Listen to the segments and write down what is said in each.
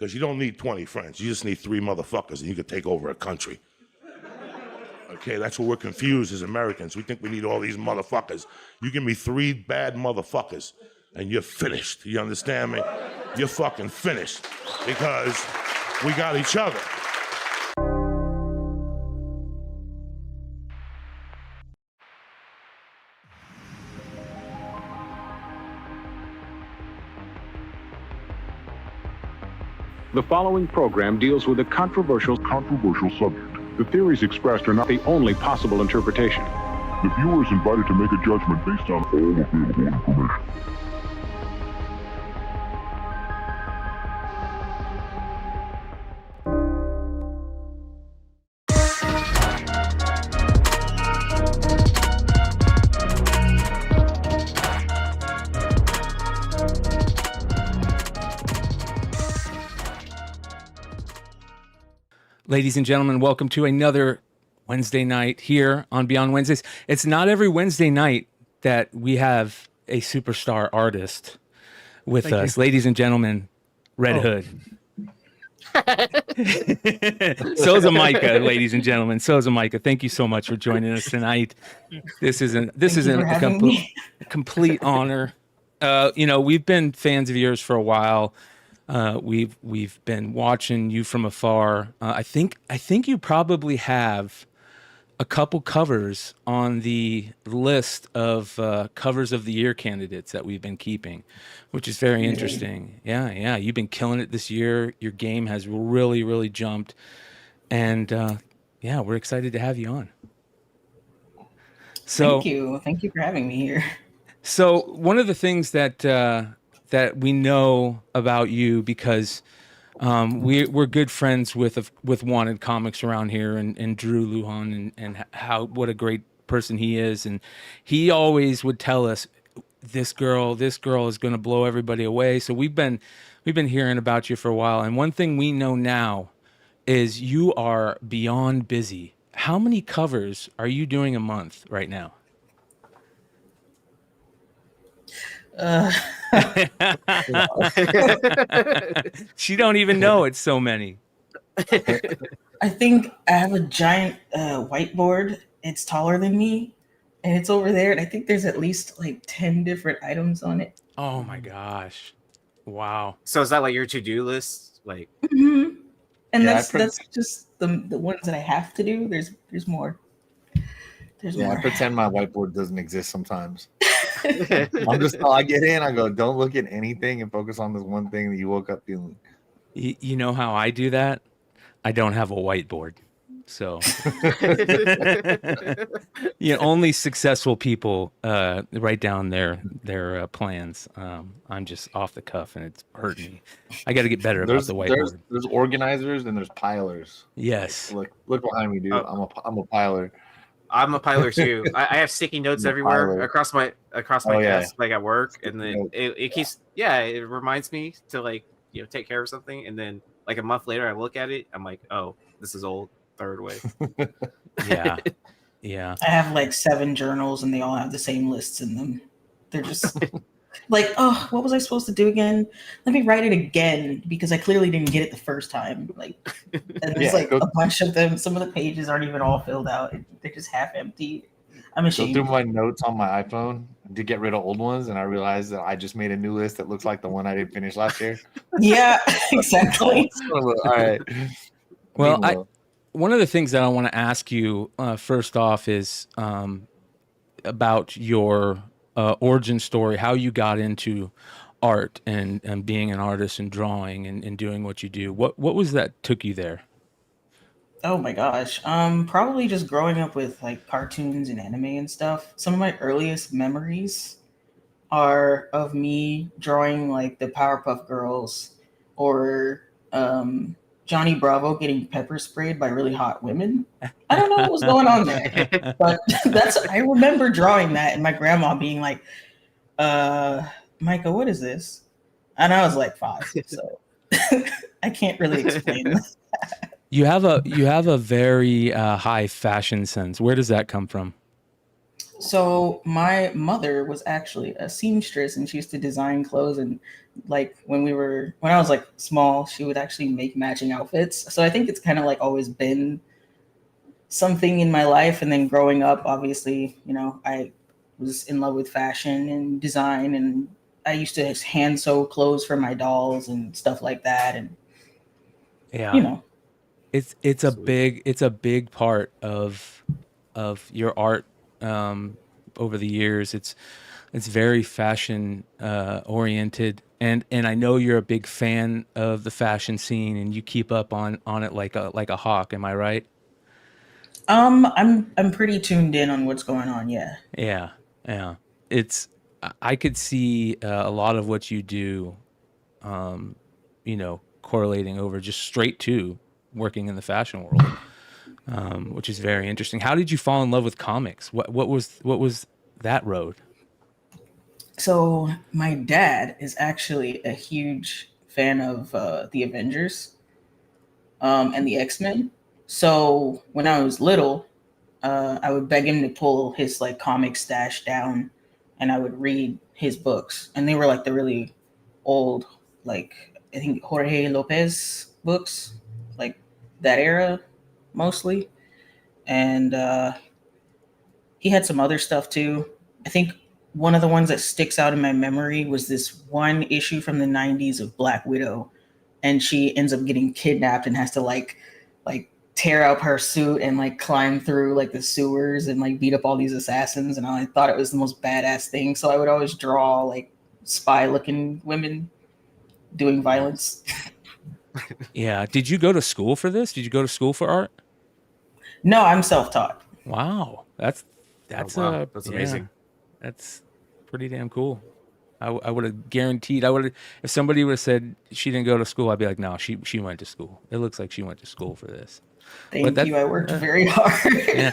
Because you don't need 20 friends. You just need 3 motherfuckers and you could take over a country. Okay, that's what we're confused as Americans. We think we need all these motherfuckers. You give me 3 bad motherfuckers and you're finished. You understand me? You're fucking finished because we got each other. The following program deals with a controversial subject. The theories expressed are not the only possible interpretation. The viewer is invited to make a judgment based on all available information. Ladies and gentlemen, welcome to another Wednesday night here on Beyond Wednesdays. It's not every Wednesday night that we have a superstar artist with us. Ladies and gentlemen, Red Hood. SOZOMAIKA, ladies and gentlemen, SOZOMAIKA. Thank you so much for joining us tonight. This is a complete honor. We've been fans of yours for a while. We've been watching you from afar. I think you probably have a couple covers on the list of covers of the year candidates that we've been keeping, which is very interesting. Yeah. You've been killing it this year. Your game has really, really jumped. And we're excited to have you on. So Thank you for having me here. So one of the things that we know about you, because we're good friends with Wanted Comics around here, and Drew Lujan, and what a great person he is, and he always would tell us this girl is going to blow everybody away. So we've been hearing about you for a while, and one thing we know now is you are beyond busy. How many covers are you doing a month right now? She don't even know it's so many. I think I have a giant whiteboard. It's taller than me, and it's over there. And I think there's at least like 10 different items on it. Oh my gosh! Wow. So is that like your to-do list? Like, And that's just the ones that I have to do. There's more. There's more. I pretend my whiteboard doesn't exist sometimes. I get in, I go, don't look at anything and focus on this one thing that you woke up feeling. You know how I do that? I don't have a whiteboard. So only successful people write down their plans. I'm just off the cuff and it's hurting me. I got to get better about the whiteboard. There's organizers and there's pilers. Yes. Look behind me, dude. I'm a piler. I'm a piler too. I have sticky notes everywhere across my desk, like at work, and then it keeps it reminds me to take care of something, and then like a month later I look at it, I'm like, oh, this is old. Third way. Yeah. I have like 7 journals and they all have the same lists in them. They're just like, oh, what was I supposed to do again? Let me write it again because I clearly didn't get it the first time. And there's a bunch of them. Some of the pages aren't even all filled out. They're just half empty. I'm ashamed. Go through my notes on my iPhone to get rid of old ones, and I realized that I just made a new list that looks like the one I didn't finish last year. Yeah, exactly. All right. Well, one of the things that I want to ask you first off is about your origin story, how you got into art and being an artist and drawing and doing what you do. What was that took you there? Oh my gosh. Probably just growing up with like cartoons and anime and stuff. Some of my earliest memories are of me drawing like the Powerpuff Girls or Johnny Bravo getting pepper sprayed by really hot women. I don't know what was going on there, but I remember drawing that and my grandma being like, Micah, what is this? And I was like 5, so I can't really explain that. You have a very high fashion sense. Where does that come from? So my mother was actually a seamstress, and she used to design clothes. And like when I was like small, she would actually make matching outfits. So I think it's kind of like always been something in my life. And then growing up, obviously, I was in love with fashion and design, and I used to hand sew clothes for my dolls and stuff like that. And Yeah. It's a big part of your art over the years. It's very fashion oriented, and I know you're a big fan of the fashion scene, and you keep up on it like a hawk. Am I right? I'm pretty tuned in on what's going on. Yeah. Yeah, yeah. It's I could see a lot of what you do, correlating over just straight to working in the fashion world, which is very interesting. How did you fall in love with comics? What was that road? So my dad is actually a huge fan of the Avengers and the X-Men. So when I was little, I would beg him to pull his like comic stash down, and I would read his books. And they were like the really old, like I think Jorge Lopez books, like that era mostly. And he had some other stuff too. I think one of the ones that sticks out in my memory was this one issue from the 90s of Black Widow, and she ends up getting kidnapped and has to like tear up her suit and like climb through like the sewers and like beat up all these assassins. And I thought it was the most badass thing. So I would always draw like spy looking women doing violence. Yeah. Did you go to school for this? Did you go to school for art? No, I'm self-taught. Wow. That's amazing. That's pretty damn cool. I would have guaranteed. If somebody would have said she didn't go to school, I'd be like, no, she went to school. It looks like she went to school for this. Thank you. I worked very hard. Yeah.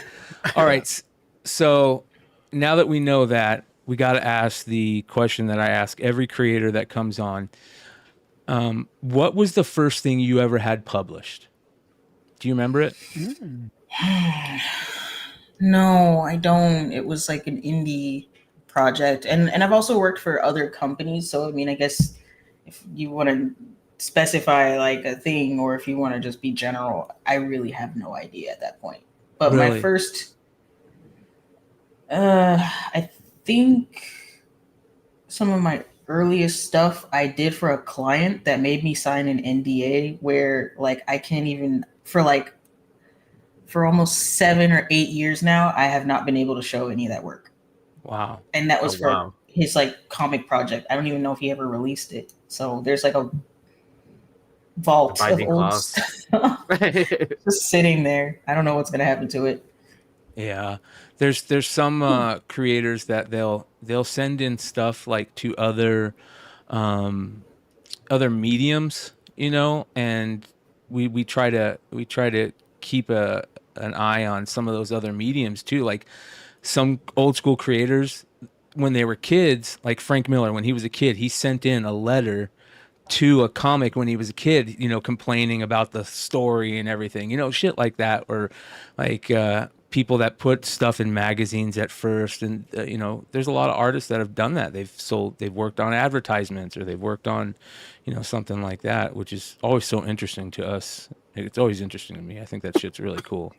All right. So now that we know that, we got to ask the question that I ask every creator that comes on. What was the first thing you ever had published? Do you remember it? No, I don't. It was like an indie project. And I've also worked for other companies. So, I mean, I guess if you want to specify like a thing, or if you want to just be general, I really have no idea at that point. But Really? my first, I think some of my earliest stuff I did for a client that made me sign an NDA where like I can't even, for almost 7 or 8 years now, I have not been able to show any of that work. Wow. And that was for his like comic project. I don't even know if he ever released it. So there's like a vault of old stuff just sitting there. I don't know what's gonna happen to it. Yeah, there's some creators that they'll send in stuff like to other mediums, and we try to keep an eye on some of those other mediums too. Like some old school creators, when they were kids, like Frank Miller, when he was a kid, he sent in a letter to a comic when he was a kid, complaining about the story and everything, shit like that, or like people that put stuff in magazines at first. And there's a lot of artists that have done that. They've worked on advertisements, or they've worked on something like that, which is always so interesting to us. It's always interesting to me. I think that shit's really cool.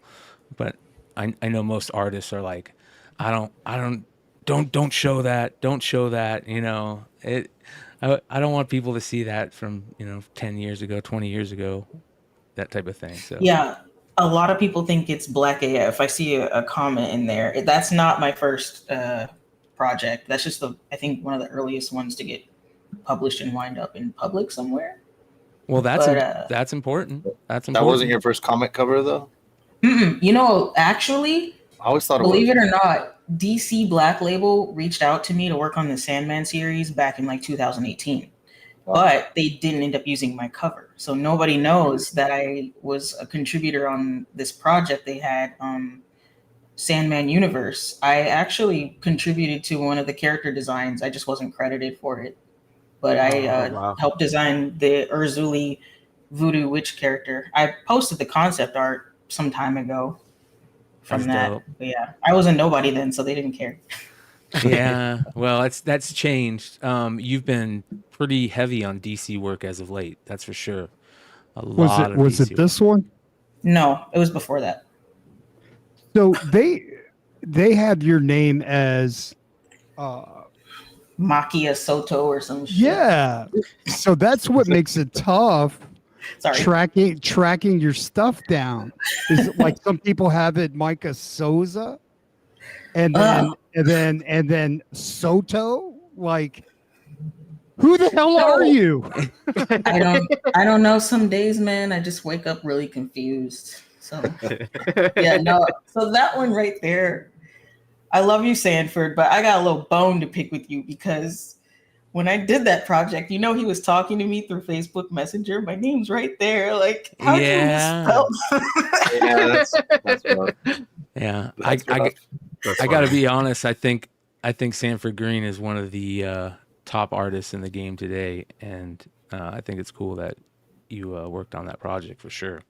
But I know most artists are like, don't show that, I don't want people to see that from 10 years ago, 20 years ago, that type of thing. So yeah, a lot of people think it's Black AF. I see a comment in there. That's not my first project. That's just I think one of the earliest ones to get published and wind up in public somewhere. Well, that's important. That's important. That wasn't your first comic cover though? Actually, I always thought believe it or not, DC Black Label reached out to me to work on the Sandman series back in like 2018. Wow. But they didn't end up using my cover. So nobody knows that I was a contributor on this project they had, Sandman Universe. I actually contributed to one of the character designs. I just wasn't credited for it. But I helped design the Urzuli Voodoo Witch character. I posted the concept art some time ago. from That's that. dope. But yeah, I was a nobody then, so they didn't care. Yeah, well, that's changed. You've been pretty heavy on DC work as of late. That's for sure. A lot of Was DC it this one? No, it was before that. So they had your name as Makia Soto or some shit. yeah. So that's what makes it tough. Sorry. Tracking your stuff down. Is it like some people have it Micah Souza and then Soto? Like who the hell are you? I don't know. Some days, man, I just wake up really confused. So yeah, no. So that one right there, I love you, Sanford, but I got a little bone to pick with you because when I did that project, he was talking to me through Facebook Messenger. My name's right there. Like, how do you misspell? Yeah, that's rough. Yeah, That's rough. I got to be honest. I think Sanford Green is one of the top artists in the game today, and I think it's cool that you worked on that project for sure.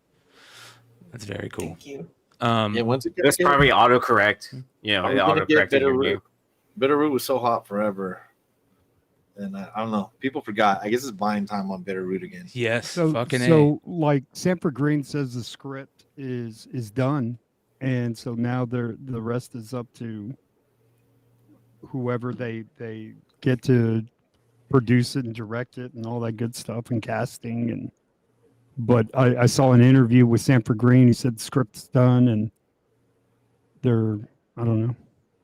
That's very cool. Thank you. Yeah, once it That's probably autocorrect. You know, it autocorrected your name. Bitterroot was so hot forever. And I don't know. People forgot. I guess it's buying time on Bitterroot again. Yes. So like Sanford Green says the script is done, and so now the rest is up to whoever they get to produce it and direct it and all that good stuff and casting but I saw an interview with Sanford Green. He said the script's done and they're I don't know.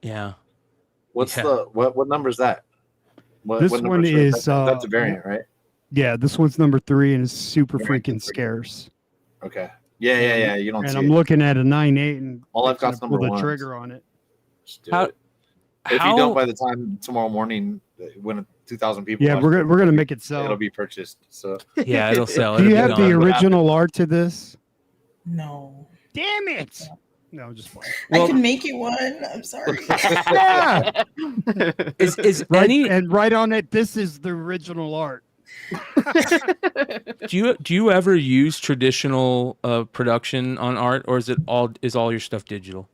Yeah. What's what number is that? This what one is that's a variant, right? Yeah, this one's number 3 and it's super freaking scarce. Okay. Yeah. You don't. And see I'm looking at a 9.8 and all I've got number pull the 1. trigger on it. If you don't by the time tomorrow morning, when 2,000 people, yeah, we're gonna make it sell. It'll be purchased. So yeah, it'll sell. Do you have the original art to this? No. Damn it! No, just playing. Well, I can make you one. I'm sorry. Yeah. Is right, any and right on it? This is the original art. Do you ever use traditional production on art, or is all your stuff digital?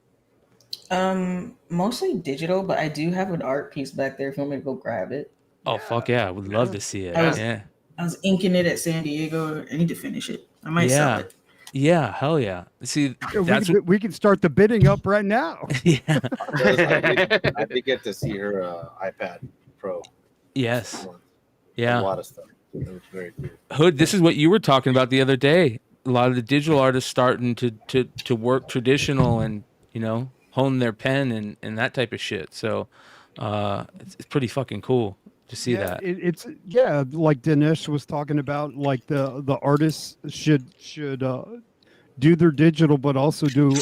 Mostly digital, but I do have an art piece back there if you want me to go grab it. Oh fuck yeah, I would love to see it. I was inking it at San Diego. I need to finish it. I might sell it. Yeah, hell yeah. See, we can start the bidding up right now. Yeah. I did get to see her iPad Pro. Yes. Yeah. A lot of stuff. It was very cool. Hood, this is what you were talking about the other day. A lot of the digital artists starting to work traditional and, hone their pen and that type of shit. So it's pretty fucking cool to see that. It's like Dinesh was talking about, like the artists should do their digital, but also do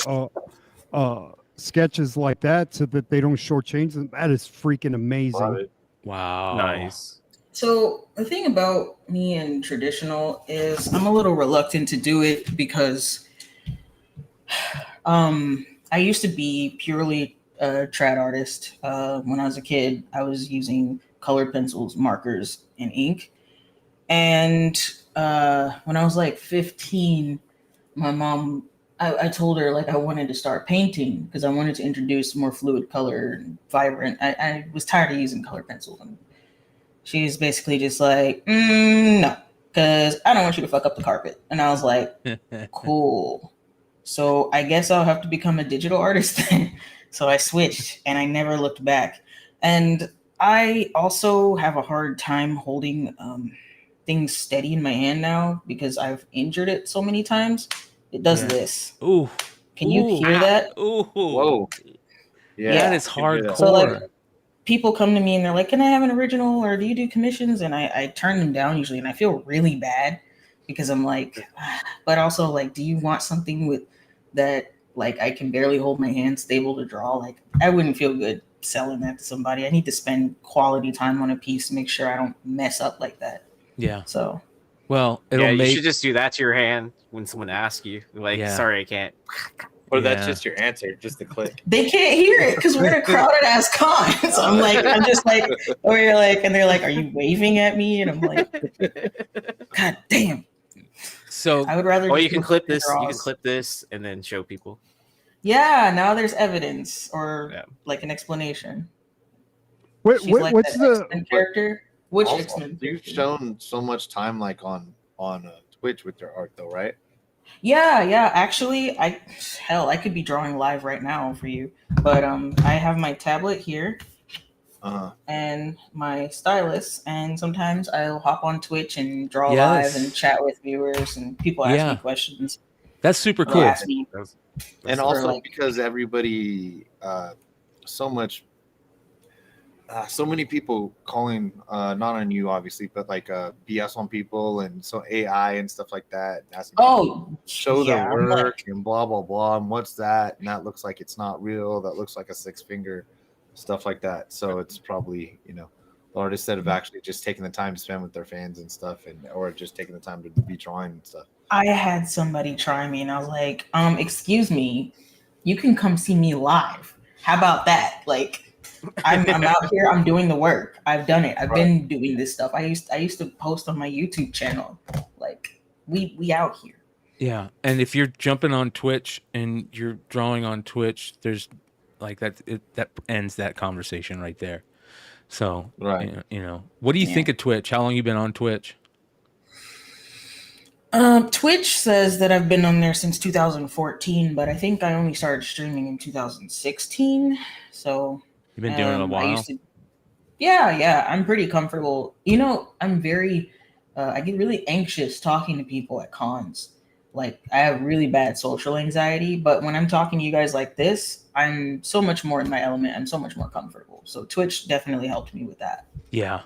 sketches like that so that they don't shortchange them. That is freaking amazing. Wow. Nice. So the thing about me and traditional is I'm a little reluctant to do it because I used to be purely a trad artist. When I was a kid, I was using colored pencils, markers, and ink. And when I was like 15, my mom, I told her like I wanted to start painting because I wanted to introduce more fluid color and vibrant. I was tired of using colored pencils. And she's basically just like, no, because I don't want you to fuck up the carpet. And I was like, cool. So I guess I'll have to become a digital artist then. So I switched and I never looked back. And I also have a hard time holding things steady in my hand now because I've injured it so many times. It does this. Ooh. Can you hear that? Ooh. Whoa. Yeah. That is hardcore. So like people come to me and they're like, can I have an original or do you do commissions? And I turn them down usually and I feel really bad because I'm like, but also like, do you want something with that like I can barely hold my hand stable to draw? Like I wouldn't feel good selling that to somebody. I need to spend quality time on a piece to make sure I don't mess up like that. Yeah. So well, you should just do that to your hand when someone asks you. Like, sorry, I can't. Or that's just your answer, just a click. They can't hear it because we're in a crowded ass con. So I'm just like, or you're like, and they're like, are you waving at me? And I'm like, God damn. So I would rather. Or you can clip this. You can clip this and then show people. Yeah, now there's evidence or like an explanation. What's that the X-Men character? Which Also, X-Men? you've shown so much time like on Twitch with your art though, right? Yeah. Actually, I could be drawing live right now for you, but I have my tablet here and my stylus, and sometimes I'll hop on Twitch and draw live and chat with viewers, and people ask me questions. That's super They'll cool. ask me, And also because everybody, so many people calling not on you obviously, but like BS on people, and so AI and stuff like that. Show their work and blah blah blah, and what's that? And that looks like it's not real. That looks like a 6-finger, stuff like that. So it's probably the artists that have actually just taken the time to spend with their fans and stuff, or just taking the time to be drawing and stuff. I had somebody try me, and I was like, excuse me, you can come see me live. How about that? Like. I'm out here. I'm doing the work. I've done it. I've been doing this stuff. I used to post on my YouTube channel. Like we out here. Yeah, and if you're jumping on Twitch and you're drawing on Twitch, there's like that ends that conversation right there. So what do you think of Twitch? How long you been on Twitch? Twitch says that I've been on there since 2014, but I think I only started streaming in 2016. So. You've been doing it a while. Yeah, I'm pretty comfortable. I'm very, I get really anxious talking to people at cons. Like, I have really bad social anxiety, but when I'm talking to you guys like this, I'm so much more in my element. I'm so much more comfortable. So Twitch definitely helped me with that. Yeah.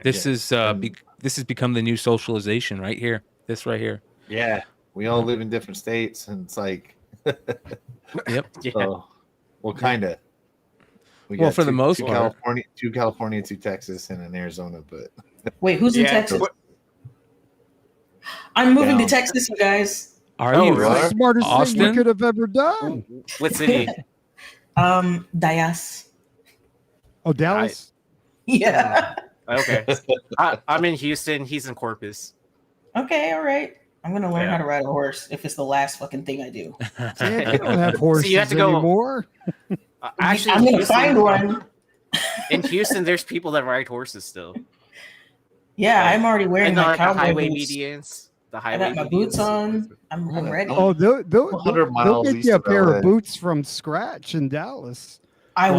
This is this has become the new socialization right here. This right here. Yeah, we all live in different states, and it's like, yep. So, well, kind of. Well, for the most part, two California, 2 Texas, and an Arizona. But wait, who's in Texas? I'm moving to Texas, you guys. Are you really? The smartest thing you could have ever done. What city? Dallas. Oh, Dallas. Yeah. Okay. I'm in Houston. He's in Corpus. Okay, all right. I'm gonna learn how to ride a horse if it's the last fucking thing I do. Yeah, you don't have horses you have to go, anymore. Actually, I'm gonna find one. In Houston, there's people that ride horses still. Yeah, I'm already wearing my cowboy highway boots. medians. I got my boots on. I'm ready. Oh, they'll get you a pair of boots from scratch in Dallas. I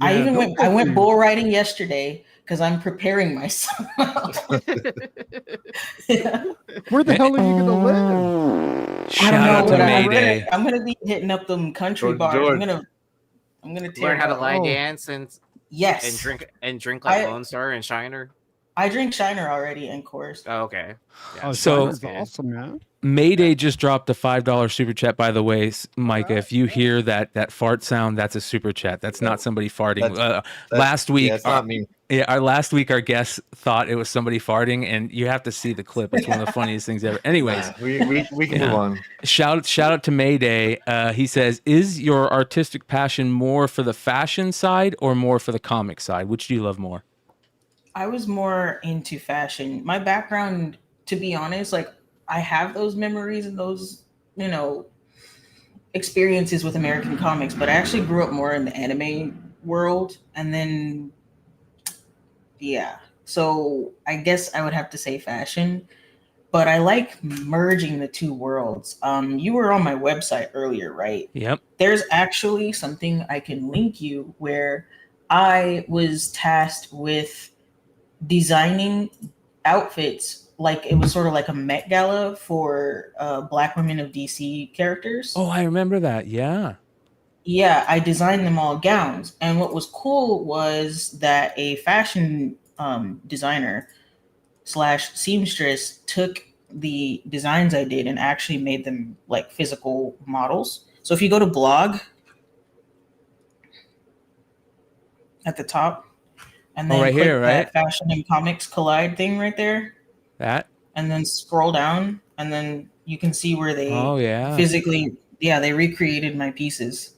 even went bull riding yesterday because I'm preparing myself. Where the hell are you gonna live? Shout out to Mayday. I'm gonna be hitting up them country bars. I'm gonna learn how to line dance and drink like Lone Star and Shiner. I drink Shiner already, and Coors. Oh, okay. Yeah. So awesome, man. Mayday just dropped a $5 super chat. By the way, Micah, if you hear that fart sound, that's a super chat. That's not somebody farting. Last week, it's not me. Yeah, our guest thought it was somebody farting, and you have to see the clip. It's one of the funniest things ever. Anyways, we can move on. Shout out to Mayday. He says, "Is your artistic passion more for the fashion side or more for the comic side? Which do you love more?" I was more into fashion. My background, to be honest, like I have those memories and those, experiences with American comics, but I actually grew up more in the anime world, and then. Yeah, so I guess I would have to say fashion, but I like merging the two worlds. You were on my website earlier, right? Yep. There's actually something I can link you where I was tasked with designing outfits. Like it was sort of like a Met Gala for Black women of DC characters. Oh, I remember that. Yeah. Yeah, I designed them all gowns. And what was cool was that a fashion designer / seamstress took the designs I did and actually made them like physical models. So if you go to blog at the top and then click that fashion and comics collide thing right there. That. And then scroll down and then you can see where they physically, they recreated my pieces.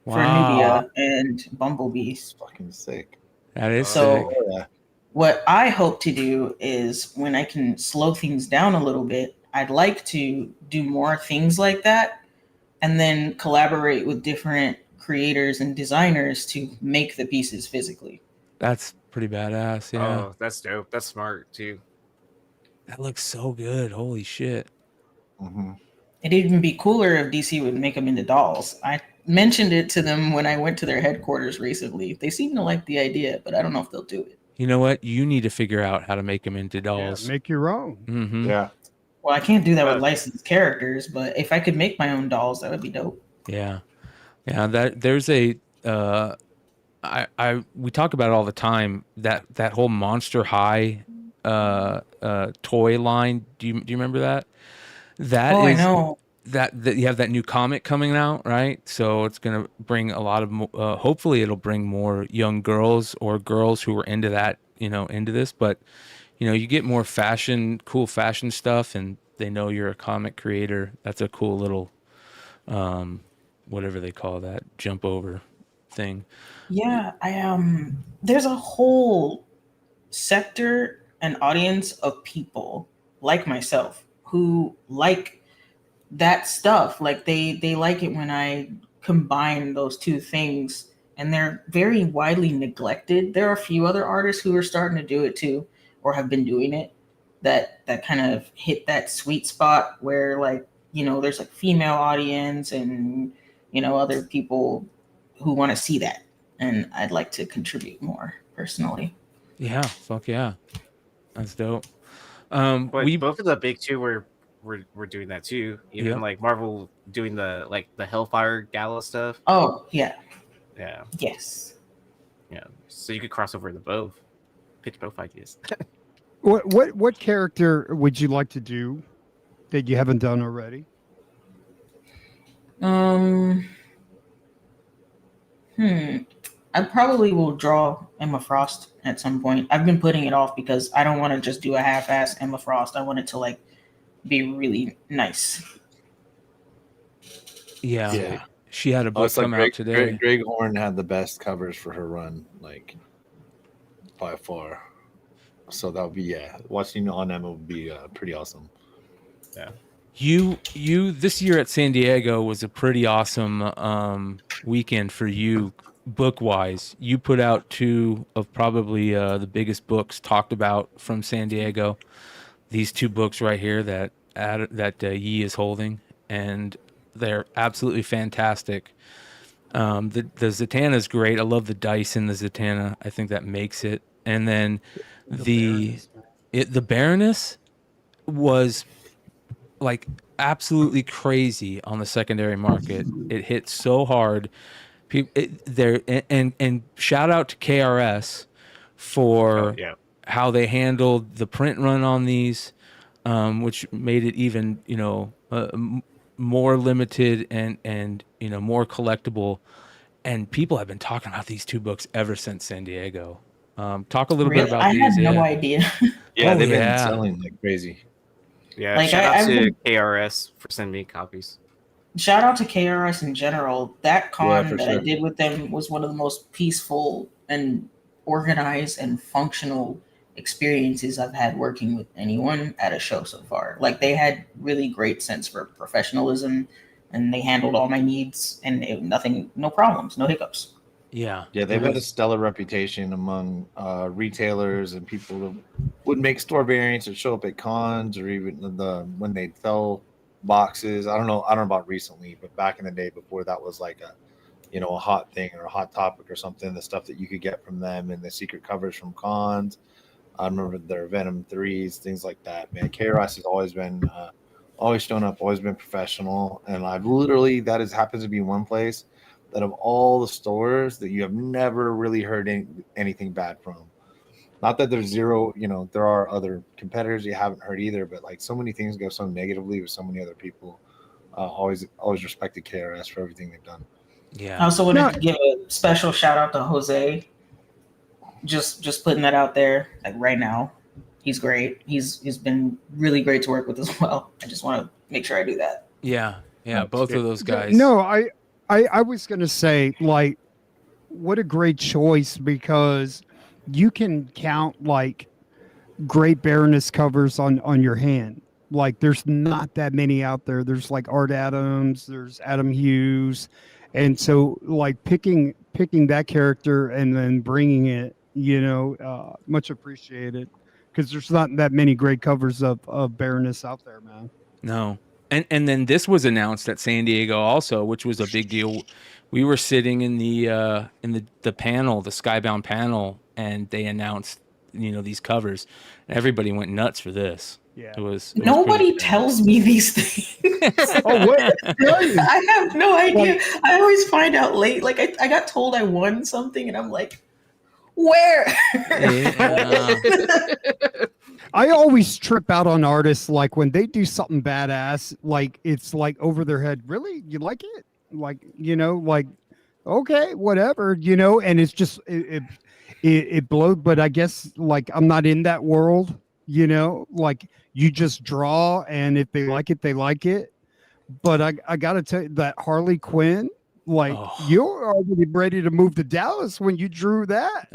Wow. For Nubia and Bumblebee. It's fucking sick. That is so sick. What I hope to do is when I can slow things down a little bit, I'd like to do more things like that and then collaborate with different creators and designers to make the pieces physically. That's pretty badass. Yeah. Oh, that's dope. That's smart too. That looks so good. Holy shit. Mm-hmm. It'd even be cooler if DC would make them into dolls. I mentioned it to them when I went to their headquarters recently. They seem to like the idea, but I don't know if they'll do it. You know what? You need to figure out how to make them into dolls. Yeah, make your own. Mm-hmm. Yeah. Well, I can't do that with licensed characters, but if I could make my own dolls, that would be dope. Yeah. Yeah. That there's a, we talk about it all the time, that whole Monster High, toy line. Do you remember that? I know. That you have that new comic coming out, right? So it's going to bring a lot of hopefully it'll bring more young girls or girls who are into that, into this, but you get more cool fashion stuff, and they know you're a comic creator. That's a cool little whatever they call that jump over thing. Yeah, there's a whole sector and audience of people like myself who like that stuff. Like they like it when I combine those two things, and they're very widely neglected. There are a few other artists who are starting to do it too, or have been doing it, that kind of hit that sweet spot where, like, there's like female audience and other people who want to see that, and I'd like to contribute more personally. Yeah, fuck yeah, that's dope. But both of the big two we're doing that too. Even like Marvel doing the Hellfire Gala stuff. Oh yeah. Yeah. Yes. Yeah. So you could cross over the both. Pitch both ideas. What character would you like to do that you haven't done already? I probably will draw Emma Frost at some point. I've been putting it off because I don't want to just do a half-ass Emma Frost. I want it to like be really nice. Yeah. She had a book come out today. Greg Horn had the best covers for her run, like by far. So that would be watching on Emma would be pretty awesome. Yeah. You this year at San Diego was a pretty awesome weekend for you book wise. You put out two of probably the biggest books talked about from San Diego. These two books right here that Yi is holding, and they're absolutely fantastic. The Zatanna is great. I love the dice in the Zatanna. I think that makes it. And then the Baroness was like absolutely crazy on the secondary market. It hit so hard. And shout out to KRS for how they handled the print run on these, which made it even more limited and more collectible. And people have been talking about these two books ever since San Diego. Talk a little bit about these. I had no idea. Yeah, they've been selling like crazy. Yeah, like shout out to KRS for sending me copies. Shout out to KRS in general. That con that I did with them was one of the most peaceful and organized and functional experiences I've had working with anyone at a show so far. Like, they had really great sense for professionalism, and they handled all my needs, and no problems, no hiccups. Yeah, they've had a stellar reputation among retailers and people who would make store variants and show up at cons, or even when they sell boxes. I don't know about recently, but back in the day before that was like a hot thing or a hot topic or something. The stuff that you could get from them and the secret covers from cons. I remember their Venom 3s, things like that. Man, KRS has always been always shown up, always been professional, and I've literally happens to be one place that of all the stores that you have never really heard anything bad from. Not that there's zero, there are other competitors you haven't heard either, but like so many things go so negatively with so many other people. Always respected KRS for everything they've done. Yeah. I also wanted to give a special shout out to Jose. Just putting that out there, like right now. He's great. He's been really great to work with as well. I just want to make sure I do that. Yeah, both of those guys. No, I was gonna say, like, what a great choice, because you can count like great Baroness covers on your hand. Like there's not that many out there. There's like Art Adams, there's Adam Hughes, and so like picking that character and then bringing it, much appreciated, because there's not that many great covers of Baroness out there, man. No. And then this was announced at San Diego also, which was a big deal. We were sitting in the panel, the Skybound panel, and they announced, these covers. Everybody went nuts for this. Yeah. It was Nobody tells me these things. Oh, what? I have no idea. I always find out late. Like I got told I won something, and I'm like, where? I always trip out on artists like when they do something badass, like it's like over their head. Really? You like it? Like, like, okay, whatever, and it's just, it blows. But I guess like, I'm not in that world, like you just draw, and if they like it, they like it. But I got to tell you that Harley Quinn, like you're already ready to move to Dallas when you drew that.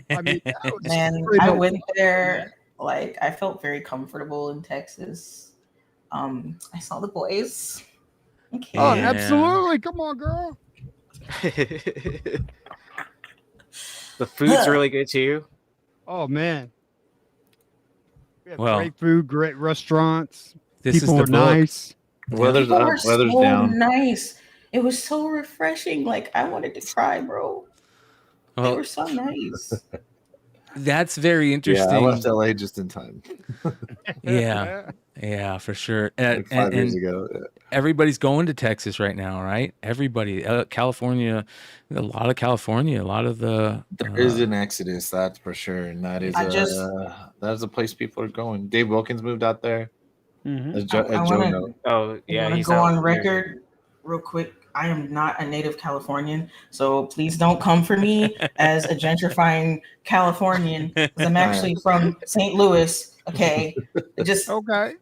I mean, that was man, I went there. Like I felt very comfortable in Texas. I saw the boys. Okay. Oh, absolutely! Come on, girl. The food's really good too. Oh man. We have Well, great food, great restaurants. This People is are the book. nice. Weather's up, weather's so down. nice. It was so refreshing. Like I wanted to cry, bro. They Well, were so nice. that's very Yeah, interesting. I left LA just in time. Yeah, for sure. Like 5 years And ago. Yeah. everybody's going to Texas right now, right? Everybody, California, a lot of the. There is an exodus, that's for sure, and that is a place people are going. Dave Wilkins moved out there. Mhm. As Joe knows. Oh yeah, I want he's to go out on there. record real quick. I am not a native Californian, so please don't come for me as a gentrifying Californian. 'Cause I'm actually from St. Louis. Okay, just Okay.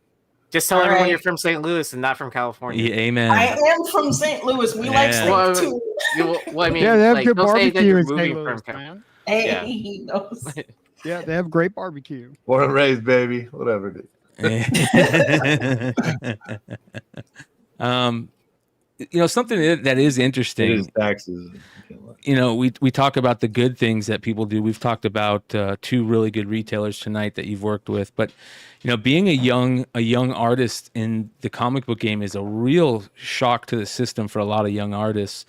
Just tell All everyone right. you're from St. Louis and not from California. Yeah, amen. I am from St. Louis. We like Yeah. steak too. Well, I mean, Yeah, they have like, good don't say that barbecue you're in St. moving Louis, from man. Hey, Yeah. he knows. Yeah, they have great barbecue. Born and raised, baby. Whatever it is. Something that is interesting. It is taxes. We talk about the good things that people do. We've talked about two really good retailers tonight that you've worked with, but being a young artist in the comic book game is a real shock to the system for a lot of young artists.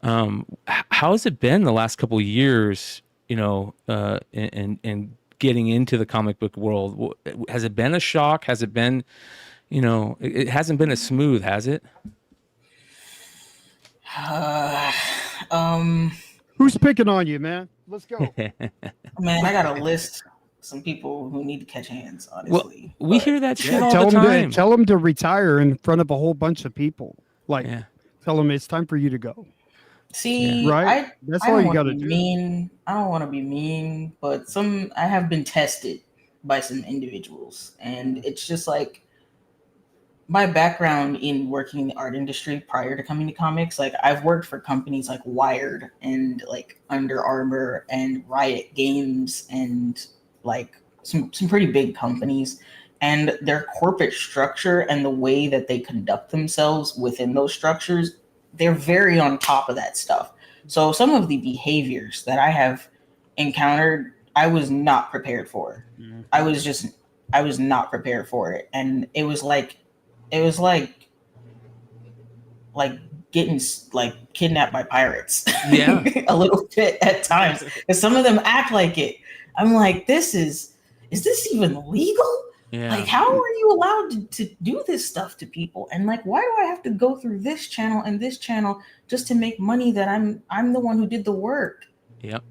How has it been the last couple of years? And getting into the comic book world, has it been a shock? Has it been, it hasn't been as smooth, has it? Who's picking on you, man? Let's go. Man, I gotta list some people who need to catch hands. Honestly, we hear that shit all tell the them time. tell them to retire in front of a whole bunch of people. Like, Yeah. tell them it's time for you to go. See, Right? That's I all don't you wanna got to be do. mean. I don't want to be mean, but I have been tested by some individuals, and it's just like my background in working in the art industry prior to coming to comics. Like I've worked for companies like Wired and like Under Armour and Riot Games and like some pretty big companies, and their corporate structure and the way that they conduct themselves within those structures, they're very on top of that stuff. So some of the behaviors that I have encountered, I was not prepared for. I was not prepared for it. And it was like getting like kidnapped by pirates. Yeah. A little bit at times. And some of them act like it. I'm like, is this even legal? Yeah. Like, how are you allowed to do this stuff to people? And like, why do I have to go through this channel and this channel just to make money that I'm the one who did the work? Yep.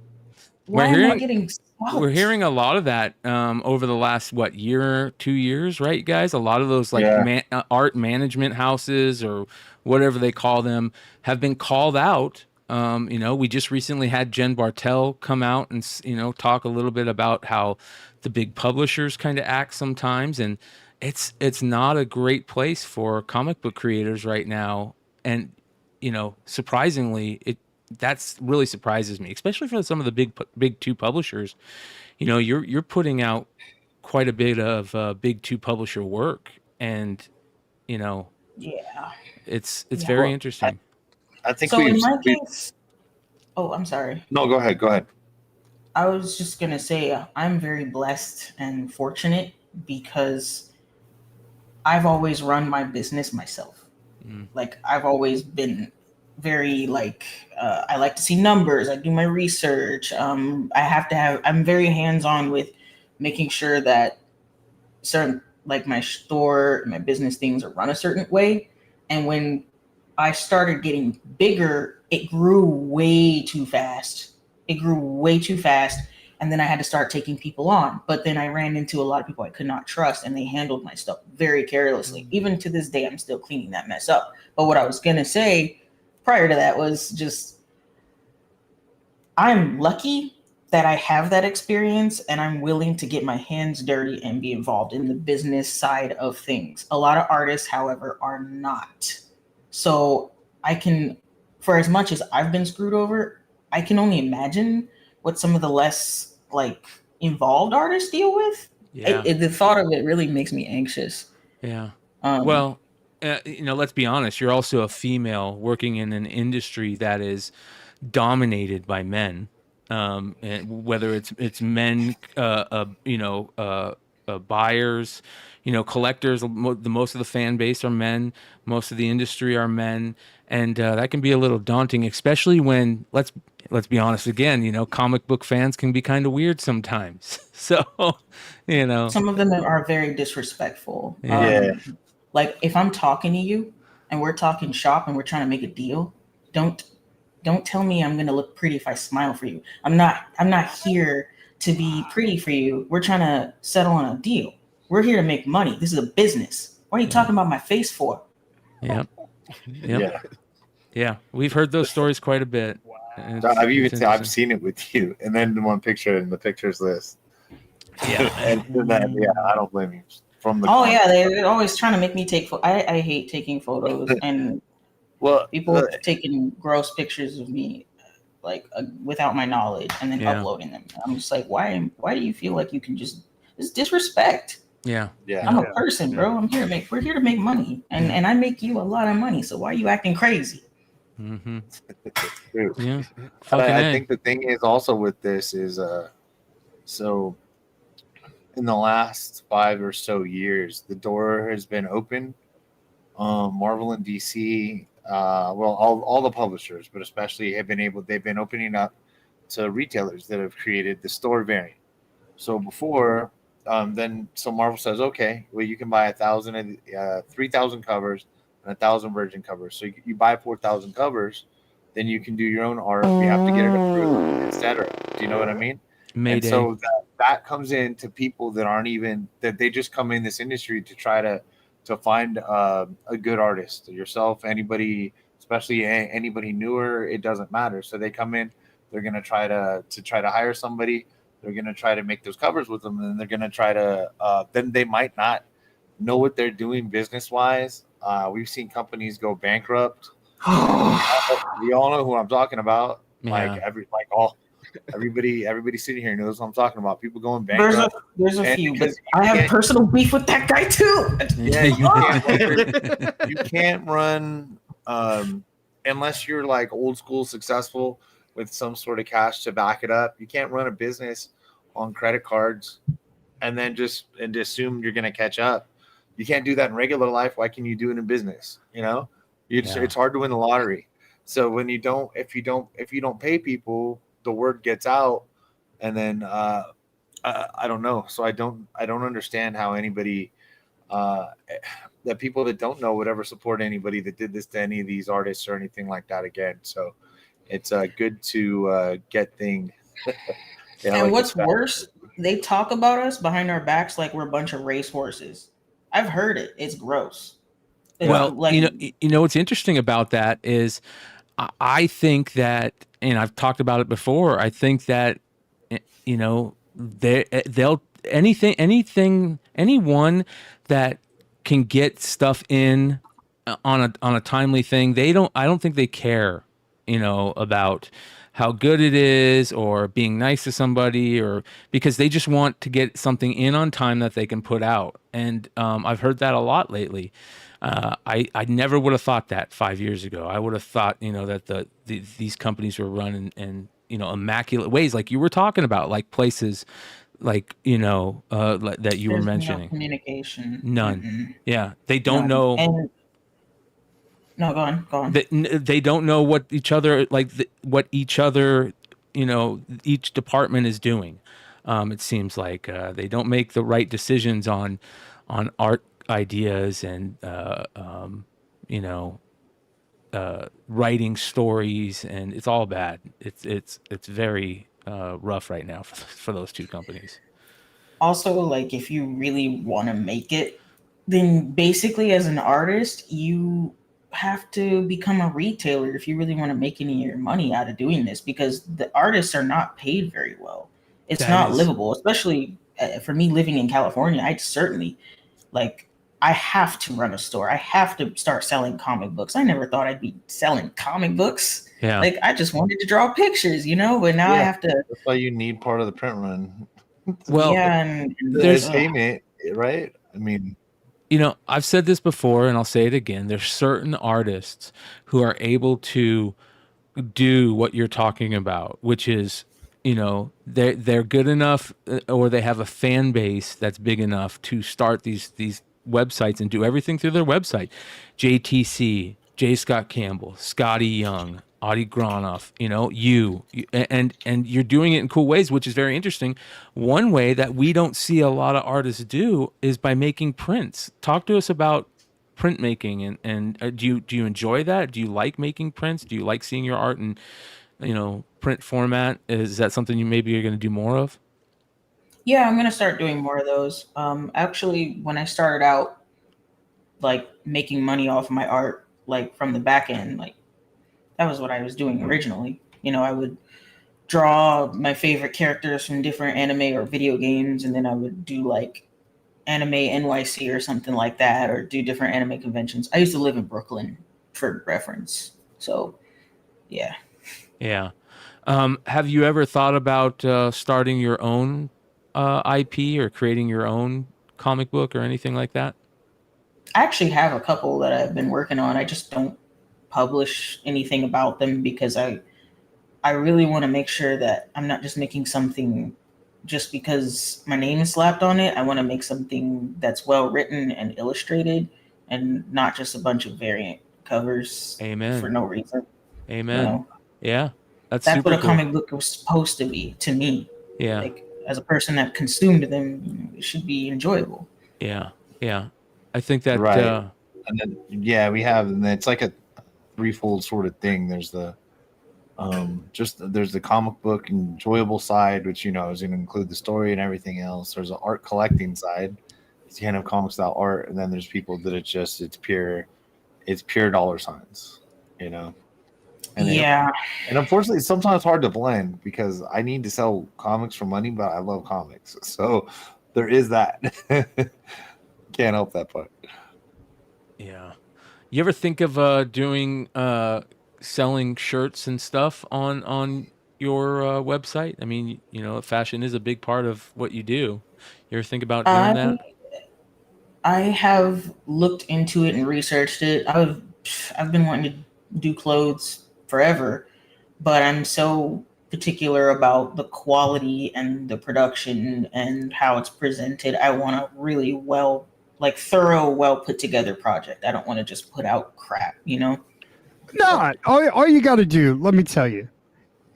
Why am I getting squelched? We're hearing a lot of that over the last 2 years, right, guys? A lot of those like art management houses or whatever they call them have been called out. We just recently had Jen Bartel come out and talk a little bit about how the big publishers kind of act sometimes, and it's not a great place for comic book creators right now. And surprisingly, that's really surprises me, especially for some of the big two publishers. You're putting out quite a bit of big two publisher work, and you know, Yeah. it's Yeah. very interesting. I think So in my case, oh, I'm sorry. No, go ahead. Go ahead. I was just gonna say I'm very blessed and fortunate because I've always run my business myself. Like I've always been very like I like to see numbers. I do my research. I have to have. I'm very hands on with making sure that certain like my store, my business things are run a certain way. And when I started getting bigger, it grew way too fast. It grew way too fast. And then I had to start taking people on. But then I ran into a lot of people I could not trust, and they handled my stuff very carelessly. Even to this day, I'm still cleaning that mess up. But what I was going to say prior to that was just I'm lucky that I have that experience and I'm willing to get my hands dirty and be involved in the business side of things. A lot of artists, however, are not. So I can, for as much as I've been screwed over, I can only imagine what some of the less like involved artists deal with. Yeah. The thought of it really makes me anxious. Yeah. Well, you know, let's be honest. You're also a female working in an industry that is dominated by men. And whether it's men, buyers, you know, collectors. The most of the fan base are men. Most of the industry are men, and that can be a little daunting, especially when let's be honest again. You know, comic book fans can be kind of weird sometimes. So, you know, some of them are very disrespectful. Yeah. Like if I'm talking to you and we're talking shop and we're trying to make a deal, don't tell me I'm gonna look pretty if I smile for you. I'm not here to be pretty for you. We're trying to settle on a deal. We're here to make money. This is a business. What are you talking about my face for? Yeah. Yeah. We've heard those stories quite a bit. I've seen it with you, and then the one picture in the pictures list. Yeah. And then, I don't blame you. From the they're always trying to make me take I hate taking photos and people taking gross pictures of me like without my knowledge and then uploading them. I'm just like, why do you feel like you can it's disrespect? Yeah. I'm a person, bro. We're here to make money, and I make you a lot of money. So why are you acting crazy? Mm-hmm. Yeah. I think the thing is also with this is so in the last 5 or so years, the door has been open. Marvel and DC, all the publishers, but especially they've been opening up to retailers that have created the store variant. So before, so Marvel says, okay, well, you can buy 3,000 covers and 1,000 Virgin covers. So you buy 4,000 covers, then you can do your own art. You have to get it approved, etc. Do you know what I mean? Mayday. And so that comes into people that aren't even that they just come in this industry to try to find a good artist. Yourself, anybody, especially anybody newer, it doesn't matter. So they come in, they're gonna try to hire somebody. They're gonna try to make those covers with them, and they're gonna try to. Then they might not know what they're doing business wise. We've seen companies go bankrupt. We all know who I'm talking about. Yeah. Everybody sitting here knows what I'm talking about. People going bankrupt. There's a few, but I have personal beef with that guy too. Yeah, you can't run unless you're like old school successful with some sort of cash to back it up. You can't run a business on credit cards and then just assume you're going to catch up. You can't do that in regular life. Why can you do it in business? You know, it's hard to win the lottery. So when if you don't pay people, the word gets out, and then I don't know. So I don't understand how anybody that people that don't know would ever support anybody that did this to any of these artists or anything like that again. So it's good to get things. And what's worse, they talk about us behind our backs like we're a bunch of racehorses. I've heard it. It's gross. Well, you know what's interesting about that is I think that, and I've talked about it before, I think that, you know, they'll anyone that can get stuff in on a timely thing, I don't think they care, you know, about how good it is or being nice to somebody, or because they just want to get something in on time that they can put out. And I've heard that a lot lately. I never would have thought that 5 years ago. I would have thought, that these companies were run in immaculate ways, like you were talking about, like places like that you were There's mentioning. no communication. None. Mm-mm. Yeah, they don't None. know. And no, go on. They don't know what each other each department is doing. It seems like they don't make the right decisions on art ideas and writing stories, and it's all bad. It's very rough right now for those two companies. Also, like, if you really want to make it, then basically as an artist, you have to become a retailer if you really want to make any of your money out of doing this, because the artists are not paid very well. It's not livable, especially for me living in California. I certainly, like, I have to run a store. I have to start selling comic books. I never thought I'd be selling comic books. Yeah. Like, I just wanted to draw pictures, but now I have to. That's why you need part of the print run. Well, yeah, and there's payment, right? I mean, I've said this before and I'll say it again. There's certain artists who are able to do what you're talking about, which is, they're good enough, or they have a fan base that's big enough to start these websites and do everything through their website. JTC, J. Scott Campbell, Scotty Young, Adi Gronoff, and you're doing it in cool ways, which is very interesting. One way that we don't see a lot of artists do is by making prints. Talk to us about printmaking, and do you enjoy that? Do you like making prints? Do you like seeing your art in print format? Is that something you maybe are going to do more of? Yeah, I'm gonna start doing more of those. Actually, when I started out, like, making money off of my art, like, from the back end, like, that was what I was doing originally. I would draw my favorite characters from different anime or video games, and then I would do like anime NYC or something like that, or do different anime conventions. I used to live in Brooklyn, for reference. So, yeah. Yeah. Have you ever thought about starting your own IP or creating your own comic book or anything like that? I actually have a couple that I've been working on. I just don't publish anything about them because I really want to make sure that I'm not just making something just because my name is slapped on it. I want to make something that's well written and illustrated, and not just a bunch of variant covers. Amen. For no reason. Amen. Yeah. That's what a cool. comic book was supposed to be to me. Yeah. Like, as a person that consumed them, it should be enjoyable. Yeah. Yeah. I think that right. And then we have, and it's like a threefold sort of thing. There's the there's the comic book enjoyable side, which is going to include the story and everything else. There's an art collecting side. You can't have comics without art, and then there's people that it's pure dollar signs, And and unfortunately, it's sometimes hard to blend because I need to sell comics for money, but I love comics, so there is that. Can't help that part. Yeah. You ever think of doing selling shirts and stuff on your website? I mean, fashion is a big part of what you do. You ever think about doing that? I have looked into it and researched it. I've been wanting to do clothes forever, but I'm so particular about the quality and the production and how it's presented. I want a really thorough, well put together project. I don't want to just put out crap, No, all you got to do, let me tell you,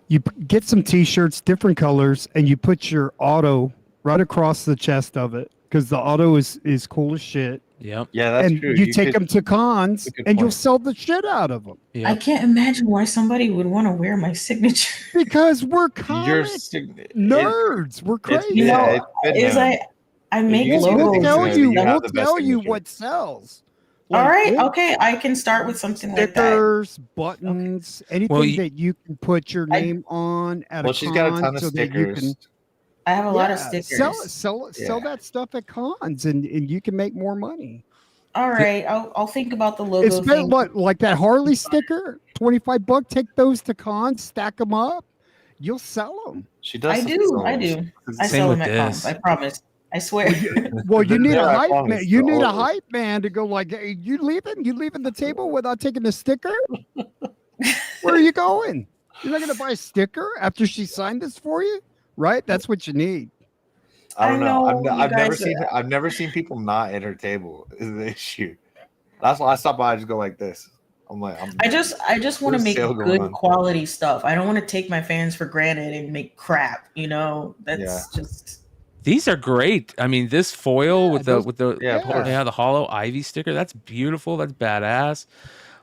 you get some T-shirts, different colors, and you put your auto right across the chest of it, because the auto is cool as shit. Yep. Yeah, that's and true. You take them to cons, and you'll sell the shit out of them. Yep. I can't imagine why somebody would want to wear my signature. Because we're nerds. We're crazy. I make logos. We'll tell you what sells. All right. Okay. I can start with something like that. Stickers, buttons, anything that you can put your name on at a con. She's got a ton of stickers. I have a lot of stickers. Sell that stuff at cons, and you can make more money. All right, I'll think about the logo It's thing. what, like that Harley sticker, $25. Take those to cons, stack them up. You'll sell them. She does. I do. I sell them at cons. I promise. I swear. Well, you need a I hype promise, man. You need a always. hype man to go like, hey, you leaving? You leaving the table without taking the sticker? Where are you going? You're not going to buy a sticker after she signed this for you, right? That's what you need. I don't know. know I've never seen people not at her table. Is the issue? That's why I stop by. I just go like this. I'm like, I just want to make good quality stuff. I don't want to take my fans for granted and make crap. You know, that's just. These are great. I mean, this foil with the hollow ivy sticker, that's beautiful. That's badass.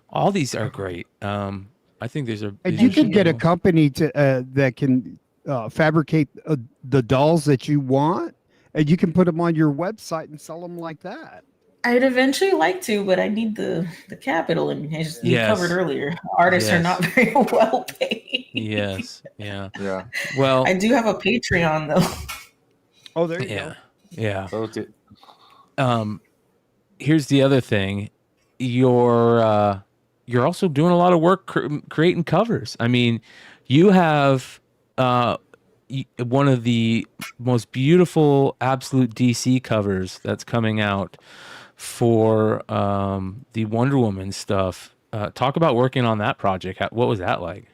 All these are great. I think these are. And you can get a company to that can fabricate the dolls that you want, and you can put them on your website and sell them like that. I'd eventually like to, but I need the capital, and as you covered earlier, artists are not very well paid. Yes. Yeah. Yeah. Well, I do have a Patreon though. Oh, there you go. Yeah. So here's the other thing. You're also doing a lot of work creating covers. I mean, you have one of the most beautiful Absolute DC covers that's coming out for the Wonder Woman stuff. Talk about working on that project. What was that like?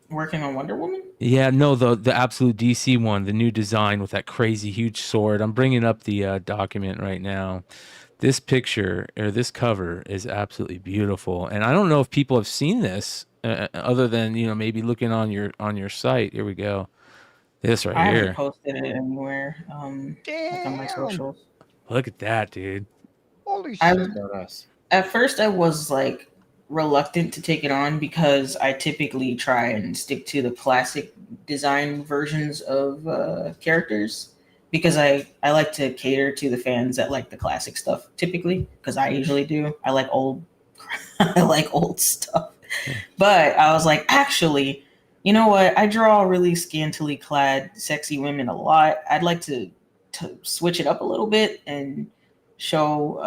Working on Wonder Woman? Yeah, no, the Absolute DC one, the new design with that crazy huge sword. I'm bringing up the document right now. This picture or this cover is absolutely beautiful, and I don't know if people have seen this other than maybe looking on your site. Here we go. This right here. I haven't posted it anywhere. Like on my socials. Look at that, dude. Holy shit! At first, I was like reluctant to take it on because I typically try and stick to the classic design versions of characters. Because I like to cater to the fans that like the classic stuff typically, because I usually do. I like old stuff. But I was like, actually, you know what? I draw really scantily clad sexy women a lot. I'd like to switch it up a little bit and show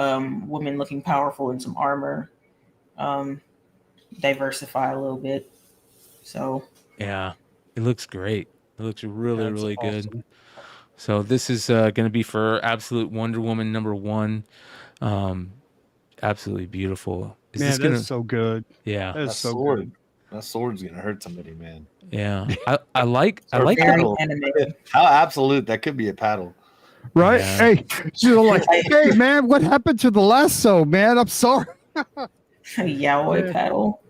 women looking powerful in some armor, diversify a little bit. So yeah, it looks great. It looks really awesome. Good. So this is going to be for Absolute Wonder Woman #1. Absolutely beautiful. That's so good. Yeah, that's so good. That sword's gonna hurt somebody, man. Yeah, I like that. How absolute that could be a paddle, right? Yeah. Hey, she's like, hey man, what happened to the lasso, man? I'm sorry. Yaoi paddle.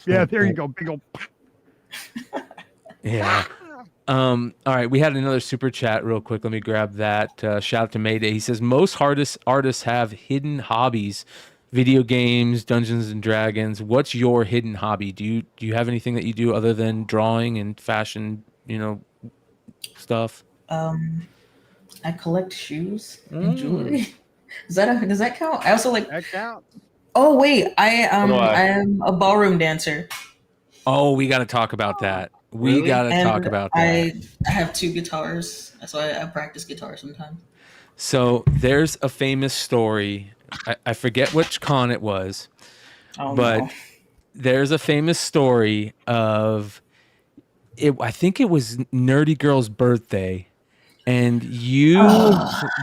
Yeah, there you go, big old. Yeah. All right, we had another super chat real quick. Let me grab that. Shout out to Mayday. He says most artists have hidden hobbies, video games, Dungeons and Dragons. What's your hidden hobby? Do you have anything that you do other than drawing and fashion, stuff? I collect shoes and jewelry. Does that count? I also like. That counts. Oh wait, I am a ballroom dancer. Oh, we got to talk about that. We got to talk about that. I have 2 guitars. That's why I practice guitar sometimes. So there's a famous story. I forget which con it was, but there's a famous story of it. I think it was Nerdy Girl's birthday, and you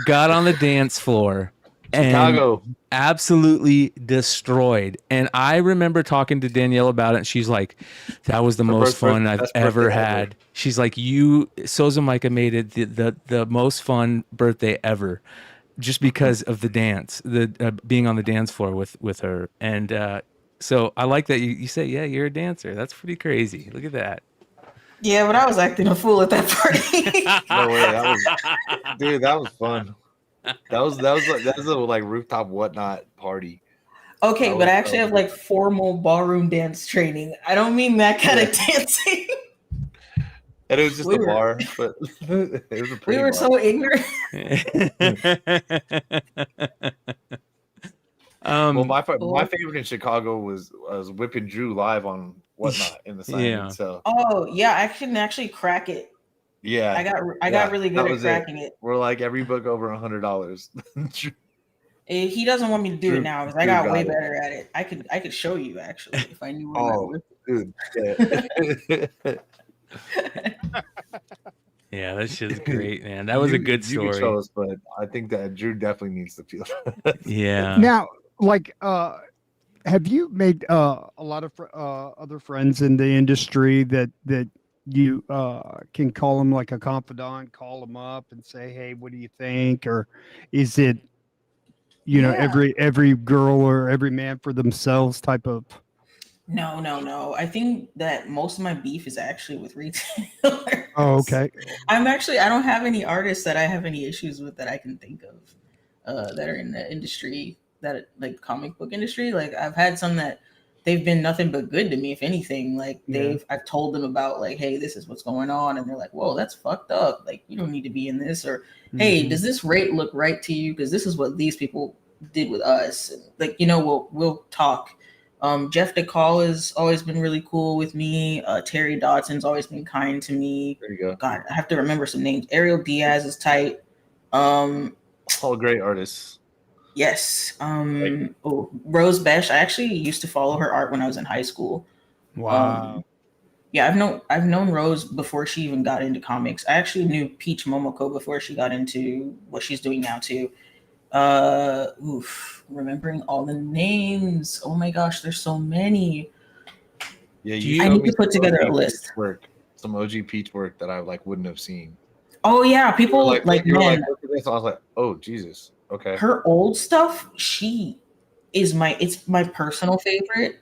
got on the dance floor and absolutely destroyed. And I remember talking to Danielle about it, and she's like, that was the most fun I've ever had. She's like, SOZOMAIKA made it the most fun birthday ever just because of the dance, being on the dance floor with her. And so I like that you say, yeah, you're a dancer. That's pretty crazy. Look at that. Yeah, but I was acting a fool at that party. No way, dude, that was fun. That was a like rooftop whatnot party. Okay, but I actually have like formal ballroom dance training. I don't mean that kind of dancing. And it was just a bar, but it was a we were so ignorant. Well, my favorite in Chicago was whipping Drew live on whatnot in the sign. Yeah. So. Oh yeah, I can actually crack it. Yeah, I got really good at cracking it. We're like every book over $100. He doesn't want me to do it now because I Drew got way it. better at it. I could show you actually if I knew where my whip. Dude. Yeah, that shit's great, man. That was a good story. You can show us, but I think that Drew definitely needs to feel. Yeah. Now, like, have you made a lot of other friends in the industry that you can call them like a confidant, call them up and say, hey, what do you think? Or is it, you know, every girl or every man for themselves type of? No. I think that most of my beef is actually with retailers. Oh, okay. I don't have any artists that I have any issues with that I can think of that are in the industry, that like comic book industry. Like I've had some that they've been nothing but good to me. If anything, like I've told them about like, hey, this is what's going on. And they're like, whoa, that's fucked up. Like you don't need to be in this. Or, hey, does this rate look right to you? Because this is what these people did with us. And, like, you know, we'll talk. Jeff DeCall has always been really cool with me. Terry Dodson's always been kind to me. There you go. God, I have to remember some names. Ariel Diaz is tight. All great artists. Yes. Rose Besh. I actually used to follow her art when I was in high school. Wow. Yeah, I've known Rose before she even got into comics. I actually knew Peach Momoko before she got into what she's doing now too. Remembering all the names. Oh my gosh, there's so many. Yeah, I need to put together a list. Some OG Peach work that I like wouldn't have seen. Oh yeah, people like man. Like, look at this. I was like, oh Jesus, okay. Her old stuff, it's my personal favorite.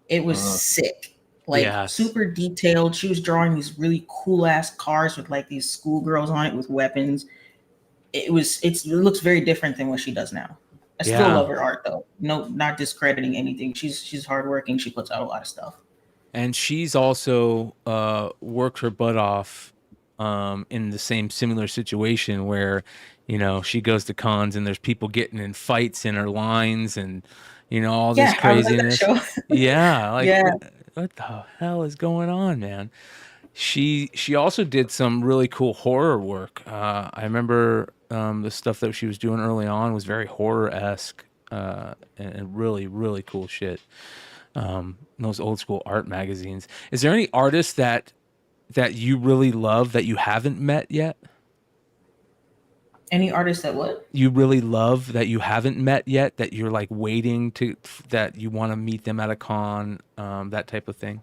It was sick, like super detailed. She was drawing these really cool ass cars with like these schoolgirls on it with weapons. It looks very different than what she does now. I still love her art though. No, not discrediting anything. She's hardworking. She puts out a lot of stuff. And she's also worked her butt off in the same similar situation where, you know, she goes to cons and there's people getting in fights in her lines and, you know, all this craziness. What the hell is going on, man? She also did some really cool horror work. I remember the stuff that she was doing early on was very horror-esque and really, really cool shit. Those old school art magazines. Is there any artists that you really love that you haven't met yet? Any artists that what? You really love that you haven't met yet, that you're like waiting that you want to meet them at a con, that type of thing?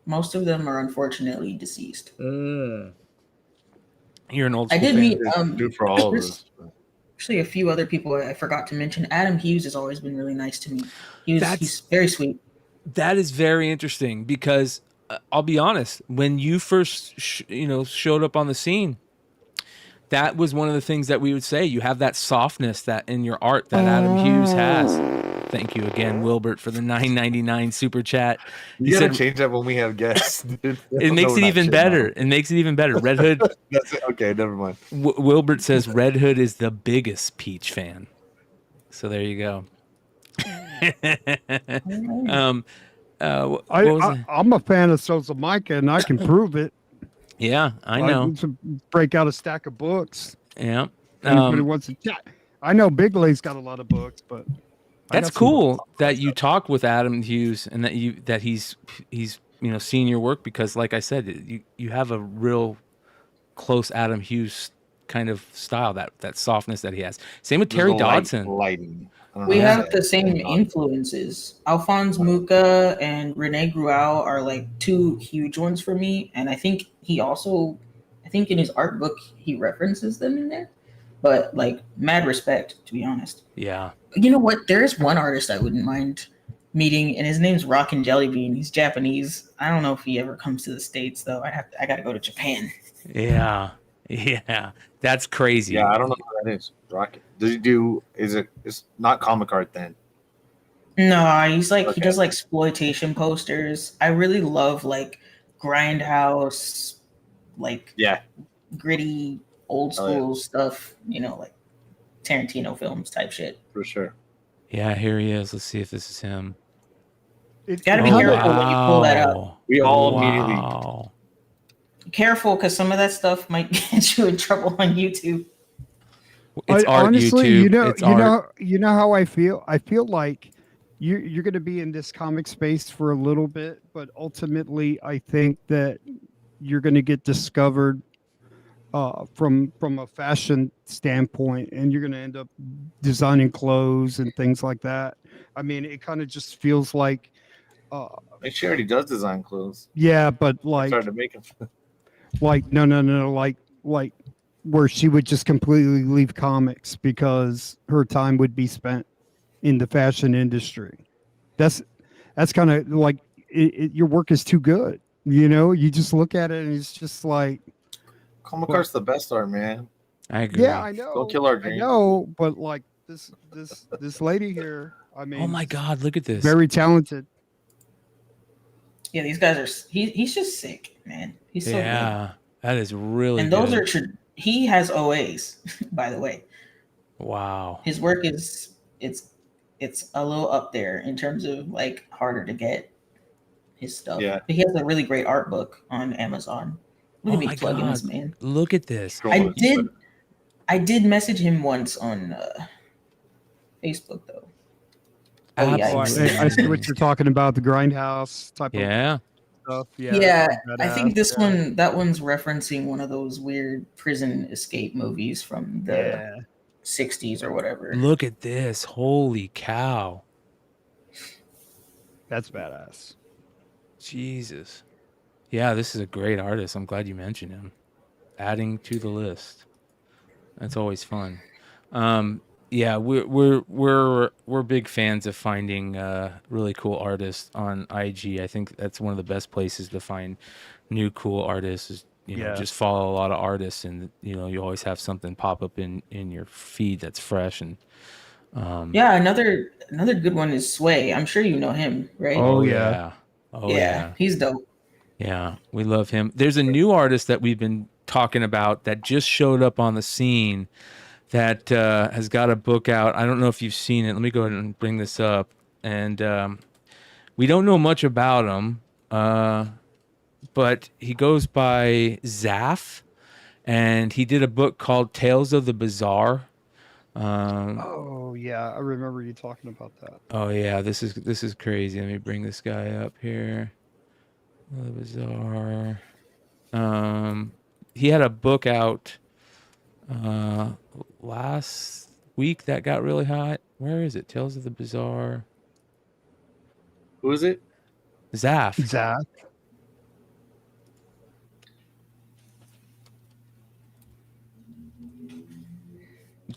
Most of them are unfortunately deceased. You're an old school I did meet do for all of us. Actually, a few other people I forgot to mention. Adam Hughes has always been really nice to me. He's very sweet. That is very interesting because I'll be honest, when you first showed up on the scene, that was one of the things that we would say. You have that softness that in your art that Adam Hughes has. Thank you again, Wilbert, for the $9.99 super chat. You gotta change that when we have guests. Dude. It makes it even better. It makes it even better. Red Hood. That's it. Okay, never mind. Wilbert says Red Hood is the biggest Peach fan. So there you go. I'm a fan of SOZOMAIKA, and I can prove it. Yeah, I know. Break out a stack of books. Yeah. Anybody wants to chat. I know Big Lay's got a lot of books, but that's cool that you talk with Adam Hughes and that he's seen your work, because like I said, you have a real close Adam Hughes kind of style, that softness that he has. Same with Terry Dodson. Lighting. We have the same influences. Alphonse Mucha and Rene Gruau are like two huge ones for me, and I think in his art book he references them in there. But like, mad respect, to be honest. Yeah. You know what? There is one artist I wouldn't mind meeting, and his name's Rockin' Jellybean. He's Japanese. I don't know if he ever comes to the States though. I gotta go to Japan. Yeah. That's crazy. Yeah, I don't know who that is. Rocket. It's not comic art then? No, he's like he does like exploitation posters. I really love like grindhouse, like gritty old school stuff, like Tarantino films type shit. For sure. Yeah, here he is. Let's see if this is him. It's gotta be careful when you pull that up. We all immediately careful, because some of that stuff might get you in trouble on YouTube. It's art, honestly, YouTube. It's art. you know how I feel. I feel like you're going to be in this comic space for a little bit, but ultimately, I think that you're going to get discovered from a fashion standpoint, and you're going to end up designing clothes and things like that. I mean, it kind of just feels like. She already does design clothes. Yeah, but like, started to make them. Like no, like where she would just completely leave comics because her time would be spent in the fashion industry. That's kind of like your work is too good. You just look at it and it's just like comic art's the best art, man. I agree. Yeah, I know. Don't kill our dreams. I know, but like this lady here, I mean, oh my God, look at this. Very talented. Yeah, these guys are. He's just sick, man. He's so good. That is really. And those are. He has OAs, by the way. Wow. His work is it's a little up there in terms of like harder to get his stuff. Yeah. But he has a really great art book on Amazon. Look at me plugging this man. Look at this. I did message him once on Facebook though. Oh yeah, I see what you're talking about, the grindhouse type of stuff. Yeah, I think that one's referencing one of those weird prison escape movies from the 60s or whatever. Look at this. Holy cow. That's badass. Jesus. Yeah, this is a great artist. I'm glad you mentioned him. Adding to the list. That's always fun. Yeah, we're big fans of finding really cool artists on IG. I think that's one of the best places to find new cool artists. Is, just follow a lot of artists, and you always have something pop up in your feed that's fresh. And another good one is Sway. I'm sure you know him, right? Oh yeah. Oh yeah. He's dope. Yeah, we love him. There's a new artist that we've been talking about that just showed up on the scene. That has got a book out. I don't know if you've seen it. Let me go ahead and bring this up. And we don't know much about him, but he goes by Zaf, and he did a book called Tales of the Bizarre. Oh yeah, I remember you talking about that. Oh yeah, this is crazy. Let me bring this guy up here. The Bizarre. He had a book out last week that got really hot. Where is it? Tales of the Bizarre. Who is it? Zaf.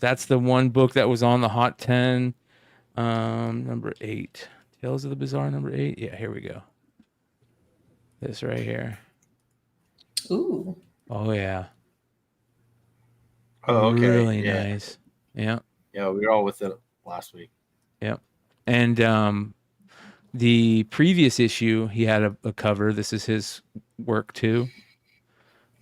That's the one book that was on the Hot 10. Number 8. Tales of the Bizarre, number 8. Yeah, here we go. This right here. Ooh. Oh yeah. Oh, okay. Really nice. Yeah. Yeah, we were all with it last week. Yeah. And the previous issue, he had a cover. This is his work too.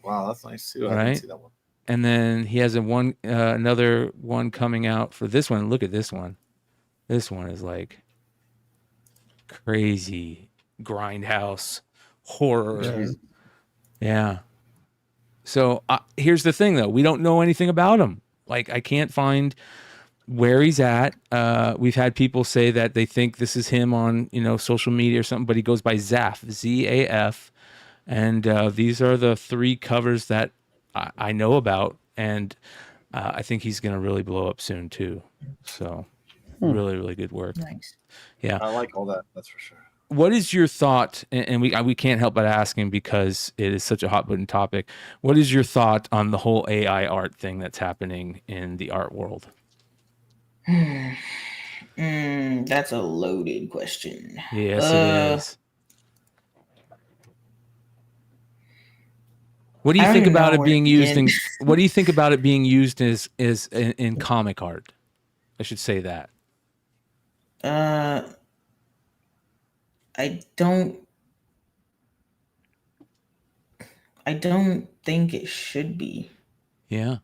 Wow, that's nice too. I didn't see that one. And then he has another one coming out for this one. Look at this one. This one is like crazy grindhouse horror. Yeah. So here's the thing, though. We don't know anything about him. Like, I can't find where he's at. We've had people say that they think this is him on, social media or something, but he goes by Zaf, Z-A-F. And these are the 3 covers that I know about. And I think he's going to really blow up soon, too. So really, really good work. Nice. Yeah. I like all that. That's for sure. What is your thought? And we can't help but asking because it is such a hot button topic. What is your thought on the whole AI art thing that's happening in the art world? That's a loaded question. Yes, it is. What do you think about it being used in? What do you think about it being used as in comic art? I should say that. I don't think it should be. Yeah.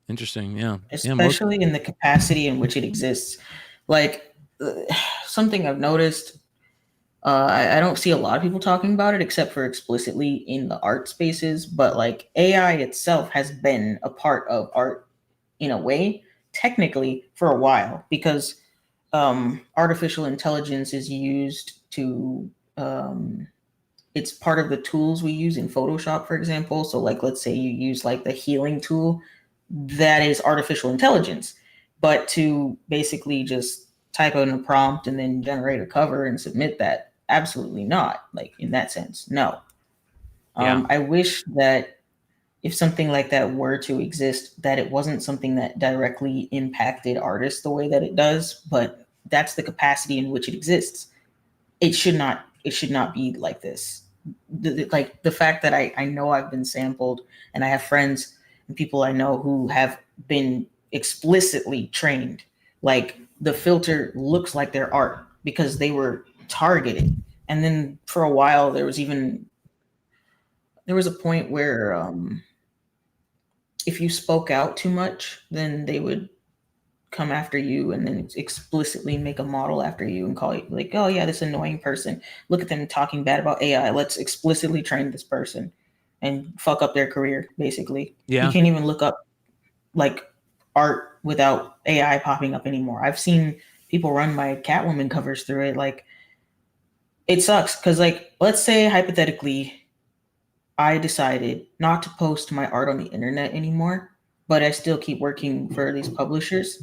Interesting. Yeah. Especially in the capacity in which it exists. Like something I've noticed, I don't see a lot of people talking about it except for explicitly in the art spaces, but like AI itself has been a part of art in a way, technically, for a while, because artificial intelligence is used to it's part of the tools we use in Photoshop, for example. So like, let's say you use like the healing tool, that is artificial intelligence. But to basically just type in a prompt and then generate a cover and submit that, absolutely not. Like in that sense, no. I wish that if something like that were to exist, that it wasn't something that directly impacted artists the way that it does, but that's the capacity in which it exists. It should not be like this. Like the fact that I know I've been sampled, and I have friends and people I know who have been explicitly trained. Like the filter looks like their art because they were targeted. And then for a while there was a point where if you spoke out too much, then they would come after you and then explicitly make a model after you and call you like, oh yeah, this annoying person. Look at them talking bad about AI. Let's explicitly train this person and fuck up their career, basically. Yeah. You can't even look up like art without AI popping up anymore. I've seen people run my Catwoman covers through it. Like, it sucks because, like, let's say hypothetically I decided not to post my art on the internet anymore, but I still keep working for these publishers.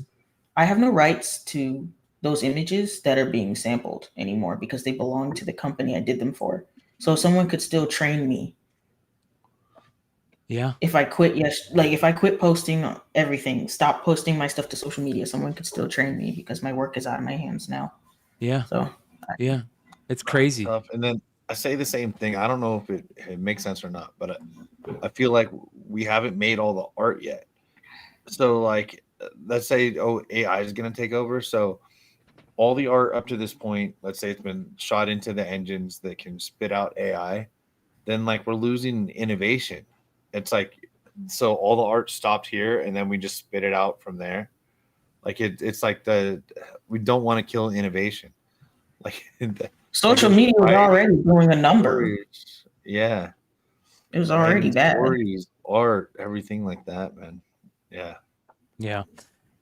I have no rights to those images that are being sampled anymore because they belong to the company I did them for. So someone could still train me. Yeah. If I quit, if I quit posting everything, stop posting my stuff to social media, someone could still train me because my work is out of my hands now. Yeah. So yeah, it's crazy. And then I say the same thing. I don't know if it makes sense or not, but I feel like we haven't made all the art yet. So like, let's say, AI is going to take over. So all the art up to this point, let's say it's been shot into the engines that can spit out AI, then like we're losing innovation. It's like, so all the art stopped here and then we just spit it out from there. Like it's like we don't want to kill innovation. Like social media was already doing a number. Stories. Yeah. It was already bad. Stories, art, everything like that, man. Yeah. Yeah.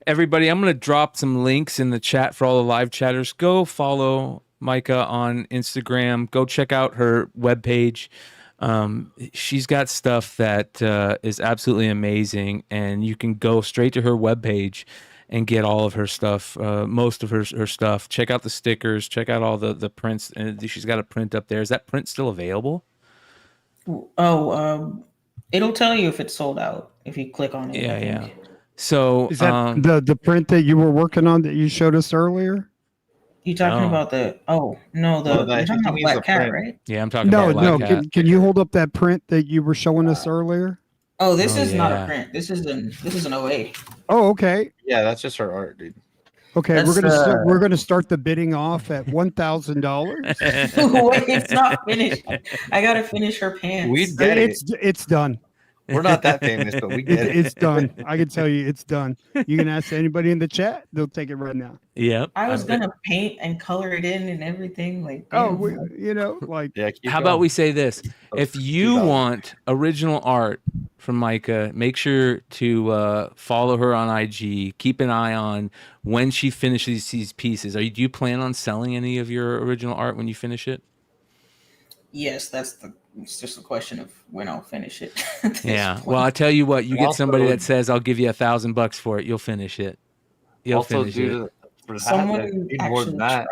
Everybody, I'm going to drop some links in the chat for all the live chatters. Go follow Micah on Instagram. Go check out her webpage. She's got stuff that is absolutely amazing, and you can go straight to her webpage and get all of her stuff, most of her stuff. Check out the stickers. Check out all the prints. And she's got a print up there. Is that print still available? It'll tell you if it's sold out if you click on it. Yeah. So is that the print that you were working on that you showed us earlier? You talking about the? Oh no, you're talking about Black Cat, right? Yeah, I'm talking about Black Cat. Can you hold up that print that you were showing us earlier? Oh, this is not a print. This is an OA. Oh, okay. Yeah, that's just her art, dude. Okay, we're gonna start the bidding off at $1,000. Wait, it's not finished. I gotta finish her pants. We get it. It's done. We're not that famous, but we get it. It's done. I can tell you, it's done. You can ask anybody in the chat; they'll take it right now. Yeah. I was gonna paint and color it in and everything. Like, how about we say this? If you want original art from Micah, make sure to follow her on IG. Keep an eye on when she finishes these pieces. Do you plan on selling any of your original art when you finish it? Yes, it's just a question of when I'll finish it. Yeah. Well, I tell you what, you get somebody that says, I'll give you $1,000 for it. You'll finish it. You'll finish it. Someone actually tried.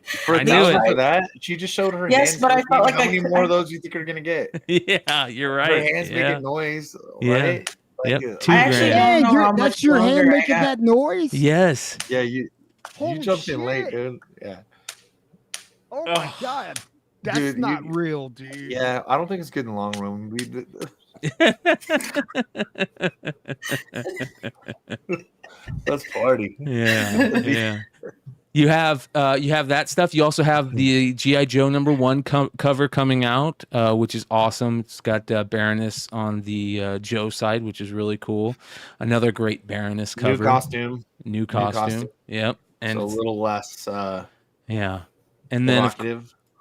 For that, she just showed her hands. Yes, but I felt like how many more of those you think are gonna get? Yeah, you're right. Her hands making noise, right? Yep. That's your hand making that noise? Yes. Yeah, you jumped in late, dude. Yeah. Oh my god. That's not real, dude. Yeah, I don't think it's good in the long run. Let's party. Yeah. You have that stuff. You also have the G.I. Joe #1 cover coming out, which is awesome. It's got Baroness on the Joe side, which is really cool. Another great Baroness cover. New costume. Yep. And so a little less. Yeah. And then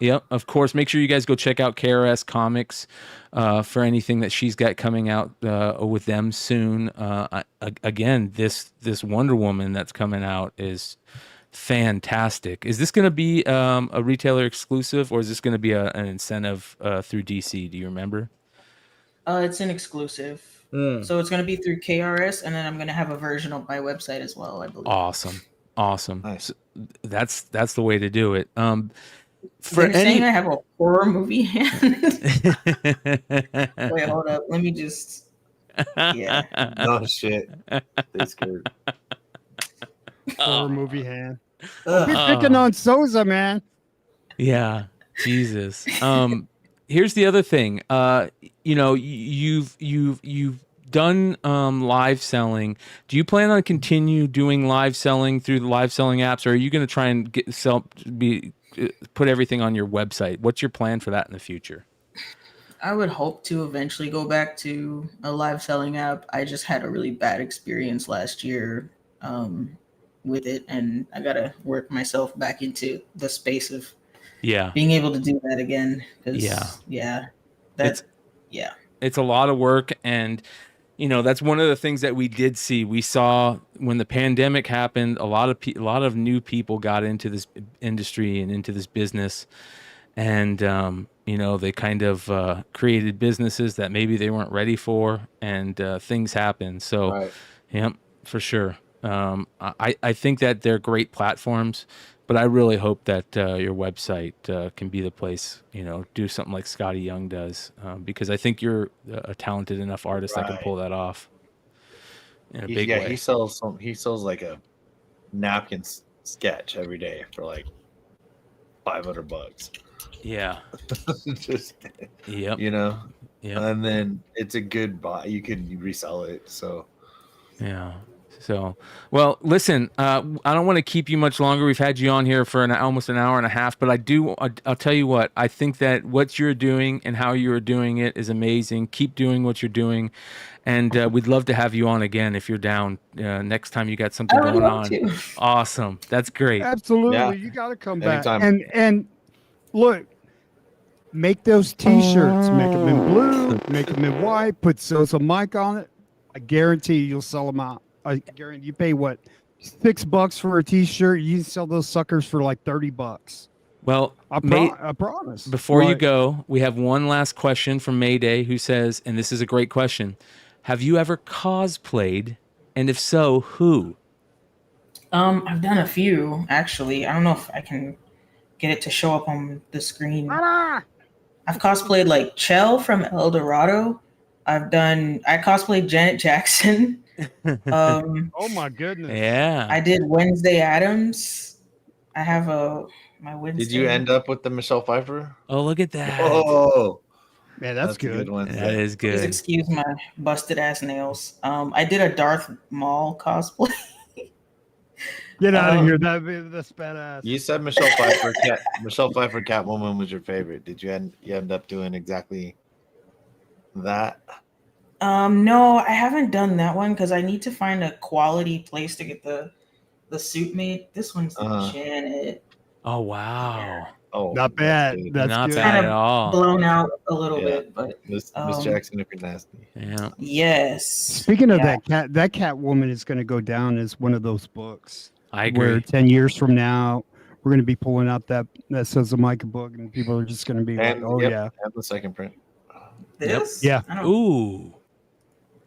Yep, of course. Make sure you guys go check out KRS Comics for anything that she's got coming out with them soon. Again, this Wonder Woman that's coming out is fantastic. Is this going to be a retailer exclusive, or is this going to be an incentive through DC? Do you remember? It's an exclusive. So it's going to be through KRS, and then I'm going to have a version of my website as well, I believe. Awesome. Nice. So that's the way to do it. They're saying I have a horror movie hand. Wait, hold up. Let me just. Yeah. Oh shit. That's good. Horror movie hand. I'll be picking on Soza, man. Yeah, Jesus. Here's the other thing. You've done live selling. Do you plan on continue doing live selling through the live selling apps, or are you going to try and put everything on your website? What's your plan for that in the future? I would hope to eventually go back to a live selling app. I just had a really bad experience last year with it, and I gotta work myself back into the space of being able to do that again. It's a lot of work, and that's one of the things that we did see. We saw when the pandemic happened, a lot of new people got into this industry and into this business, and they kind of created businesses that maybe they weren't ready for, and things happen. So, Yep, for sure. I think that they're great platforms, but I really hope that your website can be the place, do something like Scotty Young does, because I think you're a talented enough artist that can pull that off in a big way. He sells like a napkin sketch every day for like $500. Yeah. Just yep. And then it's a good buy. You can resell it. So yeah. So, well, listen, I don't want to keep you much longer. We've had you on here for almost an hour and a half, but I'll tell you what, I think that what you're doing and how you're doing it is amazing. Keep doing what you're doing. And we'd love to have you on again if you're down next time you got something going on. Awesome. That's great. Absolutely. Yeah. You got to come Anytime. back. And look, make those T-shirts. Make them in blue. Make them in white. Put SOZOMAIKA on it. I guarantee you'll sell them out. I guarantee you pay what, $6 for a T-shirt. You can sell those suckers for like $30. Well, I promise. Before you go, we have one last question from Mayday, who says, and this is a great question: have you ever cosplayed, and if so, who? I've done a few actually. I don't know if I can get it to show up on the screen. I've cosplayed like Chell from El Dorado. I cosplayed Janet Jackson. Oh my goodness. Yeah. I did Wednesday Addams. I have my Wednesday. Did you end up with the Michelle Pfeiffer? Oh, look at that. Oh, man, that's good. A good one. That is good. Please excuse my busted ass nails. I did a Darth Maul cosplay. Get out of here. That's badass. You said Michelle Pfeiffer. Michelle Pfeiffer Catwoman was your favorite. Did you end up doing exactly that? No, I haven't done that one because I need to find a quality place to get the suit made. This one's Janet. Oh wow. Oh, not bad. That's not good. bad at all. Blown out a little bit, but Miss Jackson, if you're nasty. Yeah. Yes. Speaking of that Catwoman is going to go down as one of those books. I agree. Where 10 years from now, we're going to be pulling out that SOZOMAIKA book, and people are just going to be like, "Oh yeah." And the second print. This? Yeah. Ooh.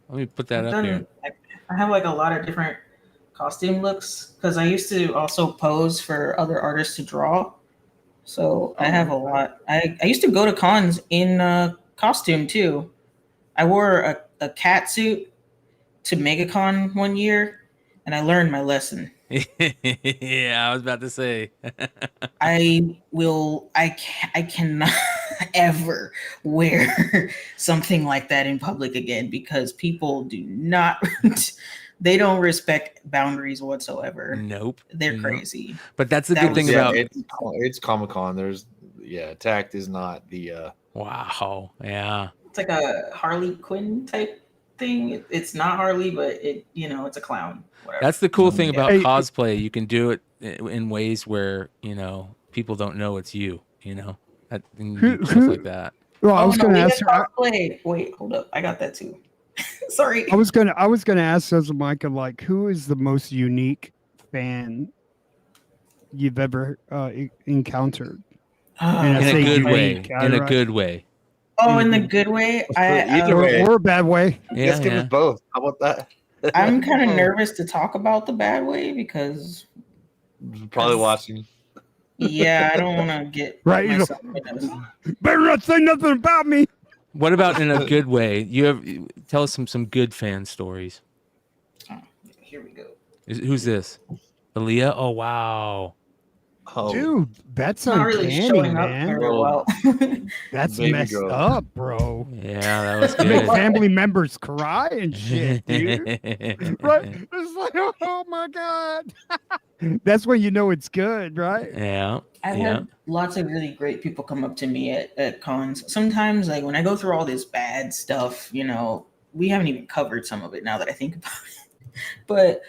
Let me put that up here. I have like a lot of different costume looks because I used to also pose for other artists to draw. So I have a lot. I used to go to cons in costume too. I wore a cat suit to MegaCon one year, and I learned my lesson. Yeah, I was about to say. I cannot ever wear something like that in public again because people do not they don't respect boundaries whatsoever. Nope. They're crazy. But that's the good thing about it's Comic-Con. There's tact is not the wow. Yeah. It's like a Harley Quinn type thing. It's not Harley, but it's a clown. Whatever. That's the cool thing about cosplay. You can do it in ways where, people don't know it's you, and stuff like that. Well, I was going to ask her. Wait, hold up. I got that too. Sorry. I was gonna ask SOZOMAIKA, like, who is the most unique fan you've ever encountered? In a good way. In a good way. Oh, in the good way. Either way, or a bad way. Yeah, just give us both. How about that? I'm kind of nervous to talk about the bad way because probably watching. Yeah, I don't want to get right. myself better not say nothing about me. What about in a good way? Tell us some good fan stories. Oh, here we go. Who's this? Aaliyah? Oh wow. Oh, dude, that's not uncanny, really showing man. up very well. That's messed up, bro. Yeah, that was Make good. family members cry and shit, dude. Right? It's like, oh my god. That's when you know it's good, right? Yeah. I've had lots of really great people come up to me at cons. Sometimes, like when I go through all this bad stuff, you know, we haven't even covered some of it now that I think about it. But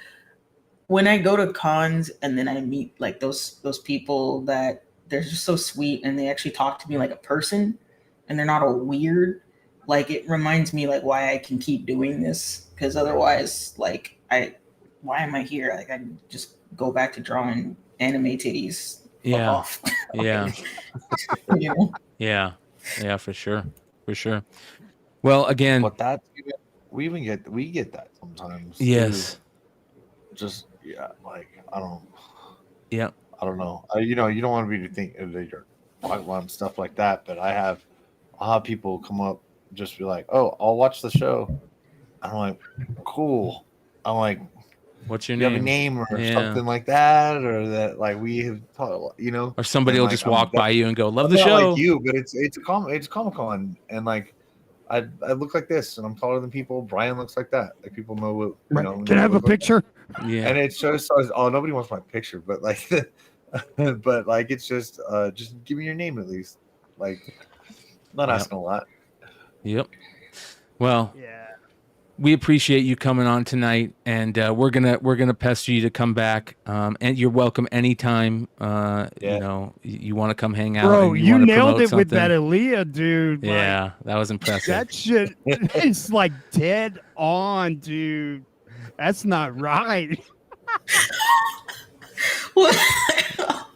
when I go to cons and then I meet like those people that they're just so sweet and they actually talk to me like a person and they're not all weird, like it reminds me like why I can keep doing this, because otherwise, like why am I here? Like I just go back to drawing anime titties. Yeah. Off. Yeah. You know? Yeah. Yeah, for sure. For sure. Well, again, but that we get that sometimes. Yes. Too. Just like I don't. Yeah. I don't know. You know, you don't want me to think that you're on stuff like that, but I'll have people come up just be like, "Oh, I'll watch the show." I'm like, "Cool." I'm like, "What's your name? name?" You have a name or something like that, or that like we have, you know, or somebody will like, just walk by you and go, "Love the show." Like you, but it's Comic-Con, and like I look like this, and I'm taller than people. Brian looks like that. Like people know what. You know, can I have a picture? Yeah. And it shows. Oh, nobody wants my picture, but like, but like it's just give me your name at least. Like, not asking a lot. Yep. Well. Yeah. We appreciate you coming on tonight, and we're gonna pester you to come back. And you're welcome anytime. You know, you want to come hang out. Bro, and you nailed it something. with that Aaliyah, dude. Yeah, like, that was impressive. That shit is like dead on, dude. That's not right. What?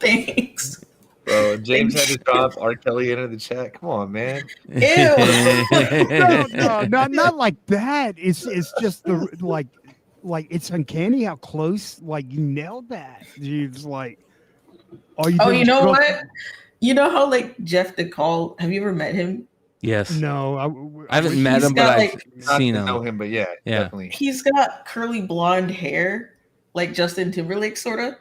Thanks. Bro, James had to drop R. Kelly into the chat. Come on, man. Ew. no, not like that. It's just the like it's uncanny how close like you nailed that. Dude's like, you know what? You know how like Jeff DeCall? Have you ever met him? Yes. No, I haven't met him, but I've seen him. Know him, but yeah, definitely. He's got curly blonde hair, like Justin Timberlake, sort of.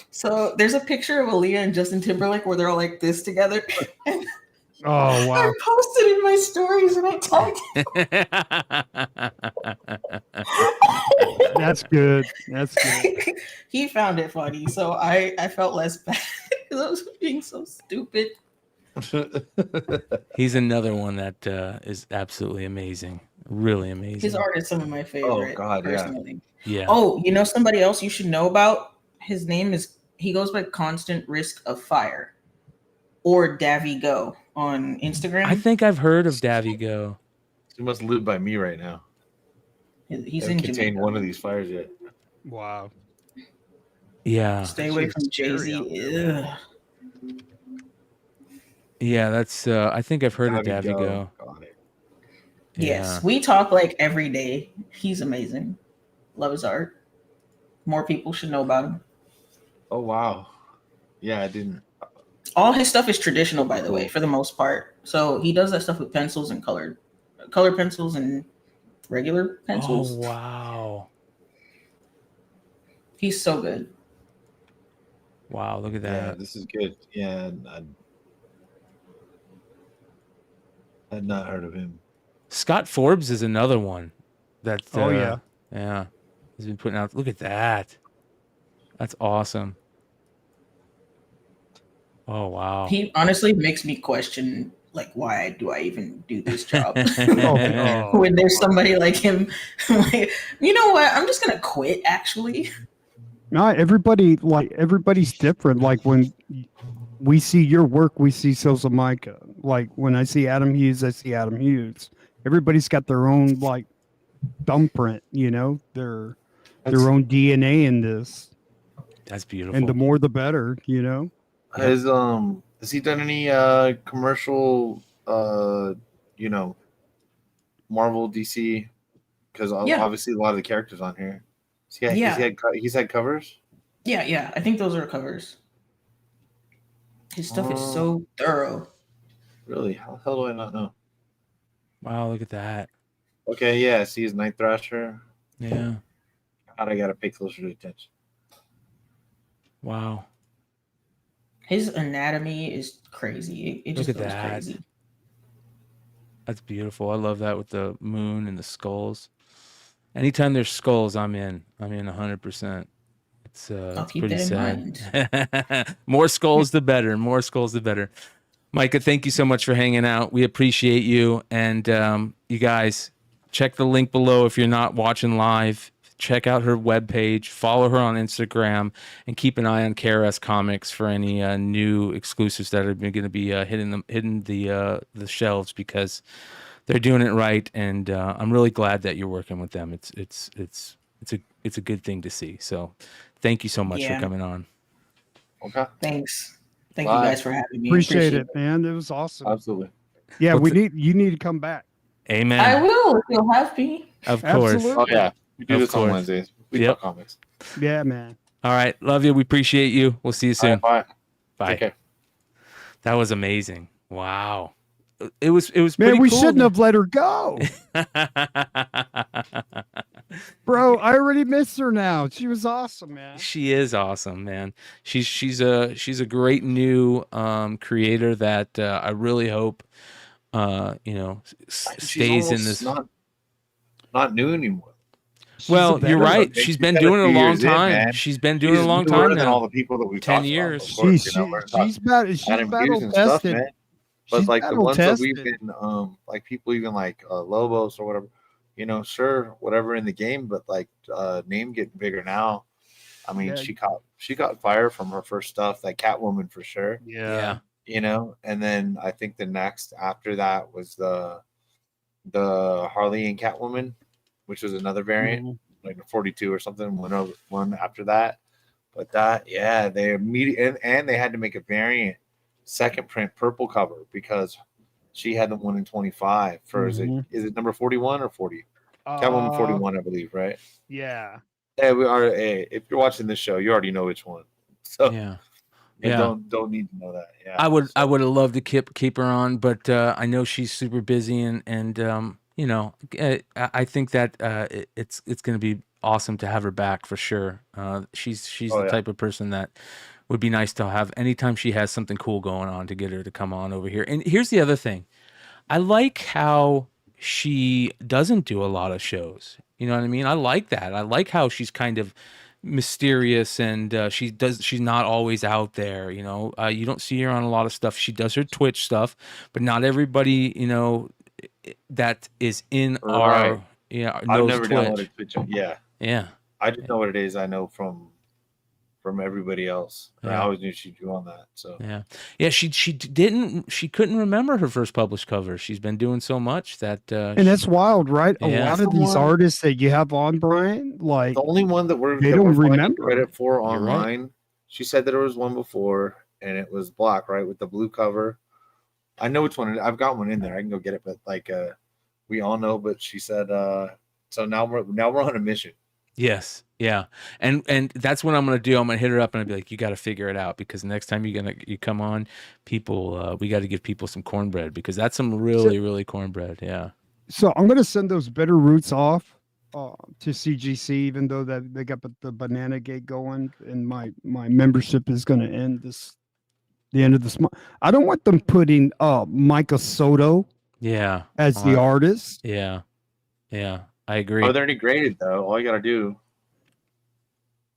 So there's a picture of Aaliyah and Justin Timberlake where they're all like this together. Oh wow! I posted in my stories and I tagged. That's good. That's good. He found it funny, so I felt less bad because I was being so stupid. He's another one that is absolutely amazing, really amazing. His art is some of my favorite. Oh God, personally. Yeah. Oh, you know somebody else you should know about? His name he goes by Constant Risk of Fire, or Davy Go on Instagram. I think I've heard of Davy Go. He must live by me right now. He's in contained Jamaica. One of these fires yet. Wow. Yeah. Stay away from Jay-Z. Yeah, that's. I think I've heard of Davy Go. Yes, we talk like every day. He's amazing. Love his art. More people should know about him. Oh wow. Yeah, I didn't. All his stuff is traditional, by the way, for the most part. So he does that stuff with pencils and color pencils and regular pencils. Oh wow. He's so good. Wow, look at that. Yeah, this is good. Yeah, I had not heard of him. Scott Forbes is another one that. Yeah. Yeah. He's been putting out. Look at that. That's awesome. Oh wow. He honestly makes me question, like, why do I even do this job? When there's somebody like him, like, you know what? I'm just gonna quit. Actually. Not everybody's different. Like when we see your work, we see SOZOMAIKA. Like when I see Adam Hughes, I see Adam Hughes. Everybody's got their own like thumbprint, you know, their own DNA in this. That's beautiful. And the more the better, you know. Has he done any commercial you know, Marvel, DC? Because obviously a lot of the characters on here. He's had covers? Yeah. I think those are covers. His stuff is so thorough. Really? How the hell do I not know? Wow, look at that. Okay, yeah, see his Night Thrasher. Yeah. I gotta pay closer attention. Wow. His anatomy is crazy. It just look at goes that. crazy. That's beautiful. I love that with the moon and the skulls. Anytime there's skulls, I'm in 100%. It's pretty sad. More skulls, the better. More skulls, the better. Micah, thank you so much for hanging out. We appreciate you. And you guys, check the link below if you're not watching live. Check out her webpage. Follow her on Instagram. And keep an eye on KRS Comics for any new exclusives that are going to be hitting the shelves, because they're doing it right. And I'm really glad that you're working with them. It's a good thing to see. So thank you so much for coming on. Okay. Thanks. Thank you guys for having me. Appreciate it, man. It was awesome. Absolutely. Yeah, you need to come back. Amen. I will if you'll have me. Of course. Absolutely. Oh yeah. We do Of this on course. Wednesdays. We talk comics. Yeah, man. All right. Love you. We appreciate you. We'll see you soon. Bye. Bye. Take care. That was amazing. Wow. It was Man, pretty we cool. shouldn't have let her go. Bro, I already miss her now. She was awesome, man. She is awesome, man. She's a great new creator that I really hope stays in this. Not new anymore. Well, you're right. She's been doing it a long time. She's been doing it a long time now. All the people that we've 10 years. She's battle tested. But like the ones that we've been, like people even like Lobos or whatever, sure, whatever in the game, but like name getting bigger now. I mean, she got fire from her first stuff, like Catwoman for sure. Yeah. And then I think the next after that was the Harley and Catwoman, which was another variant, like a 42 or something. One after that, but they immediately and they had to make a variant. Second print purple cover because she had the 1 in 25 for is it number 41 or 40? Catwoman 41, I believe, right? Yeah. Hey, we are. Hey, if you're watching this show, you already know which one. So don't need to know that. Yeah. I would have loved to keep her on, but I know she's super busy and I think that it's going to be awesome to have her back for sure. She's the type of person that would be nice to have anytime she has something cool going on to get her to come on over here. And here's the other thing. I like how she doesn't do a lot of shows. You know what I mean? I like that. I like how she's kind of mysterious and she's not always out there. You don't see her on a lot of stuff. She does her Twitch stuff, but not everybody, that is in our, knows I've never Twitch. downloaded Twitch. Yeah. I just know what it is. I know from everybody else. I always knew she'd do on that. So she couldn't remember her first published cover. She's been doing so much that and that's wild, right? A lot of these artists that you have on, Brian, like the only one that they don't remember credit for online. Right. She said that there was one before and it was black, right, with the blue cover. I know which one. I've got one in there. I can go get it, but like we all know. But she said so now we're on a mission. Yes. Yeah. And that's what I'm going to do. I'm going to hit her up and I'll be like, you got to figure it out because next time you come on, people, we got to give people some cornbread because that's some really cornbread. Yeah. So I'm going to send those bitter roots off to CGC, even though that they got the banana gate going and my membership is going to end the end of this month. I don't want them putting Micah Soto as the artist. Yeah. Yeah. I agree. Are there any graded though? All you gotta do,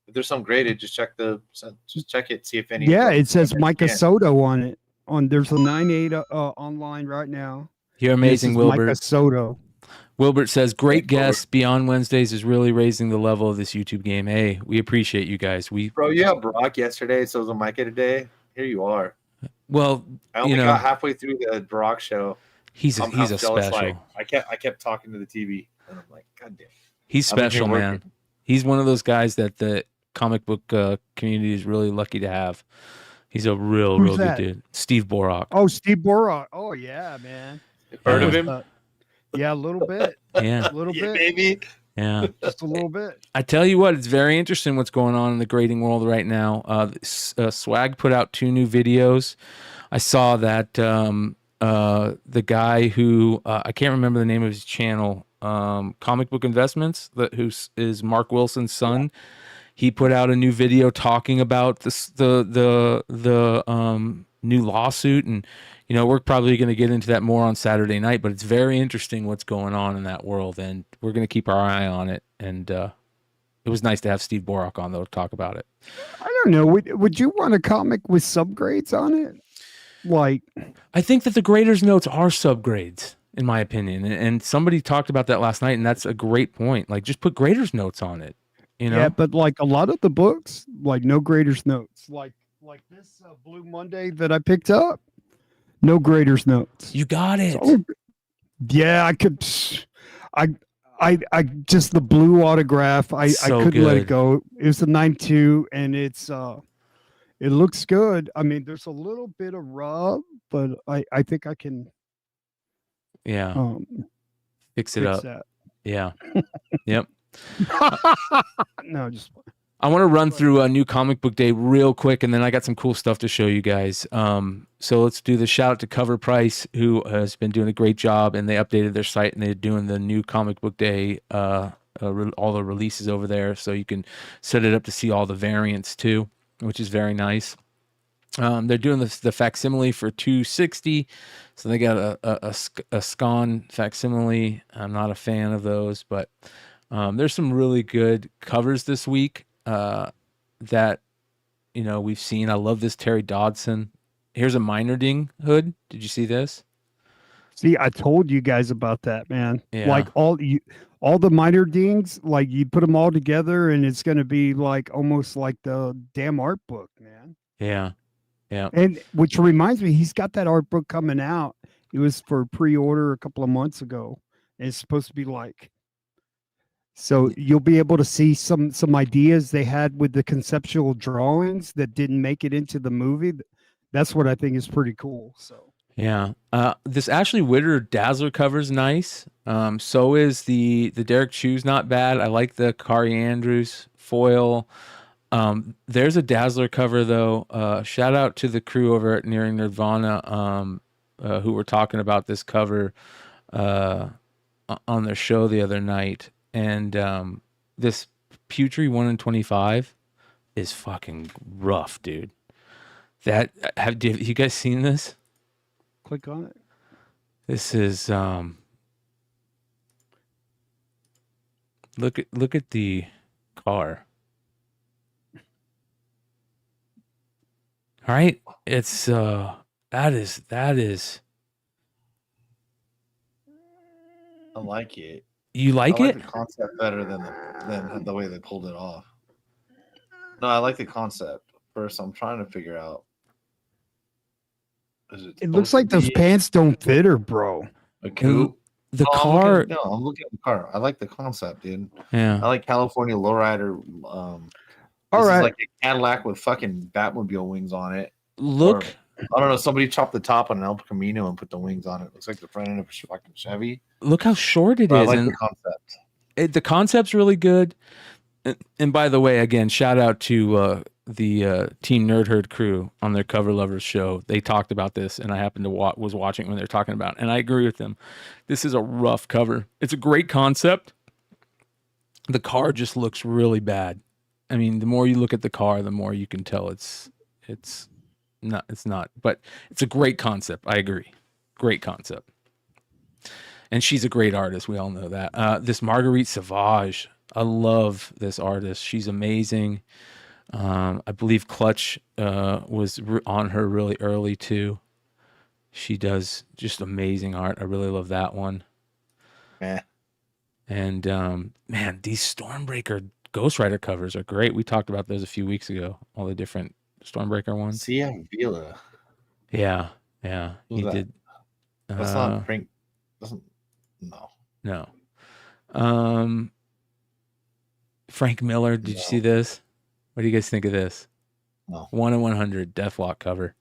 if there's some graded, just check it, see if any. Yeah, it says Micah Soto on it. There's a 9.8 online right now. You're amazing, Wilbert. Micah Soto. Wilbert says, "Great guest. Beyond Wednesdays is really raising the level of this YouTube game." Hey, we appreciate you guys. Bro, you have Brock yesterday, so was Micah today. Here you are. Well, I only got halfway through the Barack show. He's a special. Like, I kept talking to the TV, and I'm like, God damn. He's special, man. He's one of those guys that the comic book community is really lucky to have. He's a real good dude. Steve Borak. Oh, Steve Borak. Oh yeah, man. Heard of him? Yeah, a little bit. Yeah, a little bit, baby. Yeah, just a little bit. I tell you what, it's very interesting what's going on in the grading world right now. Swag put out 2 new videos. I saw that the guy who I can't remember the name of his channel, Comic Book Investments, who is Mark Wilson's son. He put out a new video talking about the new lawsuit, and we're probably going to get into that more on Saturday night. But it's very interesting what's going on in that world, and we're going to keep our eye on it. And it was nice to have Steve Borak on though to talk about it. I don't know. Would you want a comic with subgrades on it? Like, I think that the graders' notes are subgrades, in my opinion, and somebody talked about that last night, and that's a great point. Like, just put graders' notes on it. Yeah, but like a lot of the books, like no graders notes, like this Blue Monday that I picked up, no graders notes. You got it. So, yeah, I could. I just the blue autograph. I couldn't let it go. It was a 9.2, and it looks good. I mean, there's a little bit of rub, but I think I can. Yeah. Fix it up. That. Yeah. Yep. No, just I want to run through a new comic book day real quick, and then I got some cool stuff to show you guys. So let's do the shout out to Cover Price, who has been doing a great job, and they updated their site, and they're doing the new comic book day, all the releases over there, so you can set it up to see all the variants too, which is very nice. They're doing the facsimile for $260, so they got a Scon facsimile. I'm not a fan of those, but there's some really good covers this week that we've seen. I love this Terry Dodson. Here's a Minor Ding hood. Did you see this? See, I told you guys about that, man. Yeah. Like all the Minor Dings, like you put them all together, and it's going to be like almost like the damn art book, man. Yeah. Yeah. And which reminds me, he's got that art book coming out. It was for pre-order a couple of months ago, and it's supposed to be like. So you'll be able to see some ideas they had with the conceptual drawings that didn't make it into the movie. That's what I think is pretty cool. So yeah, this Ashley Witter Dazzler cover is nice. So is the Derek Chu's not bad. I like the Kari Andrews foil. There's a Dazzler cover though. Shout out to the crew over at Nearing Nirvana who were talking about this cover on their show the other night. And this Putri 1 in 25 is fucking rough, dude. Have you guys seen this? Click on it. This is look at the car. All right, it's that is. I like it. You like it? The concept better than the way they pulled it off. No, I like the concept. First, I'm trying to figure out. It looks like those pants don't fit her, bro. A coupe. The car. I'm looking at the car. I like the concept, dude. Yeah. I like California Lowrider. All right. Is like a Cadillac with fucking Batmobile wings on it. Look. I don't know. Somebody chopped the top on an El Camino and put the wings on it. Looks like the front end of a fucking Chevy. Look how short it is. I like the concept. The concept's really good. And by the way, again, shout out to the Team Nerd Herd crew on their Cover Lovers show. They talked about this, and I happened to was watching when they're talking about it, and I agree with them. This is a rough cover. It's a great concept. The car just looks really bad. I mean, the more you look at the car, the more you can tell it's not, but it's a great concept. I agree. Great concept. And she's a great artist. We all know that. This Marguerite Sauvage, I love this artist. She's amazing. I believe Clutch was on her really early too. She does just amazing art. I really love that one. Yeah. And man, these Stormbreaker Ghost Rider covers are great. We talked about those a few weeks ago. All the different Stormbreaker ones. CM Vila. Yeah, Who's he that? did. That's not Frank. Doesn't no. No. Frank Miller. Did you see this? What do you guys think of this? No. 1 in 100 Deathlock cover.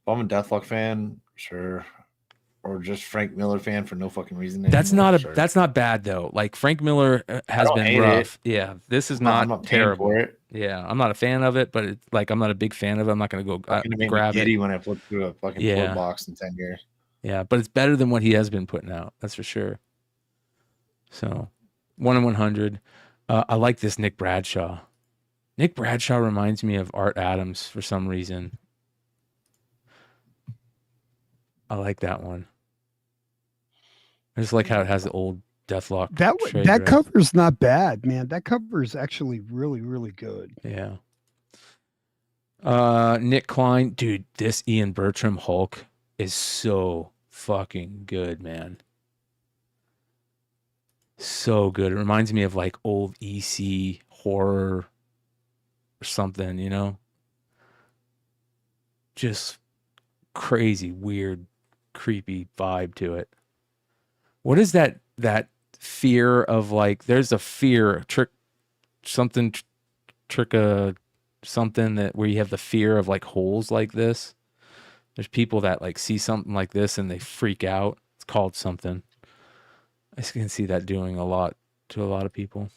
If I'm a Deathlock fan, sure. Or just Frank Miller fan for no fucking reason. That's anymore, that's not bad though. Like Frank Miller has been rough. Yeah, this is I'm not paying terrible. for it. Yeah, I'm not a fan of it, but it's like I'm not a big fan of it. I'm not gonna go grab it when I flip through a fucking flip box in 10 years. Yeah, but it's better than what he has been putting out. That's for sure. So, 1 in 100. I like this Nick Bradshaw. Nick Bradshaw reminds me of Art Adams for some reason. I like that one. I just like how it has the old Deathlock. That cover's not bad, man. That cover is actually really, really good. Yeah. Nick Klein, dude, this Ian Bertram Hulk is so fucking good, man. So good. It reminds me of like old EC horror or something, you know? Just crazy, weird, creepy vibe to it. What is that fear of like, there's a fear, something that where you have the fear of like holes like this. There's people that like see something like this and they freak out. It's called something. I can see that doing a lot to a lot of people.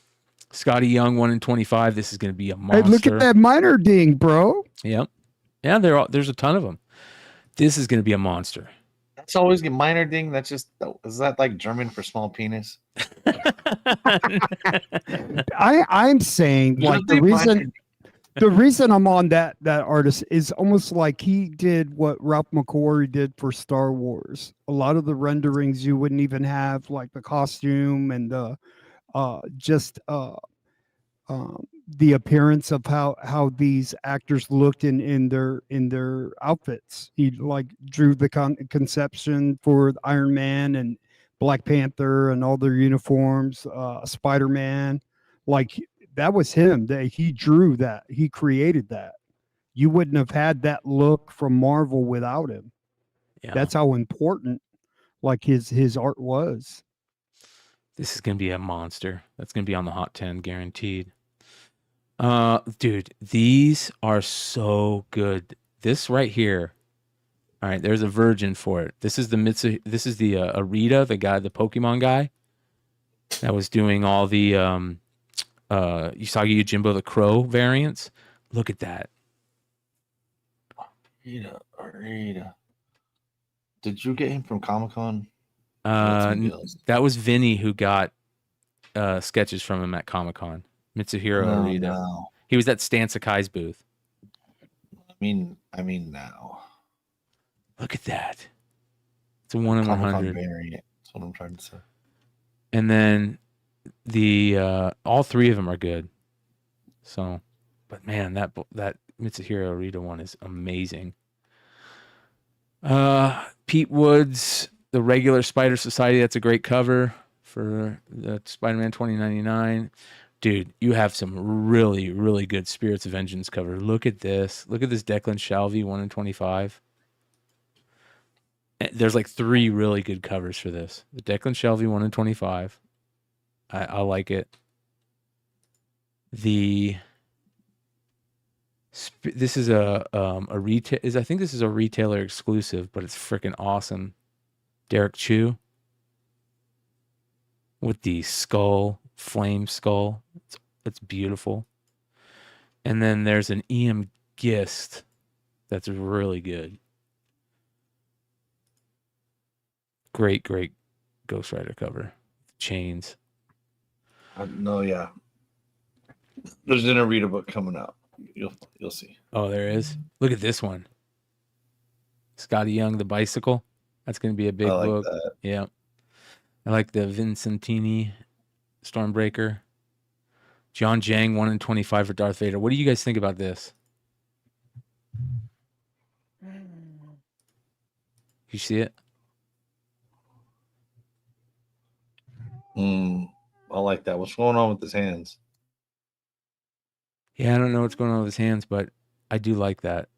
Scotty Young, 1 in 25. This is going to be a monster. Hey, look at that minor ding, bro. Yep. Yeah, there's a ton of them. This is going to be a monster. That's always a minor ding. That's just, is that like German for small penis? I'm saying like the reason I'm on that artist is almost like he did what Ralph McQuarrie did for Star Wars. A lot of the renderings you wouldn't even have like the costume and the the appearance of how these actors looked in their outfits. He like drew the conception for Iron Man and Black Panther and all their uniforms, Spider-Man. Like that was him. That he drew that. He created that. You wouldn't have had that look from Marvel without him. Yeah. That's how important like his art was. This is going to be a monster. That's going to be on the Hot 10 guaranteed. Dude, these are so good. This right here. All right, there's a virgin for it. This is the Arita, the guy, the Pokemon guy that was doing all the Usagi Yojimbo the Crow variants. Look at that. Arita. Did you get him from Comic-Con? That was Vinny who got sketches from him at Comic-Con. Mitsuhiro Arita. No. He was at Stan Sakai's booth. I mean now. Look at that. It's a 1 in 100. Variant. That's what I'm trying to say. And then the all three of them are good. So, but man, that Mitsuhiro Arita one is amazing. Pete Woods, the regular Spider Society. That's a great cover for the Spider-Man 2099. Dude, you have some really, really good Spirits of Vengeance cover. Look at this. Look at this Declan Shalvey 1 in 25. There's like 3 really good covers for this. The Declan Shalvey 1 in 25. I like it. This is a retail. I think this is a retailer exclusive, but it's freaking awesome. Derek Chu with the flame skull. It's beautiful. And then there's an EM Gist that's really good. Great Ghost Rider cover. Chains. No, yeah. There's an Arita book coming out. You'll see. Oh, there is. Look at this one. Scotty Young, the bicycle. That's going to be a big book. That. Yeah. I like the Vincentini Stormbreaker. John Jang 1 in 25 for Darth Vader. What do you guys think about this? You see it? I like that. What's going on with his hands? Yeah, I don't know what's going on with his hands, but I do like that.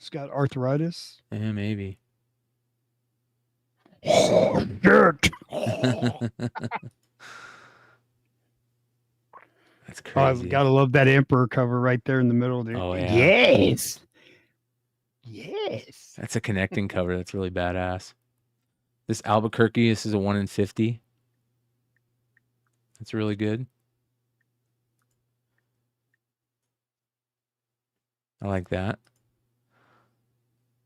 He's got arthritis. Yeah, maybe. Oh, shit. That's Oh, I've crazy. got to love that Emperor cover right there in the middle, dude. Oh, yeah. Yes. Yes. That's a connecting cover. That's really badass. This Albuquerque, this is a 1 in 50. That's really good. I like that.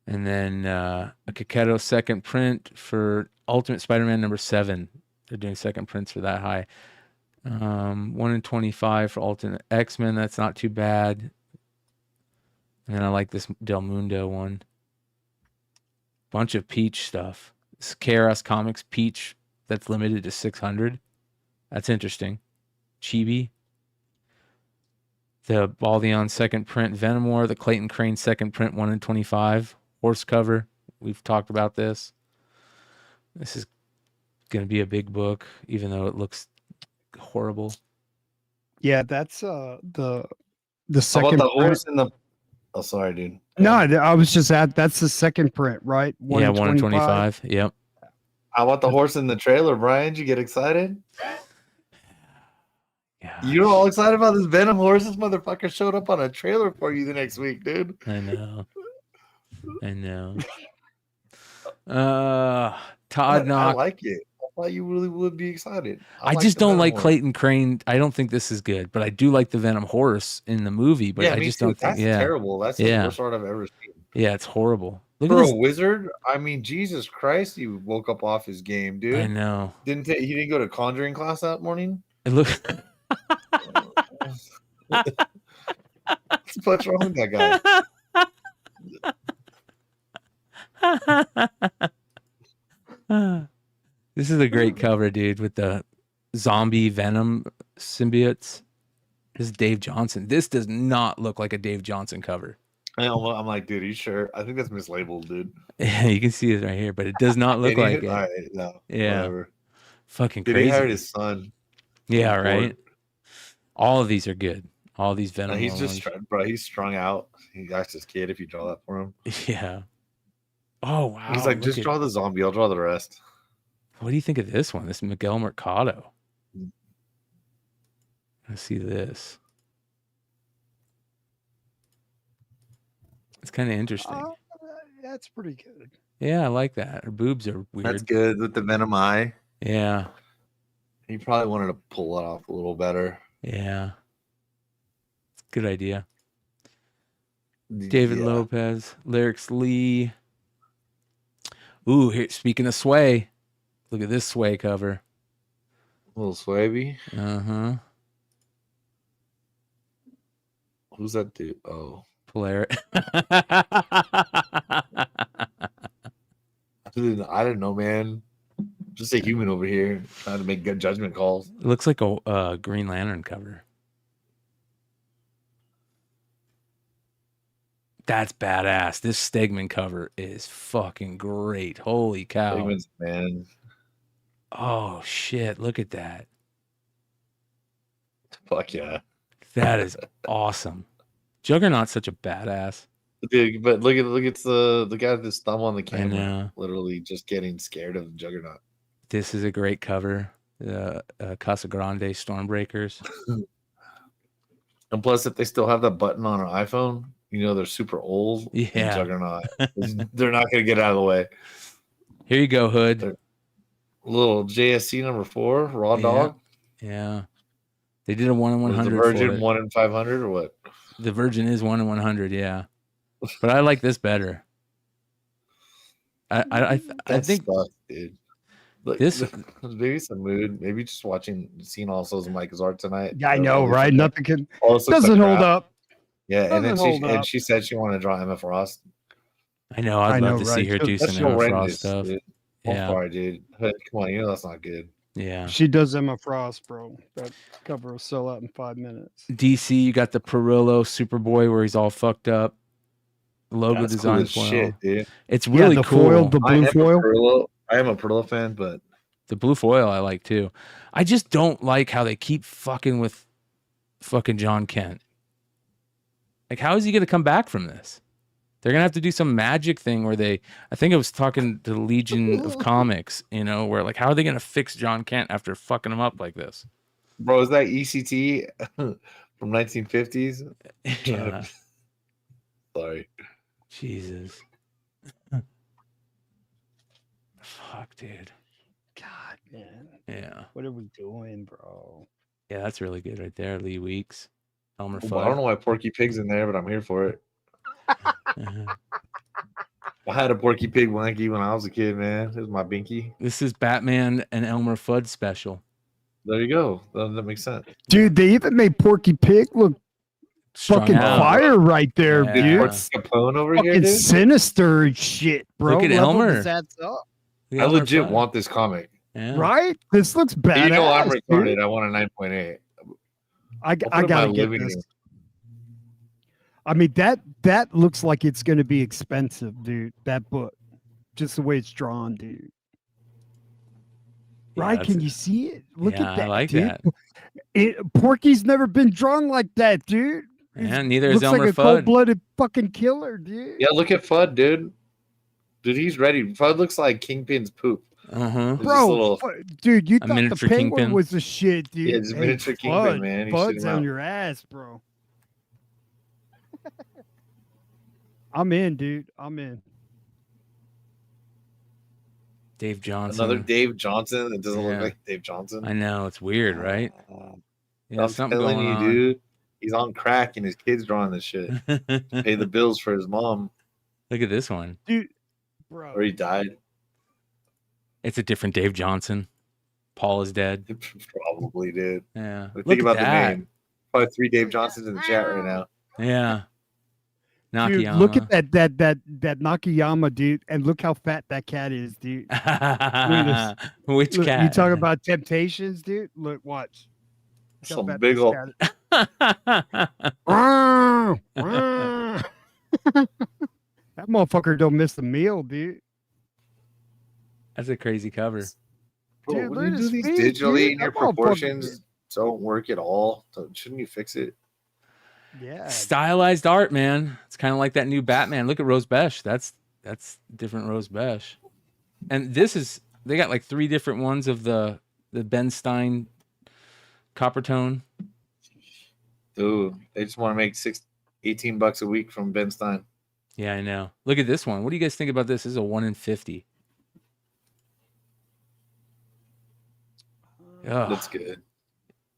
And then a Coquetto second print for Ultimate Spider-Man #7. They're doing second prints for that high. 1 in 25 for Ultimate X-Men. That's not too bad. And then I like this Del Mundo one. Bunch of Peach stuff. This KRS Comics Peach that's limited to 600. That's interesting. Chibi. The Baldeon second print Venom War. The Clayton Crane second print 1 in 25. Horse cover. We've talked about this. This is going to be a big book, even though it looks horrible. Yeah, that's the second. How about the print. horse in the? Oh, sorry, dude. No, I was just at. That's the second print, right? 1 in 25. Yep. How about the horse in the trailer, Brian? Did you get excited? Yeah. You're all excited about this Venom horse. This motherfucker showed up on a trailer for you the next week, dude. I know. Todd Knock. I like it. I thought you really would be excited. I just don't like Clayton Crane. I don't think this is good, but I do like the Venom horse in the movie. But I just don't think. That's terrible. That's the worst art I've ever seen. Yeah, it's horrible. Look For at this. a wizard, I mean, Jesus Christ, he woke up off his game, dude. I know. He didn't go to conjuring class that morning? It look. What's wrong with that guy? This is a great cover, dude, with the zombie Venom symbiotes. This is Dave Johnson. This does not look like a Dave Johnson cover. I'm like, dude, are you sure? I think that's mislabeled, dude. Yeah, you can see it right here, but it does not look like it. All right, no, yeah, whatever. Fucking Dude, crazy. he hired his son. Yeah, right. All of these are good. All these Venom. He's just bro. He's strung out. He acts his kid if you draw that for him. Yeah. Oh wow. He's like, just draw the zombie. I'll draw the rest. What do you think of this one? This Miguel Mercado. Let's see this. It's kind of interesting. That's pretty good. Yeah, I like that. Her boobs are weird. That's good with the Venom eye. Yeah. He probably wanted to pull it off a little better. Yeah. Good idea. David Lopez, Lyrics Lee. Ooh, here, speaking of Sway, look at this Sway cover. Little Swaby. Uh-huh. Who's that dude? Oh. Polaris. I didn't know, man. Just a human over here trying to make good judgment calls. It looks like a Green Lantern cover. That's badass. This Stegman cover is fucking great. Holy cow. Stegman's, man. Oh, shit. Look at that. Fuck yeah. That is awesome. Juggernaut's such a badass. Dude, but look at the guy with his thumb on the I camera, know. literally just getting scared of Juggernaut. This is a great cover. Casa Grande Stormbreakers. And plus, if they still have that button on an iPhone, you know they're super old. Yeah. And Juggernaut. They're not going to get out of the way. Here you go, Hood. Little JSC number 4, Raw Dog. Yeah. They did a 1 in 100. The Virgin 1 in 500 or what? The Virgin is 1 in 100, yeah. But I like this better. I think sucks, dude. Look, this maybe some mood. Maybe just seeing all SOZOMAIKA's art tonight. Yeah, I know, right? Nothing can doesn't hold up. Yeah, and she said she wanted to draw Emma Frost. I know. I'd love to see her do some Emma Frost stuff. Dude. Yeah. I'm sorry, dude. Come on, you know that's not good. Yeah. She does Emma Frost, bro. That cover will sell out in 5 minutes. DC, you got the Perillo Superboy where he's all fucked up. Logo That's design cool foil. shit, dude. It's really the cool. Foil, the blue foil. I am a Perillo fan, but the blue foil I like too. I just don't like how they keep fucking with fucking John Kent. Like, how is he going to come back from this? They're gonna have to do some magic thing where I think I was talking to the Legion of Comics, where like, how are they gonna fix John Kent after fucking him up like this? Bro, is that ECT from 1950s? Yeah. Sorry. Jesus. Fuck, dude. God, man. Yeah. What are we doing, bro? Yeah, that's really good right there. Lee Weeks, Elmer Well, I don't know why Porky Pig's in there, but I'm here for it. I had a Porky Pig blankie when I was a kid, man. It was my binky. This is Batman and Elmer Fudd special. There you go. That makes sense. Dude, they even made Porky Pig look fucking fire right there, dude. Capone over fucking here, dude. sinister and shit, bro. Look at Leveled Elmer. his ass up. I legit want this comic. Yeah. Right? This looks badass. You know I'm retarded. dude. I want a 9.8. I gotta get this. I mean that looks like it's gonna be expensive, dude. That book, just the way it's drawn, dude. Yeah, Right? Can you see it? Look Yeah, at that. I like dude. that. Porky's never been drawn like that, dude. Yeah, neither is looks Elmer like a Fudd. cold-blooded fucking killer, dude. Yeah, look at Fudd, dude. Dude, he's ready. Fudd looks like Kingpin's poop. Uh-huh. Bro, dude, you thought the miniature penguin Kingpin. was the shit, dude. Yeah, it's miniature Kingpin, man. You Bud's shit him on out. your ass, bro. I'm in, dude. I'm in. Dave Johnson. Another Dave Johnson that doesn't Yeah. look like Dave Johnson. I know, it's weird, right? Yeah, I'm something telling going you, on. dude. He's on crack and his kid's drawing this shit. Pay the bills for his mom, Look at this one. Dude, bro. or he died. It's a different Dave Johnson. Paul is dead. Probably did. Yeah. But Look think at about that. the name. Probably 3 Dave Johnsons in the chat right now. Yeah. Dude, Nakayama. look at that Nakayama, dude, and look how fat that cat is, dude. Which Look, cat? You talk about temptations, dude. Look, watch. Look how Some fat big this old. cat is. That motherfucker don't miss the meal, dude. That's a crazy cover. Bro, Dude, when look you at do his these feet, digitally dude. and your That motherfucker- proportions don't work at all, shouldn't you fix it? Yeah. Stylized art, man. It's kind of like that new Batman. Look at Rose Besh. That's different Rose Besh. And they got like 3 different ones of the Ben Stein copper tone. Dude, they just want to make $18 a week from Ben Stein. Yeah, I know. Look at this one. What do you guys think about this? This is a 1 in 50. Ugh, That's good.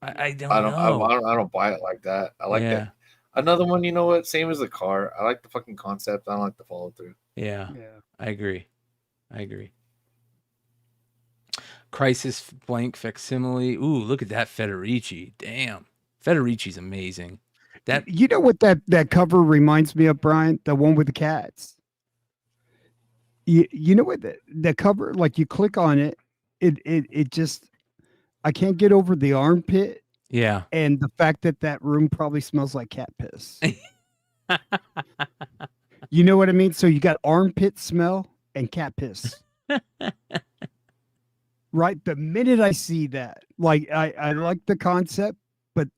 I don't I don't, know. I don't buy it like that. I like Yeah. that. Another one, you know what? Same as the car. I like the fucking concept. I don't like the follow through. Yeah, Yeah. I agree. Crisis blank facsimile. Ooh, look at that Federici. Damn. Federici's amazing. That You know what that cover reminds me of, Brian? The one with the cats. You know what the cover, like you click on it, it just, I can't get over the armpit yeah. and the fact that room probably smells like cat piss. You know what I mean? So you got armpit smell and cat piss. Right? The minute I see that, like I like the concept, but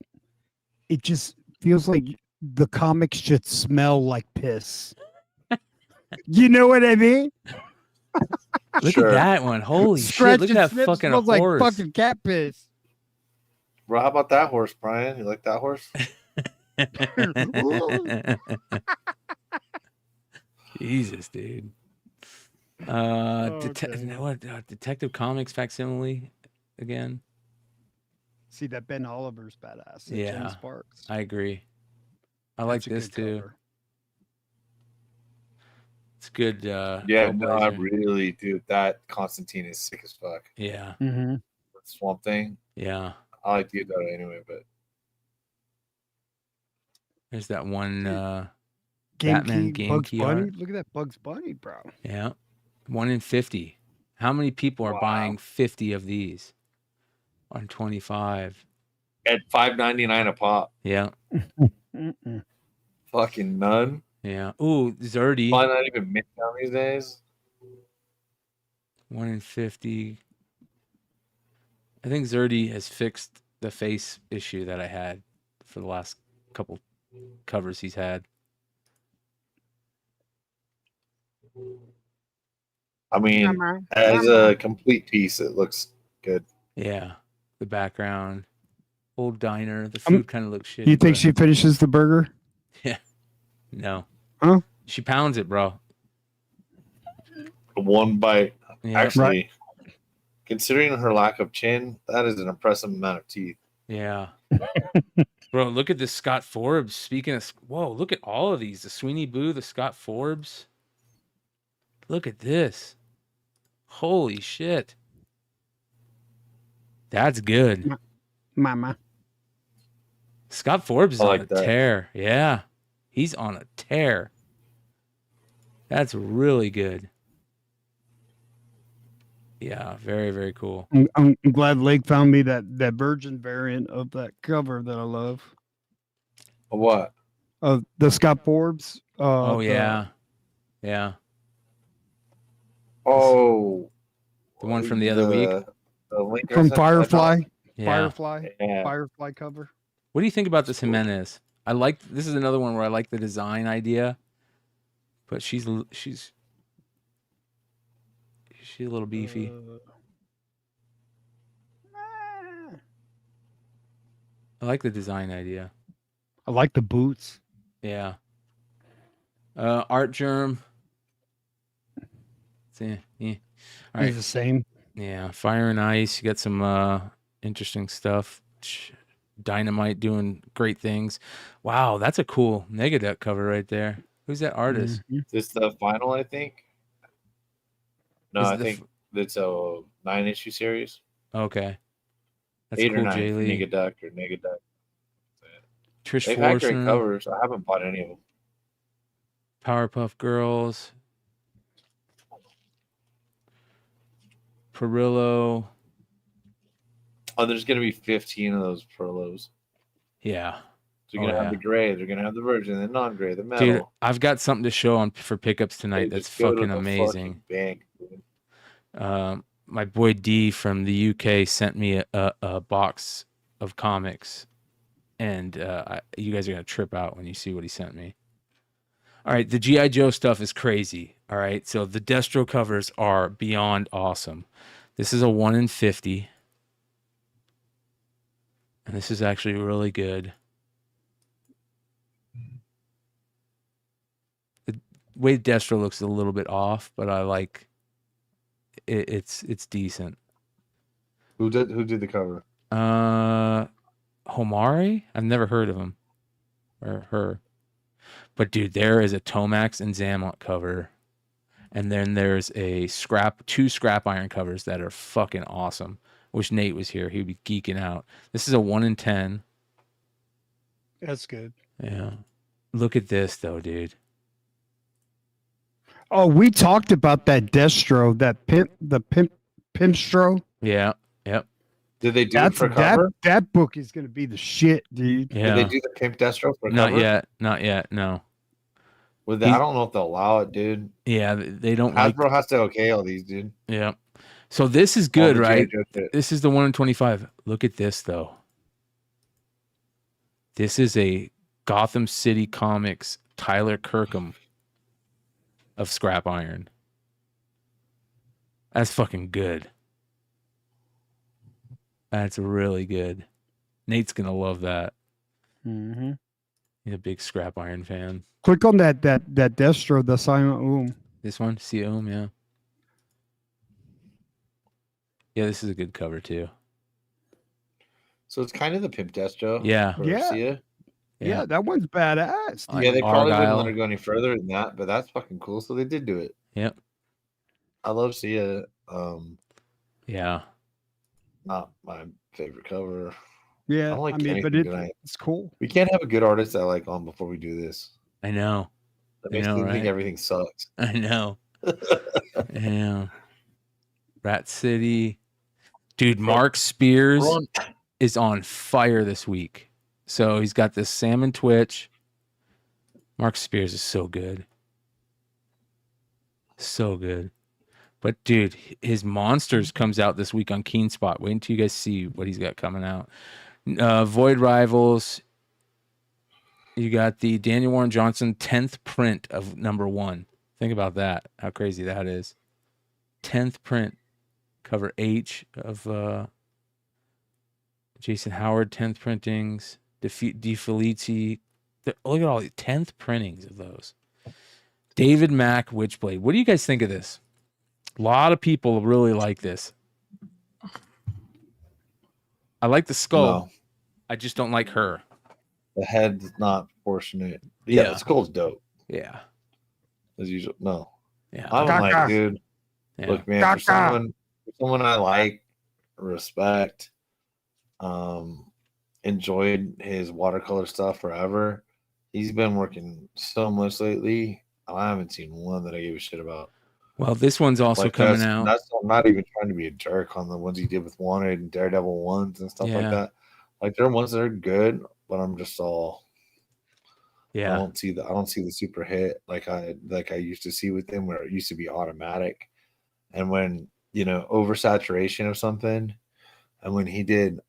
it just feels like the comics should smell like piss. You know what I mean? Look Sure. at that one. Holy Scratch shit. Look at and that sniff fucking smells horse. like fucking cat piss. Bro, how about that horse, Brian? You like that horse? Jesus, dude. Detective Comics facsimile again. See that Ben Oliver's badass. That Yeah. Jen Sparks. I agree. I like That's a this good too. cover. It's good. Yeah, no, I Hellblazer. really do. That Constantine is sick as fuck. Yeah. Mm-hmm. Swamp Thing. Yeah. I like to get that anyway, but There's that one Batman game Bugs key Bunny. art. Look at that Bugs Bunny, bro. Yeah. 1 in 50. How many people are Wow. buying 50 of these on 25? at $5.99 a pop. Yeah. Mm-mm. Fucking none. Yeah. Ooh, Zerdy. Why not even mint down these days? 1 in 50. I think Zerdy has fixed the face issue that I had for the last couple covers he's had. I mean, as a complete piece, it looks good. Yeah, the background, old diner. The food kind of looks shitty. You think she finishes the burger? Yeah. No. Huh? She pounds it, bro. One bite. Yeah. Actually, considering her lack of chin, that is an impressive amount of teeth. Yeah. Bro, look at this Scott Forbes. Speaking of, whoa, look at all of these. The Sweeney Boo, the Scott Forbes. Look at this. Holy shit. That's good. Mama. Scott Forbes is on a tear. Yeah. He's on a tear. That's really good. Yeah, very, very cool. I'm glad Lake found me that virgin variant of that cover that I love. What? The Scott Forbes. Oh, yeah. Yeah. Oh. The one from the other week? From Firefly. Yeah. Firefly cover. What do you think about this Jimenez? This is another one where I like the design idea, but she's a little beefy. I like the design idea. I like the boots. Yeah. Art Germ. Yeah. All right. He's the same. Yeah. Fire and Ice. You got some interesting stuff. Dynamite doing great things. Wow, that's a cool Negaduck cover right there. Who's that artist? Is this the final, I think? No, I think it's a 9-issue series. Okay. That's 8 cool, or 9 Jay Lee. Negaduck or Negaduck. Trish They've had great Forson. covers. I haven't bought any of them. Powerpuff Girls. Perillo. Oh, there's going to be 15 of those Perlos. Yeah. So you're going to have the gray, they're going to have the virgin, the non-gray, the metal. Dude, I've got something to show on for pickups tonight that's fucking amazing. Bank. My boy D from the UK sent me a box of comics, and you guys are going to trip out when you see what he sent me. All right, the G.I. Joe stuff is crazy. All right, so the Destro covers are beyond awesome. This is a 1 in 50. And this is actually really good. The way Destro looks is a little bit off, but I like it. It's decent. Who did the cover? Homari? I've never heard of him or her. But dude, there is a Tomax and Zammont cover. And then there's two scrap iron covers that are fucking awesome. Wish Nate was here. He'd be geeking out. This is a 1 in 10. That's good. Yeah. Look at this though, dude. Oh, we talked about that Destro, the Pimpstro. Yeah. Yep. Did they do it for cover? That book is going to be the shit, dude. Yeah. Did they do the Pimp Destro for Not cover? Not yet. No. With that, I don't know if they'll allow it, dude. Yeah, they don't. Hasbro has to okay all these, dude. Yeah. So this is good, right? Shit. This is the 1 in 25. Look at this though. This is a Gotham City Comics Tyler Kirkham of scrap iron. That's fucking good. That's really good. Nate's gonna love that. Mm-hmm. He's a big scrap iron fan. Click on that Destro, the Silent This one, see yeah. Yeah, this is a good cover too. So it's kind of the Pimp Destro. Yeah. Yeah, that one's badass. Dude. Yeah, they probably wouldn't let her go any further than that, but that's fucking cool. So they did do it. Yep. I love Sia. Yeah. Not my favorite cover. Yeah, I don't like but it's cool. We can't have a good artist I like on before we do this. I know. That makes me think everything sucks. I know. Yeah. Rat City. Dude, Mark Spears is on fire this week. So he's got this Salmon Twitch. Mark Spears is so good. So good. But dude, his Monsters comes out this week on Keen Spot. Wait until you guys see what he's got coming out. Void Rivals. You got the Daniel Warren Johnson 10th print of #1 Think about that. How crazy that is. 10th print, cover H of Jason Howard, 10th printings, De Felici. Look at all the 10th printings of those. David Mack, Witchblade. What do you guys think of this? A lot of people really like this. I like the skull. No. I just don't like her. The head's not proportionate. Yeah, the skull's dope. Yeah. As usual. No. Yeah. I don't like, dude. Yeah. Look, man, for someone I like, respect, enjoyed his watercolor stuff forever. He's been working so much lately. I haven't seen one that I gave a shit about. Well, this one's also coming out. I'm not even trying to be a jerk on the ones he did with Wanted and Daredevil ones and stuff like that. Like there are ones that are good, but I'm just all I don't see the super hit like I used to see with him, where it used to be automatic. And when oversaturation of something, and when he did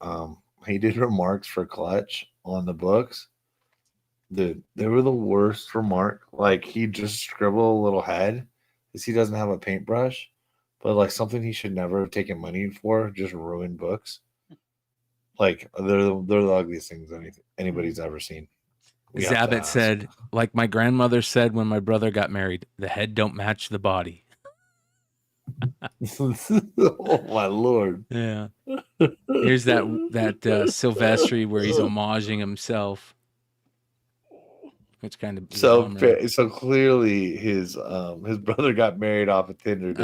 remarks for Clutch on the books, dude, they were the worst remark. Like he'd just scribble a little head because he doesn't have a paintbrush, but like something he should never have taken money for, just ruined books. Like they're the ugliest things anybody's ever seen. Zabit said, like my grandmother said when my brother got married, the head don't match the body. Oh my lord! Yeah. Here's that Silvestri where he's homaging himself. Which kind of so clearly his brother got married off a Tinder date.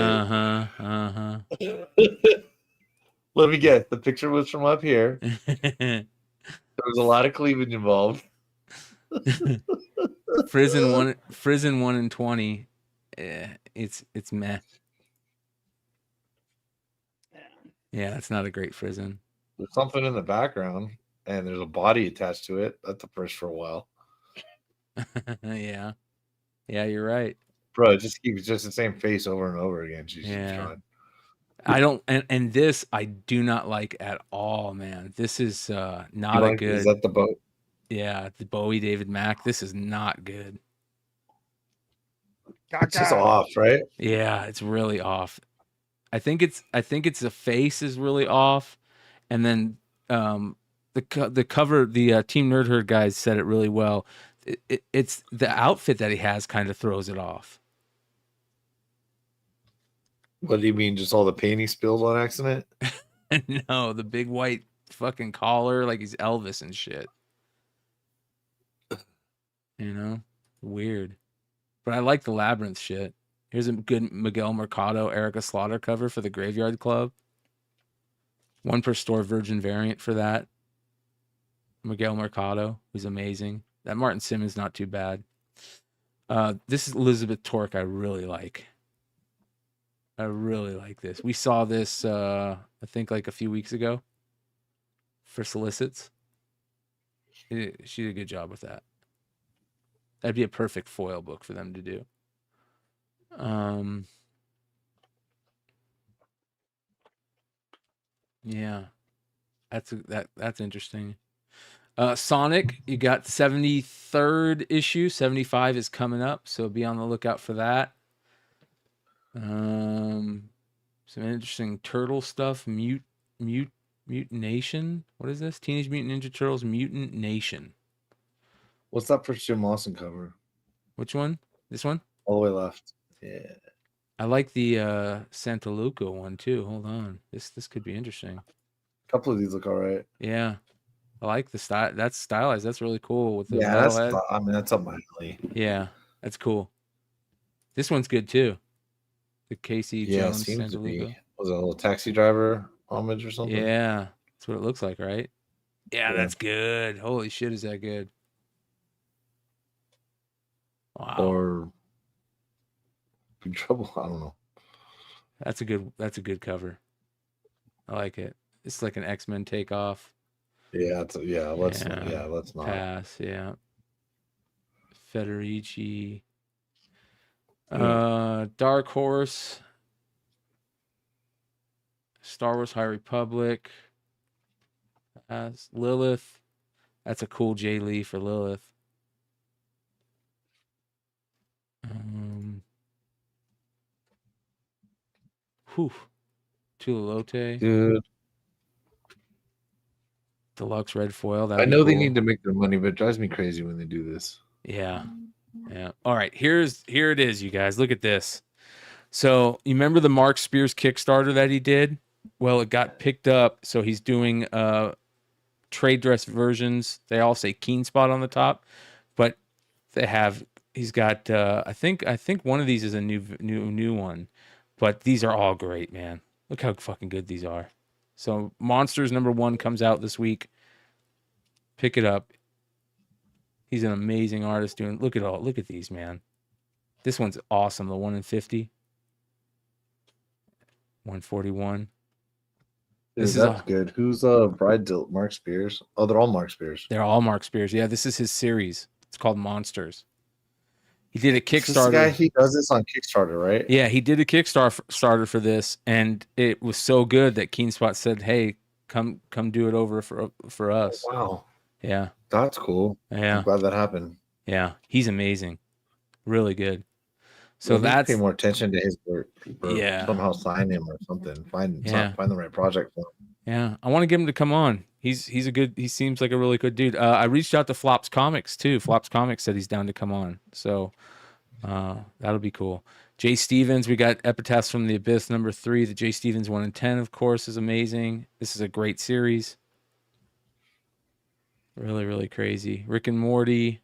Let me guess. The picture was from up here. There was a lot of cleavage involved. Frizen 1 and 20. It's meh. Yeah, that's not a great Frizen. There's something in the background, and there's a body attached to it. That's the first for a while. Yeah, you're right, bro. It just keeps the same face over and over again. I don't, and this I do not like at all, man. This is not a good. Is that the boat? Yeah, the Bowie David Mack. This is not good. It's just off, right? Yeah, it's really off. I think it's the face is really off, and then the cover, the Team Nerd Herd guys said it really well. It's the outfit that he has kind of throws it off. What do you mean? Just all the paint he spilled on accident? No, the big white fucking collar, like he's Elvis and shit. Weird. But I like the Labyrinth shit. Here's a good Miguel Mercado, Erica Slaughter cover for the Graveyard Club. 1 per store Virgin variant for that. Miguel Mercado, who's amazing. That Martin Simmons, not too bad. This is Elizabeth Torque. I really like this. We saw this, I think, like a few weeks ago for Solicits. She did a good job with that. That'd be a perfect foil book for them to do. Yeah, that's interesting. Sonic, you got 73rd issue. 75 is coming up, so be on the lookout for that. Some interesting turtle stuff. Mutant Nation. What is this? Teenage Mutant Ninja Turtles Mutant Nation. What's that first Jim Lawson cover? Which one? This one? All the way left. Yeah. I like the Santa Luca one too. Hold on. This could be interesting. A couple of these look all right. Yeah. I like the style. That's stylized. That's really cool with the that's head. that's up my alley. Yeah, that's cool. This one's good too. The Casey Jones seems Santa to be. Luca. Was it a little taxi driver homage or something? Yeah, that's what it looks like, right? Yeah, that's good. Holy shit, is that good? Wow. Or Big Trouble. I don't know. That's a good cover. I like it. It's like an X-Men takeoff. Yeah, let's not pass. Yeah. Federici. Dark Horse. Star Wars High Republic. Lilith. That's a cool Jay Lee for Lilith. Whew. Tulalote. Dude, Deluxe red foil. I know they need to make their money, but it drives me crazy when they do this. Yeah. Yeah. All right. Here it is, you guys. Look at this. So you remember the Mark Spears Kickstarter that he did? Well, it got picked up. So he's doing trade dress versions. They all say Keen Spot on the top, but he's got I think one of these is a new one. But these are all great, man. Look how fucking good these are. So Monsters #1 comes out this week. Pick it up. He's an amazing artist doing. Look at these, man. This one's awesome. The 1 in 50. 141. Dude, that's good. Who's Bride Mark Spears? Oh, they're all Mark Spears. They're all Mark Spears. Yeah, this is his series. It's called Monsters. He did a Kickstarter. This guy, he does this on Kickstarter, right? Yeah, he did a Kickstarter for this, and it was so good that KeenSpot said, "Hey, come do it over for us." Oh, wow. Yeah, that's cool. Yeah, I'm glad that happened. Yeah, he's amazing, really good. So that's pay more attention to his work. Yeah, somehow sign him or something. Find the right project for him. Yeah, I want to get him to come on. He seems like a really good dude. I reached out to Flops Comics too. Flops Comics said he's down to come on. So that'll be cool. Jay Stevens, we got Epitaphs from the Abyss #3. The Jay Stevens 1 in 10, of course, is amazing. This is a great series. Really, really crazy. Rick and Morty.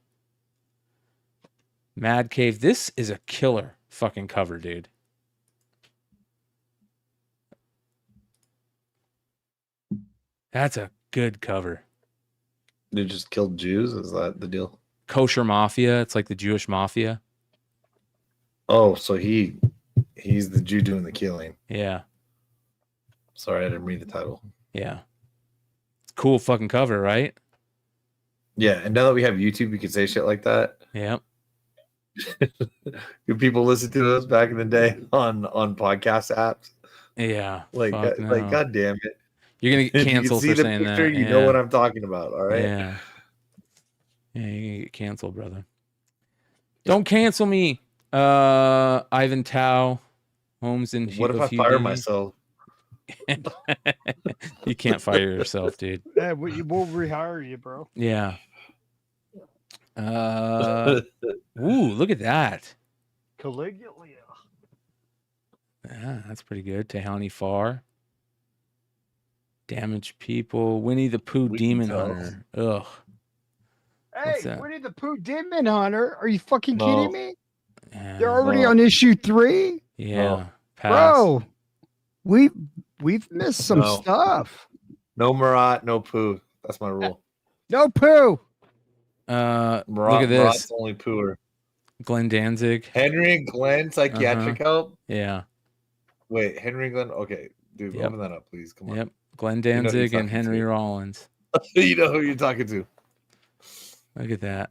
Mad Cave. This is a killer fucking cover, dude. That's a good cover. They just killed Jews? Is that the deal? Kosher Mafia. It's like the Jewish mafia. Oh, so he's the Jew doing the killing. Yeah. Sorry, I didn't read the title. Yeah. Cool fucking cover, right? Yeah, and now that we have YouTube, we can say shit like that. Yep. Do people listen to us back in the day on podcast apps? Yeah. Like God damn it. You're gonna get canceled for saying picture, that. You know what I'm talking about, all right? Yeah. Yeah, you're gonna get canceled, brother. Don't cancel me. Ivan Tao, Holmes and what if I fire myself? You can't fire yourself, dude. Yeah, we'll rehire you, bro. Yeah. Ooh, look at that. Caligula. Yeah, that's pretty good. Tehani Farr. Damaged People. Winnie the Pooh Demon Hunter. Ugh. Hey, Winnie the Pooh Demon Hunter. Are you fucking kidding me? Yeah, they're already on issue 3? Yeah. Bro, we've missed some stuff. No Marat, no Pooh. That's my rule. No Pooh. Marat, look at this. Marat's only Pooher. Glenn Danzig. Henry and Glenn, psychiatric help? Yeah. Wait, Henry and Glenn? Okay, dude, Yep. open that up, please. Come on. Yep. Glenn Danzig and Henry Rollins. You know who you're talking to. Look at that.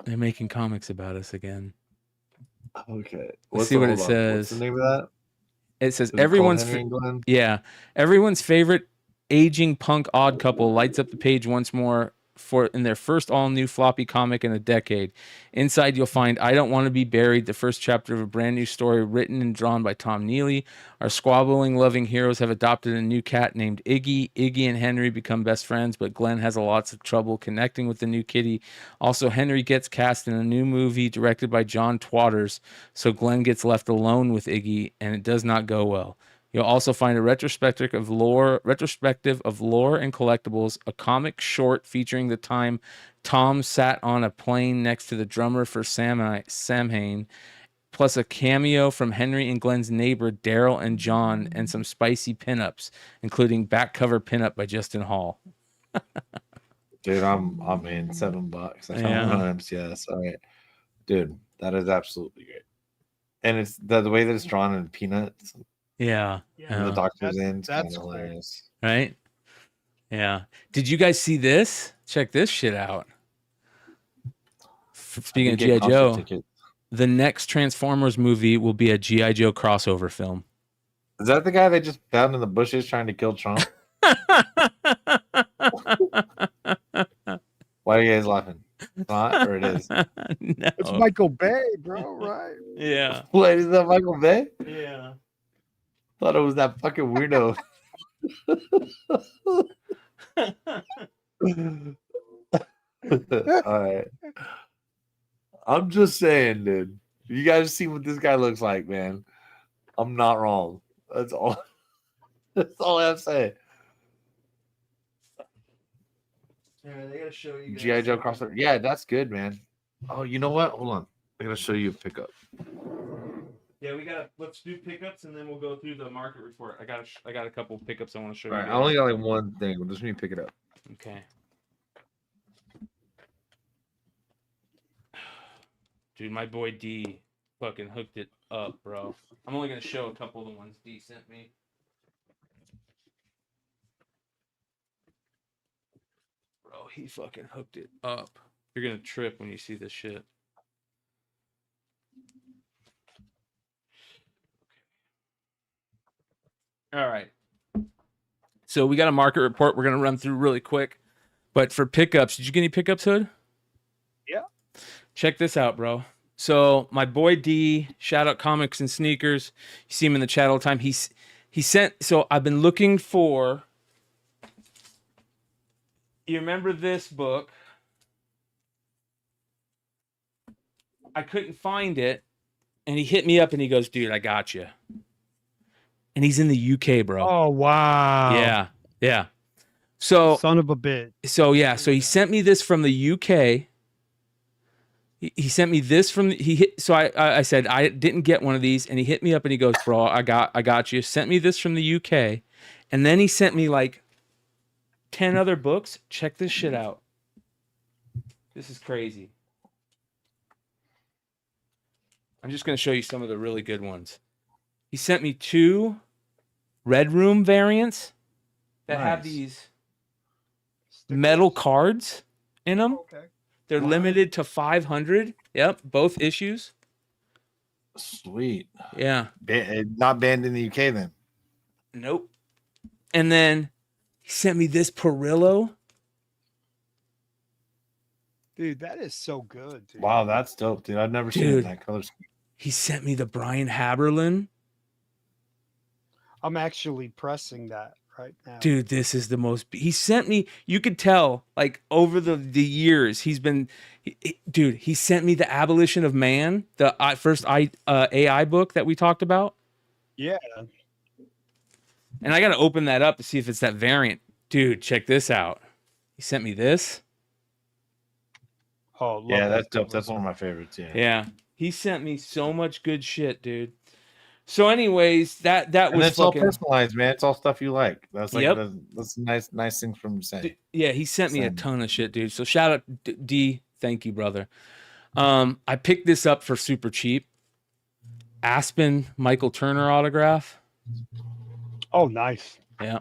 They're making comics about us again. Okay. Let's see what it says. What's the name of that? It says Is it everyone's called Henry and Glenn? everyone's favorite aging punk odd couple lights up the page once more in their first all-new floppy comic in a decade. Inside, you'll find I Don't Want to Be Buried, the first chapter of a brand new story written and drawn by Tom Neely. Our squabbling, loving heroes have adopted a new cat named Iggy. Iggy and Henry become best friends, but Glenn has lots of trouble connecting with the new kitty. Also, Henry gets cast in a new movie directed by John Twatters, so Glenn gets left alone with Iggy, and it does not go well. You'll also find a retrospective of lore and collectibles, a comic short featuring the time Tom sat on a plane next to the drummer for Samhain, plus a cameo from Henry and Glenn's neighbor Daryl and John, and some spicy pinups, including back cover pinup by Justin Hall. Dude, I'm in $7. Times, yes. All right, dude, that is absolutely great, and it's the way that it's drawn in Peanuts. Yeah. The doctor's in. That's hilarious. Right? Yeah. Did you guys see this? Check this shit out. Speaking of G.I. Joe, the next Transformers movie will be a G.I. Joe crossover film. Is that the guy they just found in the bushes trying to kill Trump? Why are you guys laughing? Not, or it is? No. It's Michael Bay, bro, right? Yeah. Wait, is that Michael Bay? Yeah. Thought it was that fucking weirdo. All right. I'm just saying, dude. You guys see what this guy looks like, man. I'm not wrong. That's all. That's all I have to say. Yeah, they gotta show you. G.I. Joe crossover. Yeah, that's good, man. Oh, you know what? Hold on. I gotta show you a pickup. Yeah, let's do pickups and then we'll go through the market report. I got a couple pickups I want to show All you. right, I only got like one thing. We'll just need to pick it up. Okay. Dude, my boy D fucking hooked it up, bro. I'm only gonna show a couple of the ones D sent me. Bro, he fucking hooked it up. You're gonna trip when you see this shit. All right. So we got a market report we're gonna run through really quick. But for pickups, did you get any pickups, Hood? Yeah. Check this out, bro. So my boy D, shout out Comics and Sneakers. You see him in the chat all the time. He sent. So I've been looking for. You remember this book? I couldn't find it, and he hit me up and he goes, "Dude, I got you." And he's in the UK, bro. Oh wow. Yeah, yeah. So son of a bitch. So yeah, so he sent me this from the UK. He sent me this from so I said I didn't get one of these, and he hit me up and he goes, "Bro, I got you." Sent me this from the UK, and then he sent me like 10 other books. Check this shit out. This is crazy. I'm just gonna show you some of the really good ones. He sent me 2 Red Room variants that have these metal cards in them. Okay. They're limited to 500. Yep, both issues. Sweet. Yeah. Not banned in the UK then. Nope. And then he sent me this Perillo. Dude, that is so good. Dude. Wow, that's dope, dude. I've never seen that color scheme. He sent me the Brian Haberlin. I'm actually pressing that right now. Dude, this is the most. He sent me. You could tell, like over the years, he's been. Dude, he sent me the Abolition of Man, the first AI book that we talked about. Yeah. And I got to open that up to see if it's that variant. Dude, check this out. He sent me this. Oh, yeah, that's dope. That's one of my favorites. Yeah. Yeah. He sent me so much good shit, dude. So, anyways, that was it's fucking... all personalized, man. It's all stuff you like. That's like Yep. that's nice things from him saying. Yeah, he sent me a ton of shit, dude. So shout out D. Thank you, brother. I picked this up for super cheap. Aspen Michael Turner autograph. Oh, nice. Yeah.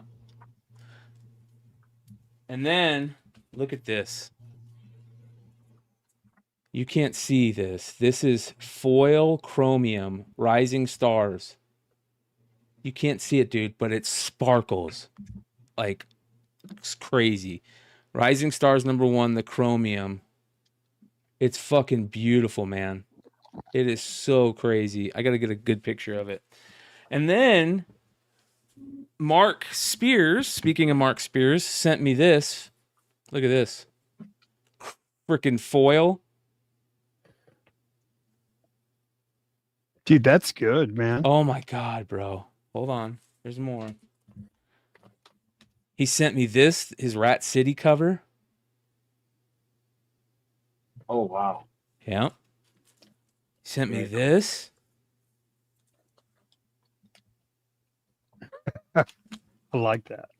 And then look at this. You can't see this. This is foil chromium Rising Stars. You can't see it, dude, but it sparkles. Like, it's crazy. Rising Stars #1, the chromium. It's fucking beautiful, man. It is so crazy. I got to get a good picture of it. And then Mark Spears, speaking of Mark Spears, sent me this. Look at this. Freaking foil. Dude, that's good, man. Oh my God, bro. Hold on. There's more. He sent me this, his Rat City cover. Oh, wow. Yeah. He sent me this. I like that.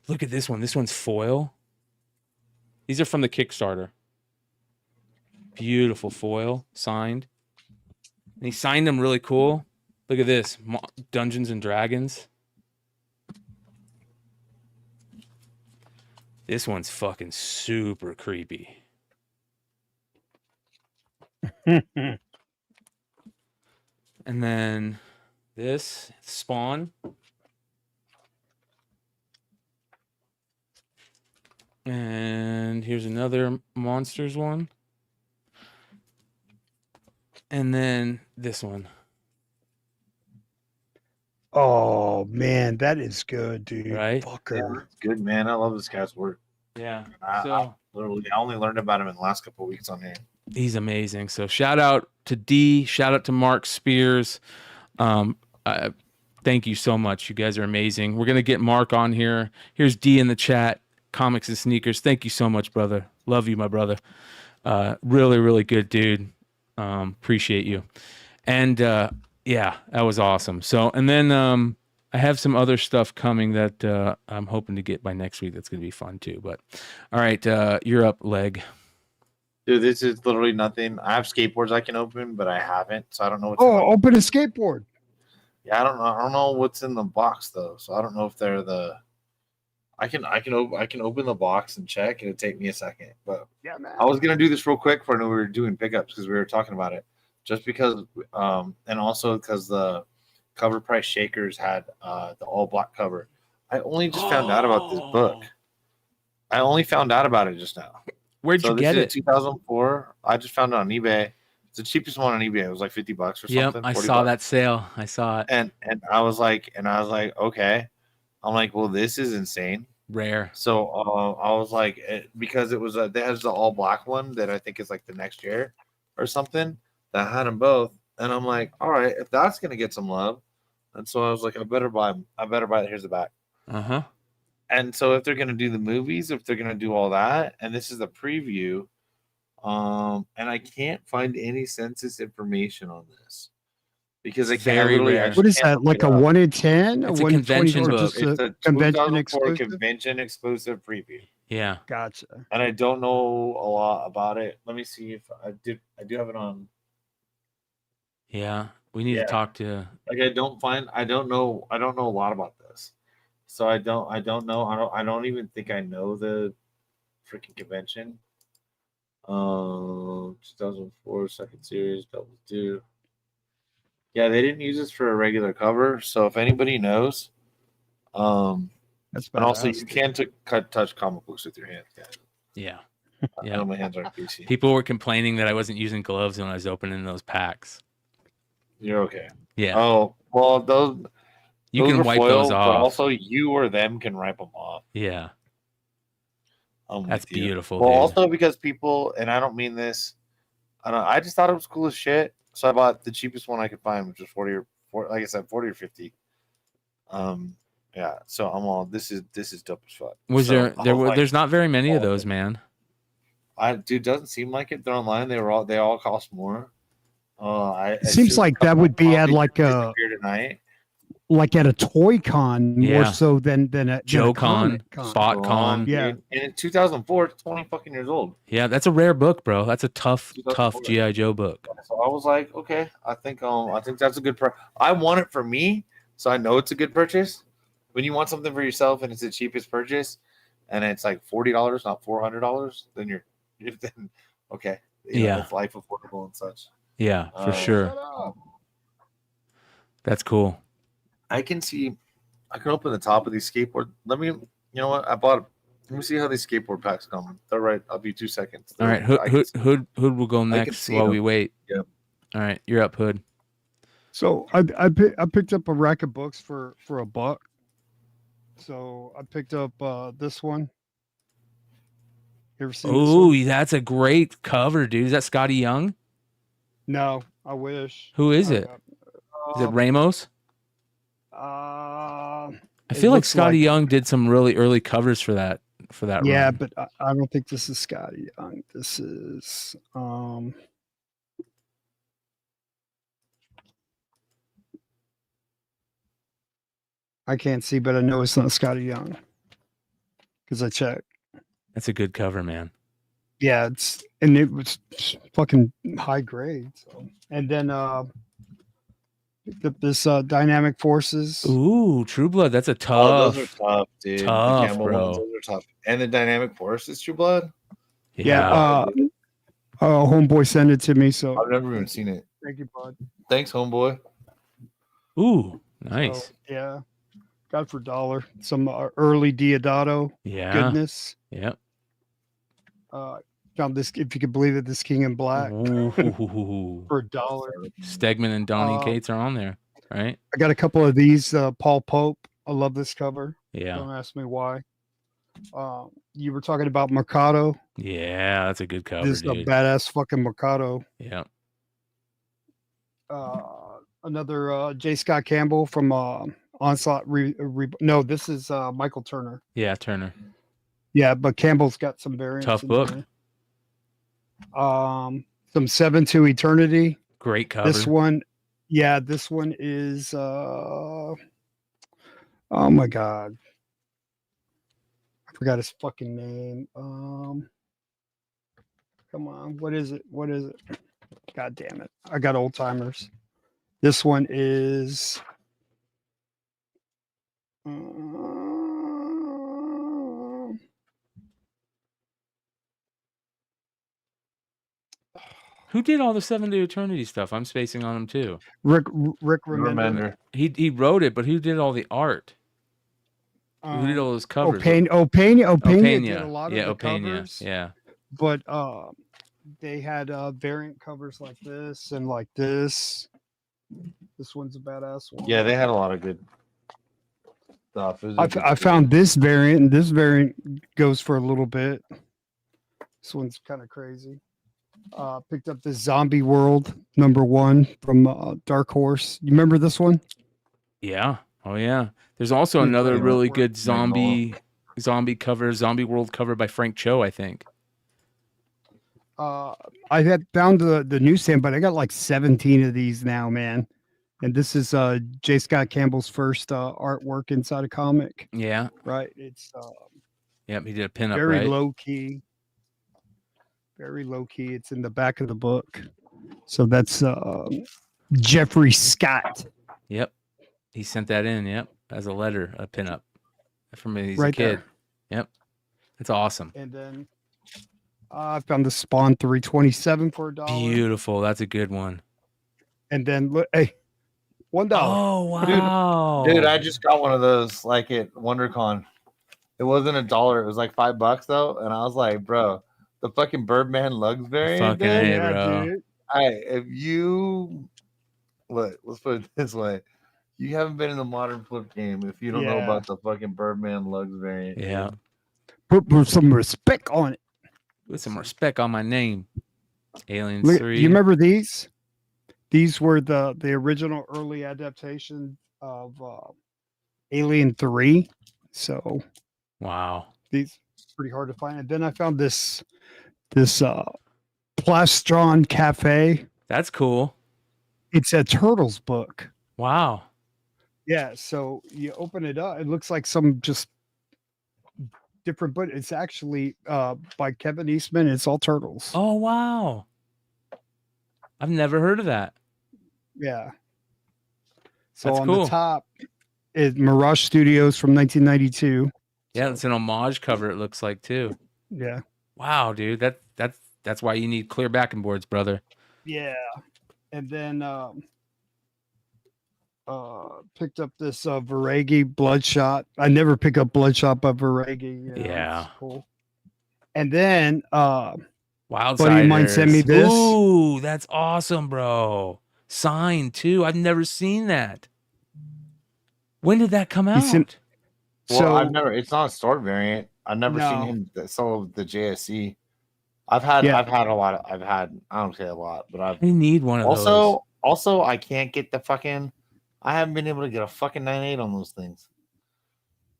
Look at this one. This one's foil. These are from the Kickstarter. Beautiful foil, signed. And he signed them really cool. Look at this. Dungeons and Dragons. This one's fucking super creepy. And then this, Spawn. And here's another Monsters one. And then this one. Oh man, that is good, dude. Right? Fucker. Yeah, that's good, man. I love this guy's work. Yeah. I only learned about him in the last couple of weeks on here. He's amazing. So shout out to D, shout out to Mark Spears. Thank you so much. You guys are amazing. We're gonna get Mark on here. Here's D in the chat. Comics and Sneakers. Thank you so much, brother. Love you, my brother. Really, really good dude. Appreciate you. And yeah, that was awesome. So, and then I have some other stuff coming that I'm hoping to get by next week. That's gonna be fun too. But all right, you're up, Leg. Dude, this is literally nothing. I have skateboards I can open, but I haven't, so I don't know what's open a skateboard. Yeah, I don't know what's in the box though. So I don't know if they're the I can open the box and check. It'll take me a second. But yeah, man. I was gonna do this real quick for I know we were doing pickups because we were talking about it. Just because and also because the cover price shakers had the all black cover. I only just found out about this book. I only found out about it just now. Where'd you get it? 2004. I just found it on eBay. It's the cheapest one on eBay. It was like $50 or something. Yep, I saw that sale. I saw it. And I was like, okay. I'm like, well, this is insane. Rare. So I was like, because it was they has the all black one that I think is like the next year or something that had them both. And I'm like, all right, if that's gonna get some love. And so I was like, I better buy it. Here's the back. Uh-huh. And so if they're gonna do the movies, if they're gonna do all that, and this is the preview, and I can't find any census information on this because I can't rare. What is that? Like a 1 in 10? It's a convention book. It's a convention exclusive. Convention exclusive preview. Yeah, gotcha. And I don't know a lot about it. Let me see if I do have it on. Yeah, we need to talk to. Like I don't know a lot about this. So I don't know. I don't even think I know the freaking convention. 2004 second series double two. Yeah, they didn't use this for a regular cover. So if anybody knows, that's and also you can't touch comic books with your hands, guys. Yeah. I know my hands aren't greasy. People were complaining that I wasn't using gloves when I was opening those packs. You're okay. Yeah. Oh well, those can wipe those off. But also, you or them can wipe them off. Yeah. That's beautiful. Well, dude. also because people, and I don't mean this, I just thought it was cool as shit. So I bought the cheapest one I could find, which was 40 or 50. Yeah. So I'm all this is dope as fuck. There's not very many of those, man. Dude, doesn't seem like it. They're online. They all cost more. It seems like that would be at like a tonight. Like at a toy con more so than a Joe Con, Spot Con. Yeah. And in 2004, it's 20 fucking years old. Yeah, that's a rare book, bro. That's a tough G.I. Joe book. So I was like, okay, I think that's a good I want it for me, so I know it's a good purchase. When you want something for yourself and it's the cheapest purchase, and it's like $40, not $400, then you're then okay. It's life affordable and such. Yeah, for sure. That's cool. I can open the top of these skateboard. Let me let me see how these skateboard packs come. They're right. I'll be 2 seconds. All right. Hood will go next while we wait. Yep. All right. You're up, Hood. So I picked up a rack of books for $1. So I picked up this one. You ever seen this one? Oh, that's a great cover, dude. Is that Scotty Young? No, I wish. Who is it? Is it Ramos? I feel like Scotty Young did some really early covers for that. Yeah, run. but I don't think this is Scotty Young. This is I can't see, but I know it's not Scotty Young because I checked. That's a good cover, man. Yeah, it was fucking high grade. So. And then picked up this Dynamic Forces. Ooh, True Blood. That's a tough. Oh, those are tough, dude. Tough, the bro. ones, those are tough. And the Dynamic Forces, True Blood. Yeah. Homeboy sent it to me, so I've never even seen it. Thank you, bud. Thanks, homeboy. Ooh, nice. So, yeah, got it for $1. Some early Diodato. Yeah. Goodness. Yep. Found this, if you could believe it, this King in Black Ooh. for $1. Stegman and Donnie Cates are on there, right? I got a couple of these. Paul Pope. I love this cover. Yeah. Don't ask me why. You were talking about Mercado. Yeah, that's a good cover, This is a dude. badass fucking Mercado. Yeah. Another J. Scott Campbell from Onslaught. No, this is Michael Turner. Yeah, Turner. Yeah, but Campbell's got some variants. Tough book. There. Some 7 to Eternity. Great cover. This one, yeah, this one is oh my god. I forgot his fucking name. Come on, what is it? What is it? God damn it. I got old timers. This one is who did all the 7 to Eternity stuff? I'm spacing on him too. Rick Remender. He wrote it, but who did all the art? Who did all those covers? Opena did a lot of the covers. Yeah. But they had variant covers like this and like this. This one's a badass one. Yeah, they had a lot of good stuff. I found this variant, and this variant goes for a little bit. This one's kind of crazy. Picked up this Zombie World #1 from Dark Horse. You remember this one? Yeah. Oh yeah. There's also another really good zombie cover, Zombie World cover by Frank Cho, I think. I had found the newsstand, but I got like 17 of these now, man. And this is J. Scott Campbell's first artwork inside a comic. Yeah. Right. It's yep, he did a pinup, very right? low key. Very low key. It's in the back of the book. So that's Jeffrey Scott. Yep. He sent that in, yep, as a letter, a pinup from when he's right a kid. There. Yep. That's awesome. And then I found the Spawn 327 for $1. Beautiful. That's a good one. And then look, hey, $1. Oh wow. Dude, I just got one of those like at WonderCon. It wasn't $1, it was like $5 though. And I was like, bro, the fucking Birdman Lugs variant. Fucking A, bro. Dude. Hey, if you look, let's put it this way. You haven't been in the modern flip game if you don't know about the fucking Birdman Lugs variant. Yeah. Put some respect on it. Put some respect on my name. Aliens 3. You remember these? These were the original early adaptation of Alien 3. So wow. These pretty hard to find. And then I found this Plastron Cafe. That's cool. It's a Turtles book. Wow. Yeah, so you open it up, it looks like some just different, but it's actually by Kevin Eastman. It's all Turtles. Oh wow. I've never heard of that. Yeah. So that's on cool. the top is Mirage Studios from 1992. Yeah, it's an homage cover, it looks like too. Yeah. Wow, dude. That's why you need clear backing boards, brother. Yeah. And then picked up this Varegi Bloodshot. I never pick up Bloodshot by Varegi. Yeah. Cool. And then Wildsiders. buddy of mine sent me this. Ooh, that's awesome, bro. Signed too. I've never seen that. When did that come out? Well, I've never. It's not a store variant. I've never seen him sell the JSC. I've had a lot of. I don't say a lot, but I need one of those. Also, I can't get the fucking. I haven't been able to get a fucking 9.8 on those things.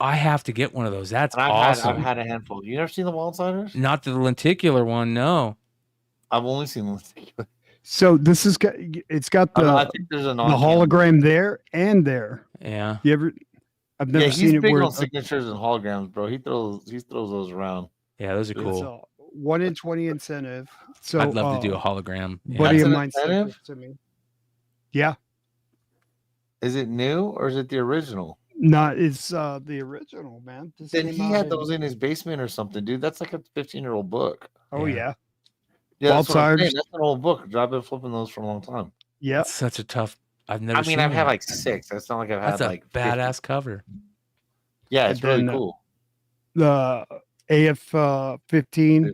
I have to get one of those. That's awesome. awesome. I've had a handful. You never seen the Wildsiders? Not the lenticular one, no. I've only seen the lenticular. So this is it's got the I think there's the hologram there and there. Yeah. You ever? I've never seen it. He's big on signatures and holograms, bro. He throws those around. Yeah, those are cool. So 1 in 20 incentive. So I'd love to do a hologram. Yeah. Buddy of mine sent it to me. Yeah. Is it new or is it the original? No, it's the original, man. Then he had those in his basement or something, dude. That's like a 15-year-old book. Oh yeah. Yeah, that's an old book. I've been flipping those for a long time. Yeah, it's such a tough. I've never. I've had like 6. It's not like I've had like badass cover. Yeah, it's really cool. The AF 15.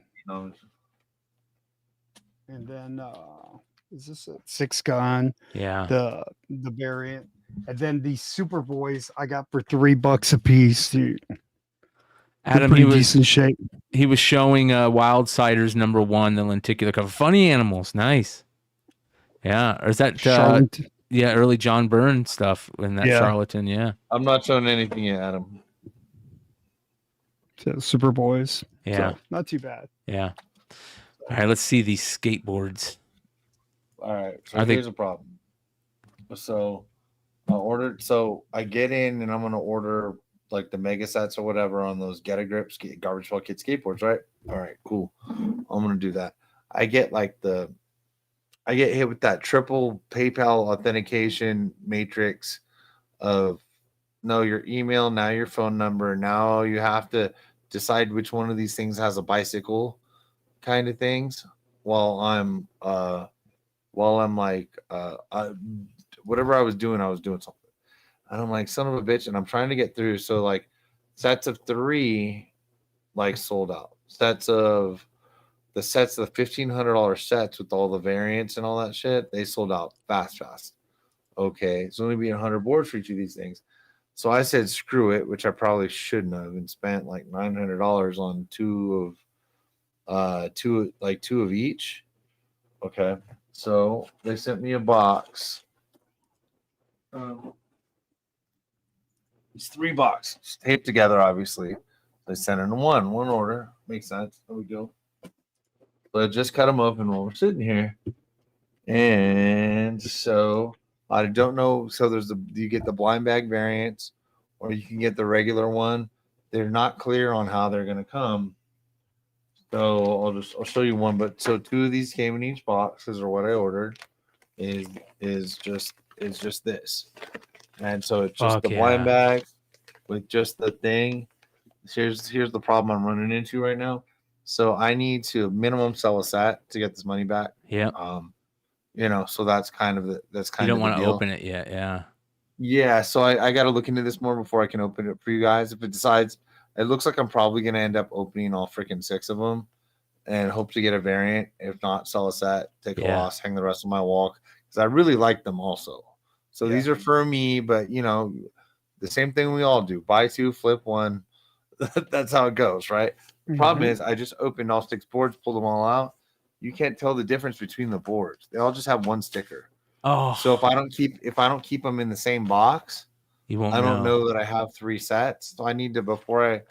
and then is this a 6-gun? Yeah. The variant, and then these Superboys I got for $3 a piece, dude. Adam, decent shape. He was showing Wildsiders #1, the lenticular cover. Funny animals, nice. Yeah, or is that early John Byrne stuff in that Charlatan? Yeah, I'm not showing anything yet, Adam. So, Superboys. Yeah, so, not too bad. Yeah. All right, let's see these skateboards. All right, so here's a problem. So I ordered. So I get in and I'm gonna order like the mega sets or whatever on those Get a Grip Garbage Pail Kid skateboards, right? All right, cool. I'm gonna do that. I get hit with that triple PayPal authentication matrix of no, your email, now your phone number. Now you have to decide which one of these things has a bicycle kind of things while I'm whatever I was doing something. And I'm like, son of a bitch, and I'm trying to get through. So like sets of 3 like sold out. The $1,500 sets with all the variants and all that shit, they sold out fast. Okay, it's only being 100 boards for each of these things. So I said screw it, which I probably shouldn't have, and spent like $900 on two of each. Okay, so they sent me a box. It's 3 boxes taped together, obviously. They sent in one order. Makes sense. There we go. So I just cut them open while we're sitting here. And so I don't know. So you get the blind bag variants, or you can get the regular one. They're not clear on how they're going to come. So I'll show you one. But so 2 of these came in each box. These are what I ordered. Is just this. And so it's just blind bag with just the thing. Here's the problem I'm running into right now. So I need to minimum sell a set to get this money back. Yeah. So that's kind of you don't want to open it yet. Yeah. Yeah. So I got to look into this more before I can open it for you guys. If it decides, it looks like I'm probably going to end up opening all freaking 6 of them and hope to get a variant. If not, sell a set, take a loss, hang the rest of my walk. Because I really like them also. So these are for me, but the same thing we all do. Buy 2, flip 1. That's how it goes, right? The problem is I just opened all 6 boards, pulled them all out. You can't tell the difference between the boards. They all just have one sticker. Oh. So if I don't keep them in the same box, I don't know that I have 3 sets. So I need to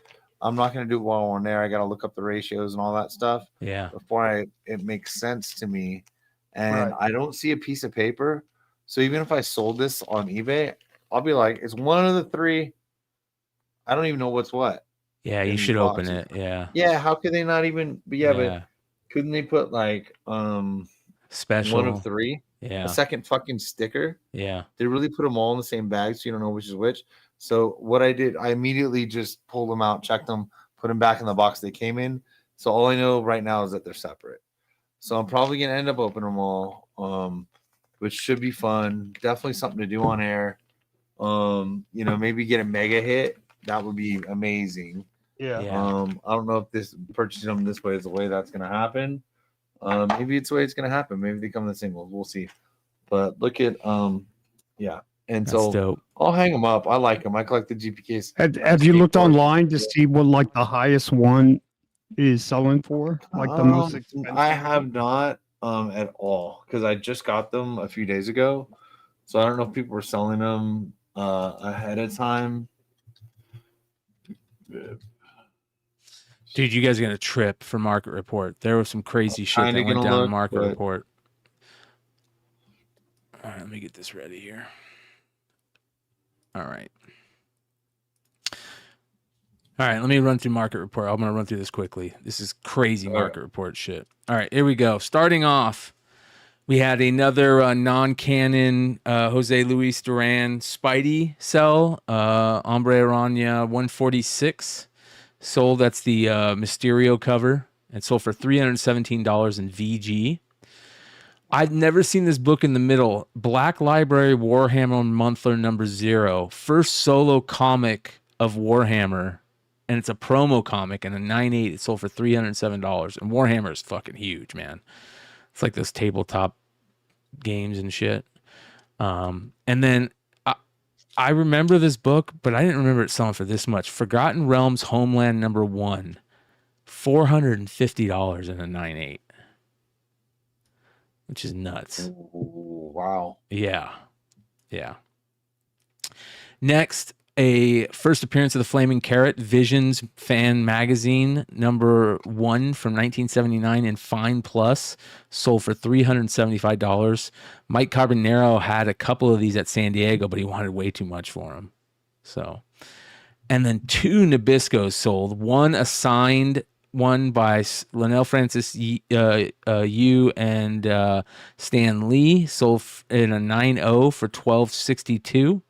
I'm not going to do it while I'm there. I got to look up the ratios and all that stuff. Yeah. Before it makes sense to me. And I don't see a piece of paper. So even if I sold this on eBay, I'll be like, it's one of the 3. I don't even know what's what. Yeah, you should open it. Yeah. Yeah, how could they not even? But couldn't they put like special 1 of 3? Yeah. A second fucking sticker. Yeah. They really put them all in the same bag, so you don't know which is which. So what I did, I immediately just pulled them out, checked them, put them back in the box they came in. So all I know right now is that they're separate. So I'm probably gonna end up opening them all, which should be fun. Definitely something to do on air. Maybe get a mega hit. That would be amazing. Yeah. I don't know if purchasing them this way is the way that's going to happen. Maybe it's the way it's going to happen. Maybe they come in the singles. We'll see. But look at, And That's so dope. I'll hang them up. I like them. I collect the GPKs. Have you looked online to see what like the highest one is selling for? Like the most expensive? I have not at all because I just got them a few days ago. So I don't know if people were selling them ahead of time. Dude, you guys are gonna trip for Market Report. There was some crazy shit that went down in Market Report. All right, let me get this ready here. All right, let me run through Market Report. I'm gonna run through this quickly. This is crazy Market Report shit. All right, here we go. Starting off, we had another non-canon Jose Luis Duran Spidey sell. Hombre Araña 146 sold. That's the Mysterio cover. It sold for $317 in VG. I've never seen this book in the middle. Black Library Warhammer Monthler #0. First solo comic of Warhammer. And it's a promo comic and a 9.8. It sold for $307. And Warhammer is fucking huge, man. It's like those tabletop games and shit. And then I remember this book, but I didn't remember it selling for this much. Forgotten Realms Homeland #1, $450 in a 9.8, which is nuts. Ooh, wow. Yeah. Next, a first appearance of the Flaming Carrot, Visions Fan Magazine #1 from 1979 in Fine Plus, sold for $375. Mike Carbonaro had a couple of these at San Diego, but he wanted way too much for them. So, and then 2 Nabiscos sold, one a signed one by Lionel Francis Yu and Stan Lee, sold in a 9.0 for $12.62.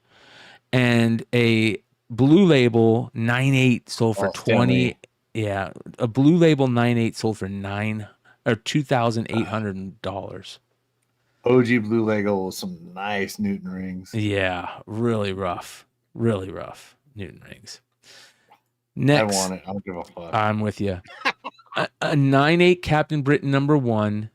And a Blue Label 9.8 sold for 20. Yeah, a Blue Label 9.8 sold for $2,800. OG Blue Label with some nice Newton rings. Yeah, really rough Newton rings. Next, I want it. I don't give a fuck. I'm with you. a 9.8 Captain Britain #1.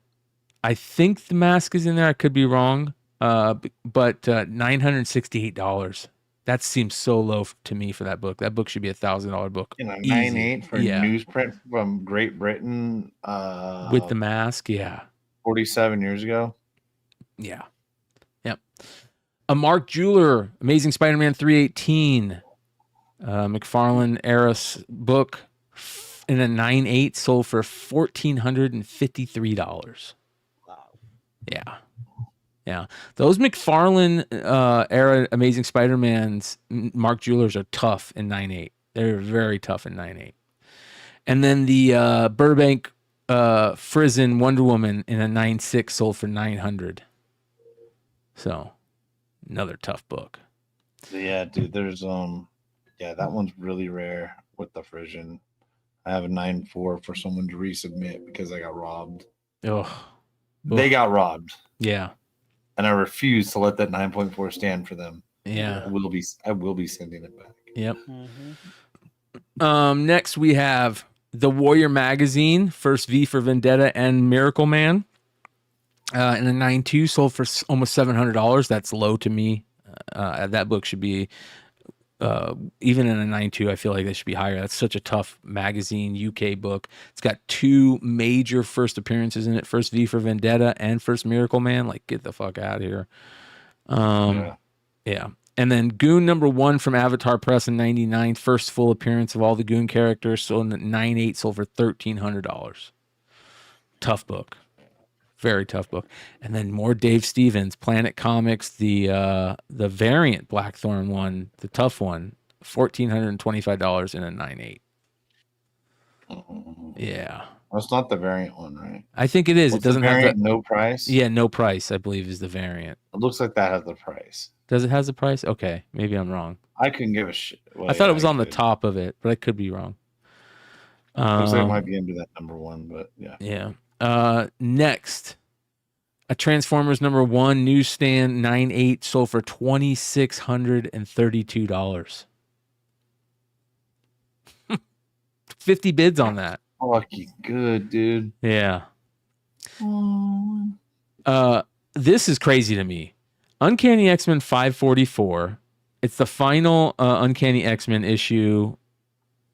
I think the mask is in there. I could be wrong. But $968. That seems so low to me for that book. That book should be $1,000 book. 9.8 for newsprint from Great Britain. With the mask, yeah. 47 years ago. Yeah. Yep. A Mark Jeweler, Amazing Spider-Man 318. McFarlane era book in a 9.8 sold for $1,453. Wow. Yeah. Those McFarlane era Amazing Spider-Man's Mark Jewelers are tough in 9.8. They're very tough in 9.8. And then the Burbank Frizen Wonder Woman in a 9.6 sold for $900. So another tough book. Yeah, dude, there's that one's really rare with the Frisian. I have a 9.4 for someone to resubmit because I got robbed. They got robbed. Yeah. And I refuse to let that 9.4 stand for them. Yeah. I will be sending it back. Yep. Next we have The Warrior Magazine, first V for Vendetta and Miracle Man. In a 9.2 sold for almost $700. That's low to me. That book should be even in a 9.2, I feel like they should be higher. That's such a tough magazine, UK book. It's got 2 major first appearances in it. First V for Vendetta and first Miracle Man. Like, get the fuck out of here. Yeah. And then Goon #1 from Avatar Press in 99. First full appearance of all the Goon characters. So in the 9.8 sold for $1,300. Tough book. Very tough book. And then more Dave Stevens, Planet Comics, the variant Blackthorn one, the tough one, $1,425 in a 9.8. Yeah. That's not the variant one, right? I think it is. What's it doesn't have the no price. Yeah, no price, I believe, is the variant. It looks like that has the price. Does it has the price? Okay, maybe I'm wrong. I couldn't give a shit. I thought it was on the top of it, but I could be wrong. Looks like it might be into that #1, but yeah. Yeah. Next, a Transformers #1 newsstand 9.8 sold for $2,632. 50 bids on that. Fucking good, dude. Yeah. This is crazy to me. Uncanny X-Men 544. It's the final Uncanny X-Men issue,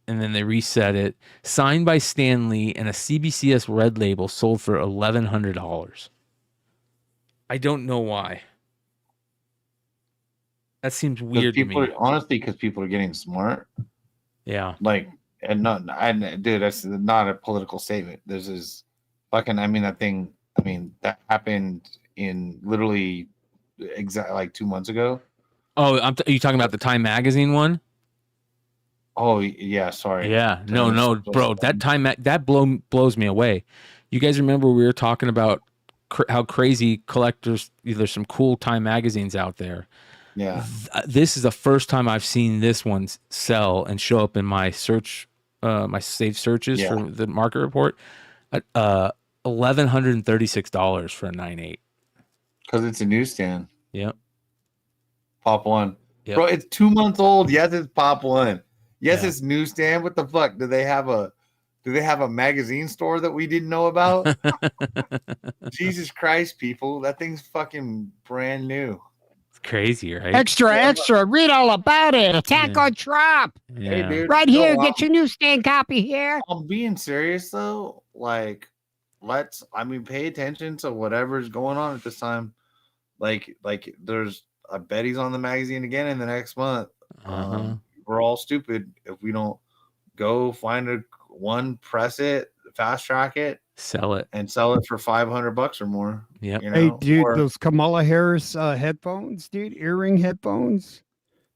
and then they reset it. Signed by Stan Lee and a CBCS red label, sold for $1,100. I don't know why. That seems weird to me. Honestly, because people are getting smart. Yeah. Like, dude, that's not a political statement. This is fucking, that happened in literally exactly like 2 months ago. Oh, are you talking about the Time Magazine one? Oh, yeah, sorry. Yeah. No, bro. That that blows me away. You guys remember we were talking about how crazy collectors, there's some cool Time magazines out there. Yeah. This is the first time I've seen this one sell and show up in my search, my saved searches for the market report. $1,136 for a 9.8. Because it's a newsstand. Yep. Pop One. Yep. Bro, it's 2 months old. Yes, it's Pop One. Yes, it's newsstand. What the fuck? Do they have a Do they have a magazine store that we didn't know about? Jesus Christ, people. That thing's fucking brand new. It's crazy, right? Extra. Read all about it. Attack on Trump. Yeah. Hey, dude. Right here. Get your newsstand copy here. I'm being serious, though. Like, pay attention to whatever's going on at this time. Like there's, I bet he's on the magazine again in the next month. We're all stupid if we don't go find one, press it, fast track it, sell it for $500 or more. Yeah. You know? Hey, dude, those Kamala Harris headphones, dude, earring headphones,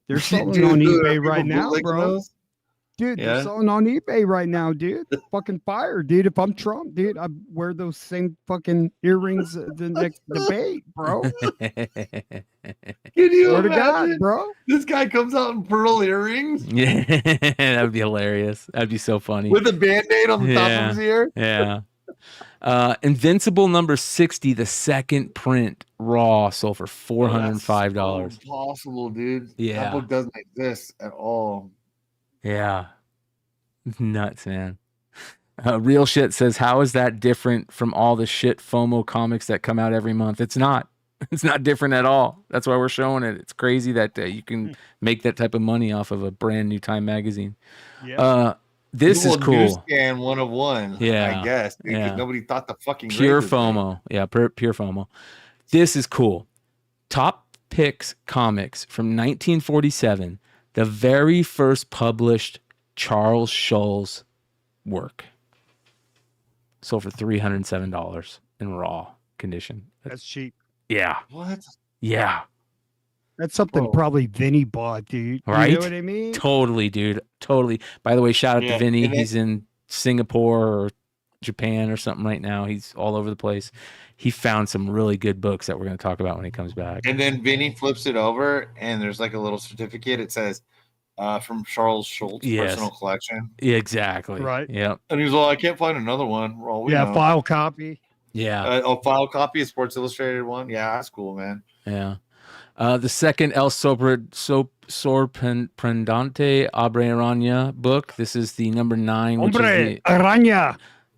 they're selling on eBay right now, bro. Those? Dude, they're selling on eBay right now, dude. Fucking fire, dude. If I'm Trump, dude, I wear those same fucking earrings the next debate, bro. Can you Swear to imagine? God, bro? This guy comes out in pearl earrings. Yeah, that would be hilarious. That'd be so funny. With a Band-Aid on the top of his ear. Yeah. Invincible number 60, the second print raw, sold for $405. Impossible, dude. Yeah. That book doesn't exist at all. Yeah. It's nuts, man. Real Shit says, how is that different from all the shit FOMO comics that come out every month? It's not. It's not different at all. That's why we're showing it. It's crazy that you can make that type of money off of a brand new Time magazine. Yeah. This is cool. Scan 1 of 1. Yeah. I guess. Dude, 'cause Yeah. nobody thought the fucking Pure grade was FOMO. Yeah, pure FOMO. This is cool. Top Picks Comics from 1947. The very first published Charles Schulz work. Sold for $307 in raw condition. That's cheap. Yeah. What? Yeah. That's something probably Vinny bought, dude. Right? You know what I mean? Totally, dude. Totally. By the way, shout out to Vinny. and He's in Singapore or Japan or something right now. He's all over the place. He found some really good books that we're going to talk about when he comes back. And then Vinny flips it over, and there's like a little certificate. It says, from Charles Schulz, personal collection. Yeah, exactly. Right. Yep. And he's like, I can't find another one. Well, we know. File copy. Yeah. A file copy, a Sports Illustrated one. Yeah, that's cool, man. Yeah. The second El Sorprendente Abre Araña book. This is the number 9, which is Araña.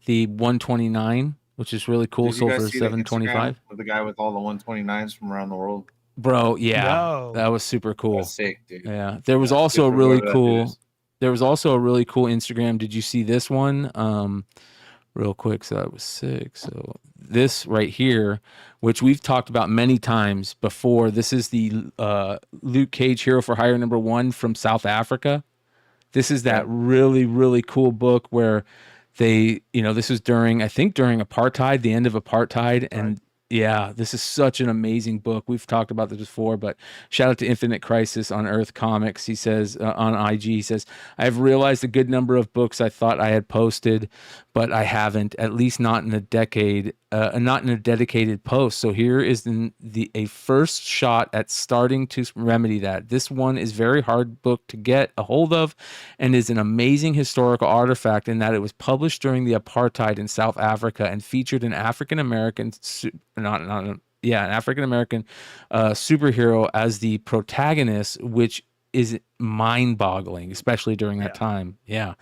the 129, which is really cool. Sold for $725. With the guy with all the 129s from around the world. Bro, yeah. No. That was super cool. That's sick, dude. Yeah. There was also a really cool Instagram. Did you see this one? Real quick. So that was 6. So this right here, which we've talked about many times before. This is the Luke Cage Hero for Hire number 1 from South Africa. This is that really, really cool book where they, this was during apartheid, the end of apartheid. And yeah, this is such an amazing book. We've talked about this before, but shout out to Infinite Crisis on Earth Comics. He says on IG, he says, I've realized a good number of books I thought I had posted, but I haven't, at least not in a decade, not in a dedicated post. So here is a first shot at starting to remedy that. This one is very hard book to get a hold of and is an amazing historical artifact in that it was published during the apartheid in South Africa and featured an African-American superhero as the protagonist, which is mind-boggling, especially during that time. Yeah.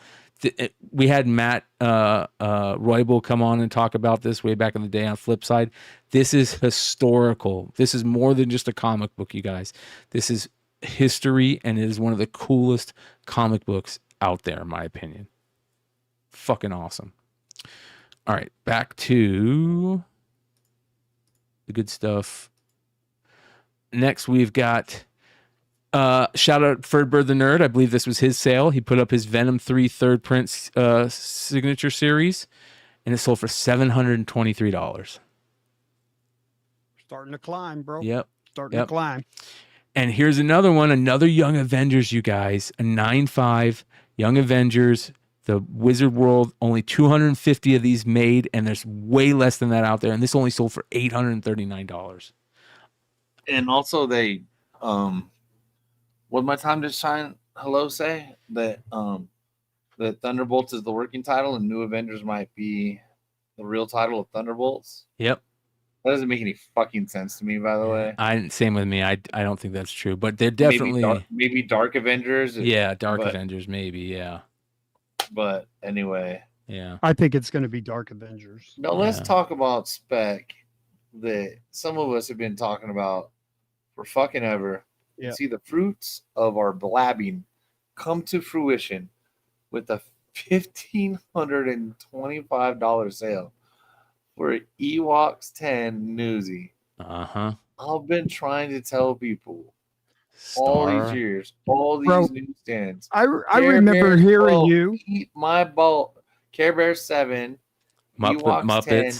We had Matt Roybal come on and talk about this way back in the day on Flipside. This is historical. This is more than just a comic book, you guys. This is history, and it is one of the coolest comic books out there, in my opinion. Fucking awesome. All right, back to the good stuff. Next, we've got shout out Ferdbird the Nerd. I believe this was his sale. He put up his Venom 3 third print signature series, and it sold for $723. Starting to climb, bro. Yep. Starting to climb. And here's another one, another Young Avengers, you guys. A 9.5 Young Avengers, the Wizard World. Only 250 of these made, and there's way less than that out there. And this only sold for $839. And also they what my time to shine hello say that that Thunderbolts is the working title and New Avengers might be the real title of Thunderbolts. Yep. That doesn't make any fucking sense to me, by the way. Same with me. I don't think that's true, but they're definitely maybe Dark Avengers. Yeah, Dark Avengers, maybe. Yeah. But anyway, Yeah. I think it's going to be Dark Avengers. Now let's talk about spec that some of us have been talking about for fucking ever. Yeah. See the fruits of our blabbing come to fruition with a $1,525 sale for Ewoks 10 Newsy. I've been trying to tell people all these years, all these newsstands. I remember hearing you. Eat my ball. Care Bear 7, Ewoks 10,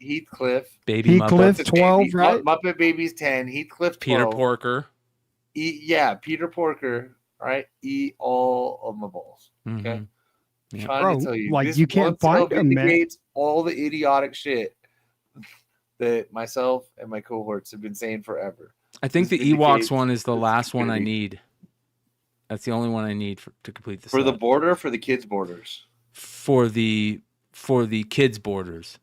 Heathcliff. Heathcliff 12, right? Muppet Babies 10, Heathcliff 12. Peter Porker. Peter Porker, right? Eat all of my balls. Okay. Yeah. Trying to tell you, like this you can't find them, man. All the idiotic shit that myself and my cohorts have been saying forever. I think the Ewoks one is the last one I need. That's the only one I need to complete the for the border, for the kids' borders. For the kids' borders.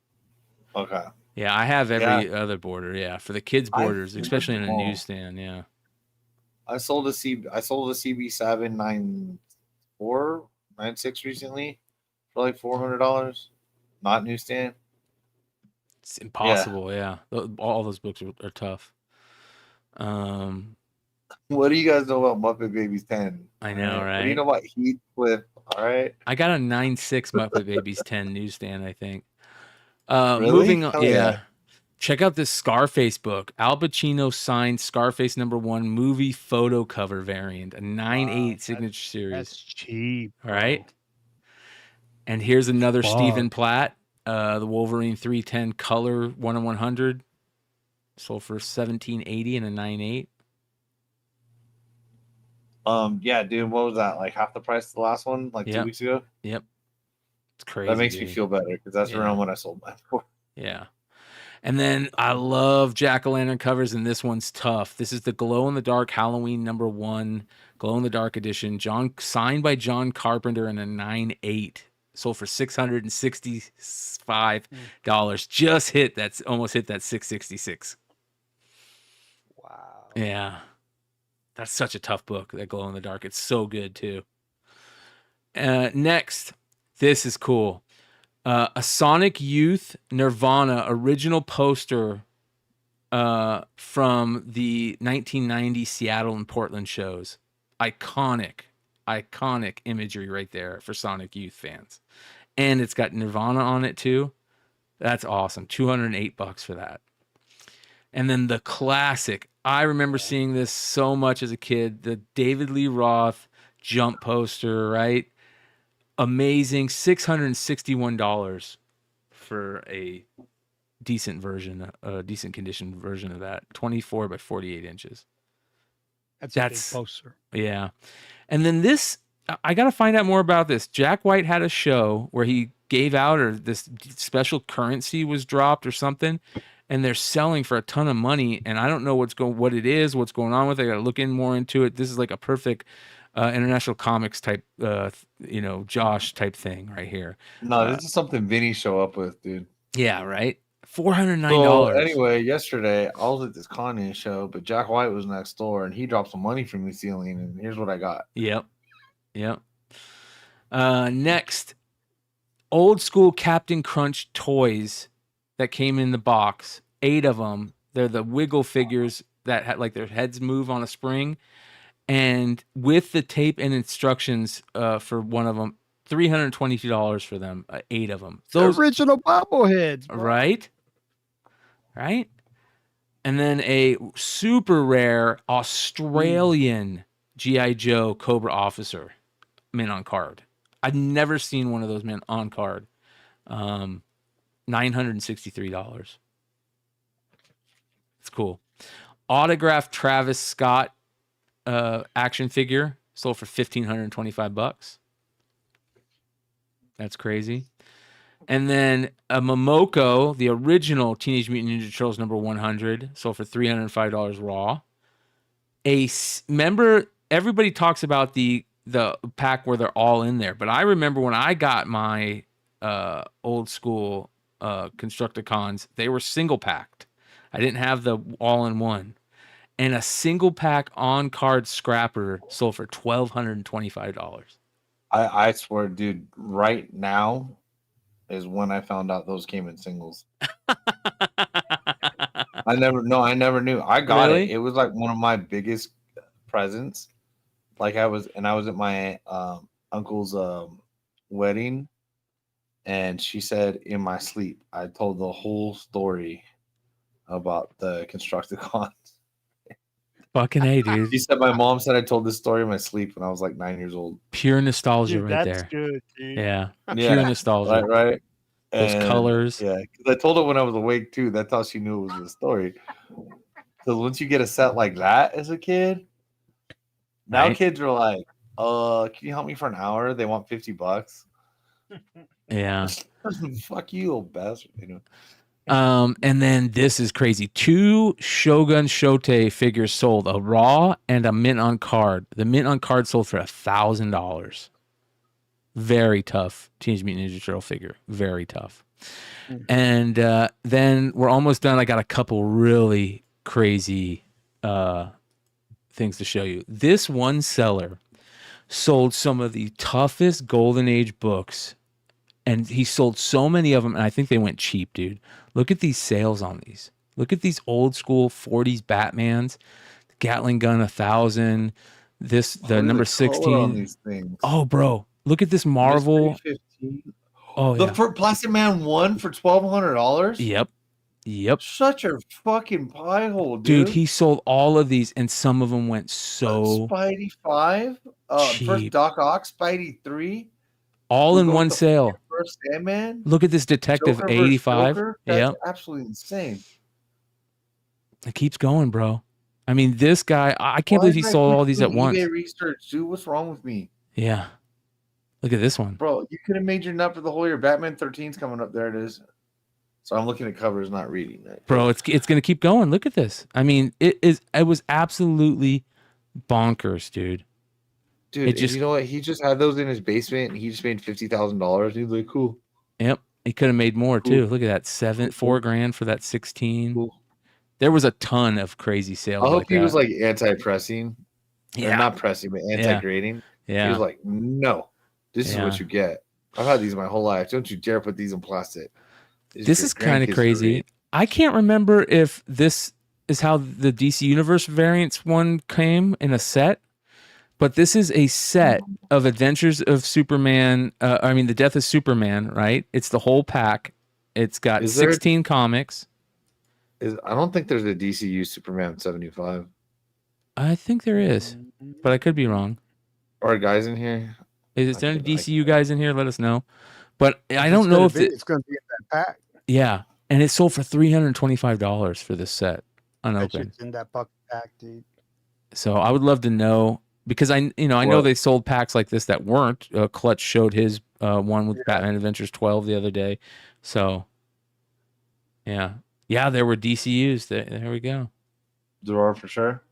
Okay. Yeah, I have every other border. Yeah, for the kids' borders, especially in a newsstand. Yeah. I sold a CB7 9496 recently for like $400. Not newsstand. It's impossible. Yeah. All those books are tough. What do you guys know about Muppet Babies 10? I know, right? What do you know about Heathcliff? All right. I got a 9.6 Muppet Babies 10 newsstand, I think. Really? Moving on. Hell yeah. Check out this Scarface book. Al Pacino signed Scarface #1 movie photo cover variant, a 9.8 signature series. That's cheap. All right. And here's another Stephen Platt, the Wolverine 310 color 1 in 100. Sold for $1,780 and a 9.8. Yeah, dude, what was that? Like half the price of the last one, like 2 weeks ago? Yep. It's crazy. That makes me feel better because that's around when I sold mine for. Yeah. And then I love Jack-o'-lantern covers, and this one's tough. This is the glow-in-the-dark Halloween #1, glow-in-the-dark edition. Signed by John Carpenter in a 9.8. Sold for $665. Just almost hit that $666. Wow. Yeah. That's such a tough book, that glow in the dark. It's so good too. Next, this is cool. A Sonic Youth Nirvana original poster from the 1990 Seattle and Portland shows. Iconic imagery right there for Sonic Youth fans. And it's got Nirvana on it too. That's awesome. $208 for that. And then the classic, I remember seeing this so much as a kid, the David Lee Roth Jump poster, right? Amazing. $661 for a decent version, a decent condition version of that. 24 by 48 inches. That's a big poster. Yeah. And then this, I got to find out more about this. Jack White had a show where he gave out, or this special currency was dropped or something, and they're selling for a ton of money. And I don't know what it is, what's going on with it. I got to look more into it. This is like a perfect International Comics type, Josh type thing right here. No, this is something Vinny show up with, dude. Yeah, right. $409. So anyway, yesterday I was at this Kanye show, but Jack White was next door, and he dropped some money from the ceiling, and here's what I got. Yep. Next, old school Captain Crunch toys that came in the box. 8 of them. They're the wiggle figures that had like their heads move on a spring, and with the tape and instructions for one of them, $322 for them. 8 of them. Those original bobbleheads, bro. Right. And then a super rare Australian G.I. Joe Cobra Officer mint on card. I've never seen one of those mint on card. $963. It's cool. Autographed Travis Scott action figure sold for $1,525. That's crazy. And then a Momoko, the original Teenage Mutant Ninja Turtles #100, sold for $305 raw. Remember, everybody talks about the pack where they're all in there, but I remember when I got my old school Constructicons, they were single packed. I didn't have the all in one. And a single pack on card scrapper sold for $1,225. I swear, dude, right now is when I found out those came in singles. I never knew. I got Really? it. It was like one of my biggest presents. Like I was at my uncle's wedding, and she said in my sleep, I told the whole story about the Constructicons. Fucking A, dude. She said my mom said I told this story in my sleep when I was like 9 years old. Pure nostalgia Dude, right that's there. good, dude. Yeah. Yeah, Pure nostalgia. right. Those colors. Yeah, because I told her when I was awake too. That's how she knew it was a story. So once you get a set like that as a kid, now Right. kids are like, can you help me for an hour? They want $50. Yeah. Fuck you, old bastard. You know. And then this is crazy. 2 Shogun Shote figures sold, a raw and a mint on card. The mint on card sold for $1,000. Very tough Teenage Mutant Ninja Turtle figure. Very tough. And then we're almost done. I got a couple really crazy things to show you. This one seller sold some of the toughest Golden Age books, and he sold so many of them, and I think they went cheap, dude. Look at these sales on these. Look at these old school 40s Batmans. Gatling gun 1,000. The number 16 on these things. Oh, bro, look at this Marvel. Oh, the yeah. Plastic Man 1 for $1,200. Yep. Such a fucking pie hole, dude. He sold all of these, and some of them went so Spidey 5, cheap. First Doc Ock, Spidey 3, all in one sale. First Sandman. Look at this Detective Joker 85. Joker. That's absolutely insane. It keeps going, bro. I mean, this guy, I can't believe he sold all these at once. eBay research, dude. What's wrong with me? Yeah. Look at this one. Bro, you could have made your nut for the whole year. Batman 13's coming up. There it is. So I'm looking at covers, not reading it. Bro, it's going to keep going. Look at this. I mean, it was absolutely bonkers, dude. Dude, you know what? He just had those in his basement, and he just made $50,000. He's like, cool. Yep. He could have made more too. Look at that. $4,000 for that 16. Cool. There was a ton of crazy sales. I hope he was like anti-pressing. Yeah. Or not pressing, but anti-grading. Yeah. He was like, no, this is what you get. I've had these my whole life. Don't you dare put these in plastic. This is kind of crazy. I can't remember if this is how the DC Universe variants one came in a set, but this is a set of Adventures of Superman. The Death of Superman, right? It's the whole pack. It's got 16 comics. I don't think there's a DCU Superman 75. I think there is, but I could be wrong. Are guys in here? Is there any DCU guys in here? Let us know. But I don't know if it's going to be in that pack. Yeah, and it sold for $325 for this set, unopened. It's in that fucking pack, dude. So I would love to know, because I know they sold packs like this that weren't. Clutch showed his one with Batman Adventures 12 the other day. So yeah, there were DCUs. There we go. There are for sure.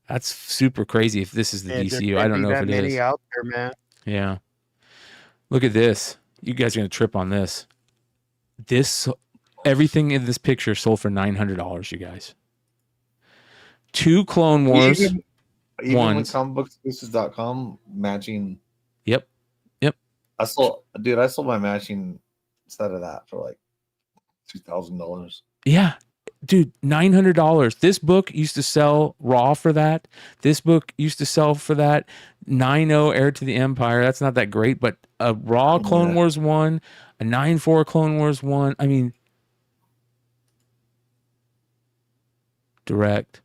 That's super crazy. If this is the DCU, I don't know if it is. Many out there, man. Yeah. Look at this. You guys are gonna trip on this. Everything in this picture sold for $900. You guys. 2 Clone Wars. Even with comicbookexclusives.com matching. Yep. I sold my matching set of that for like $2,000. Yeah. Dude, $900. This book used to sell raw for that. This book used to sell for that. 9.0 Heir to the Empire. That's not that great, but a raw Clone Wars 1, a 9.4 Clone Wars 1. I mean, direct.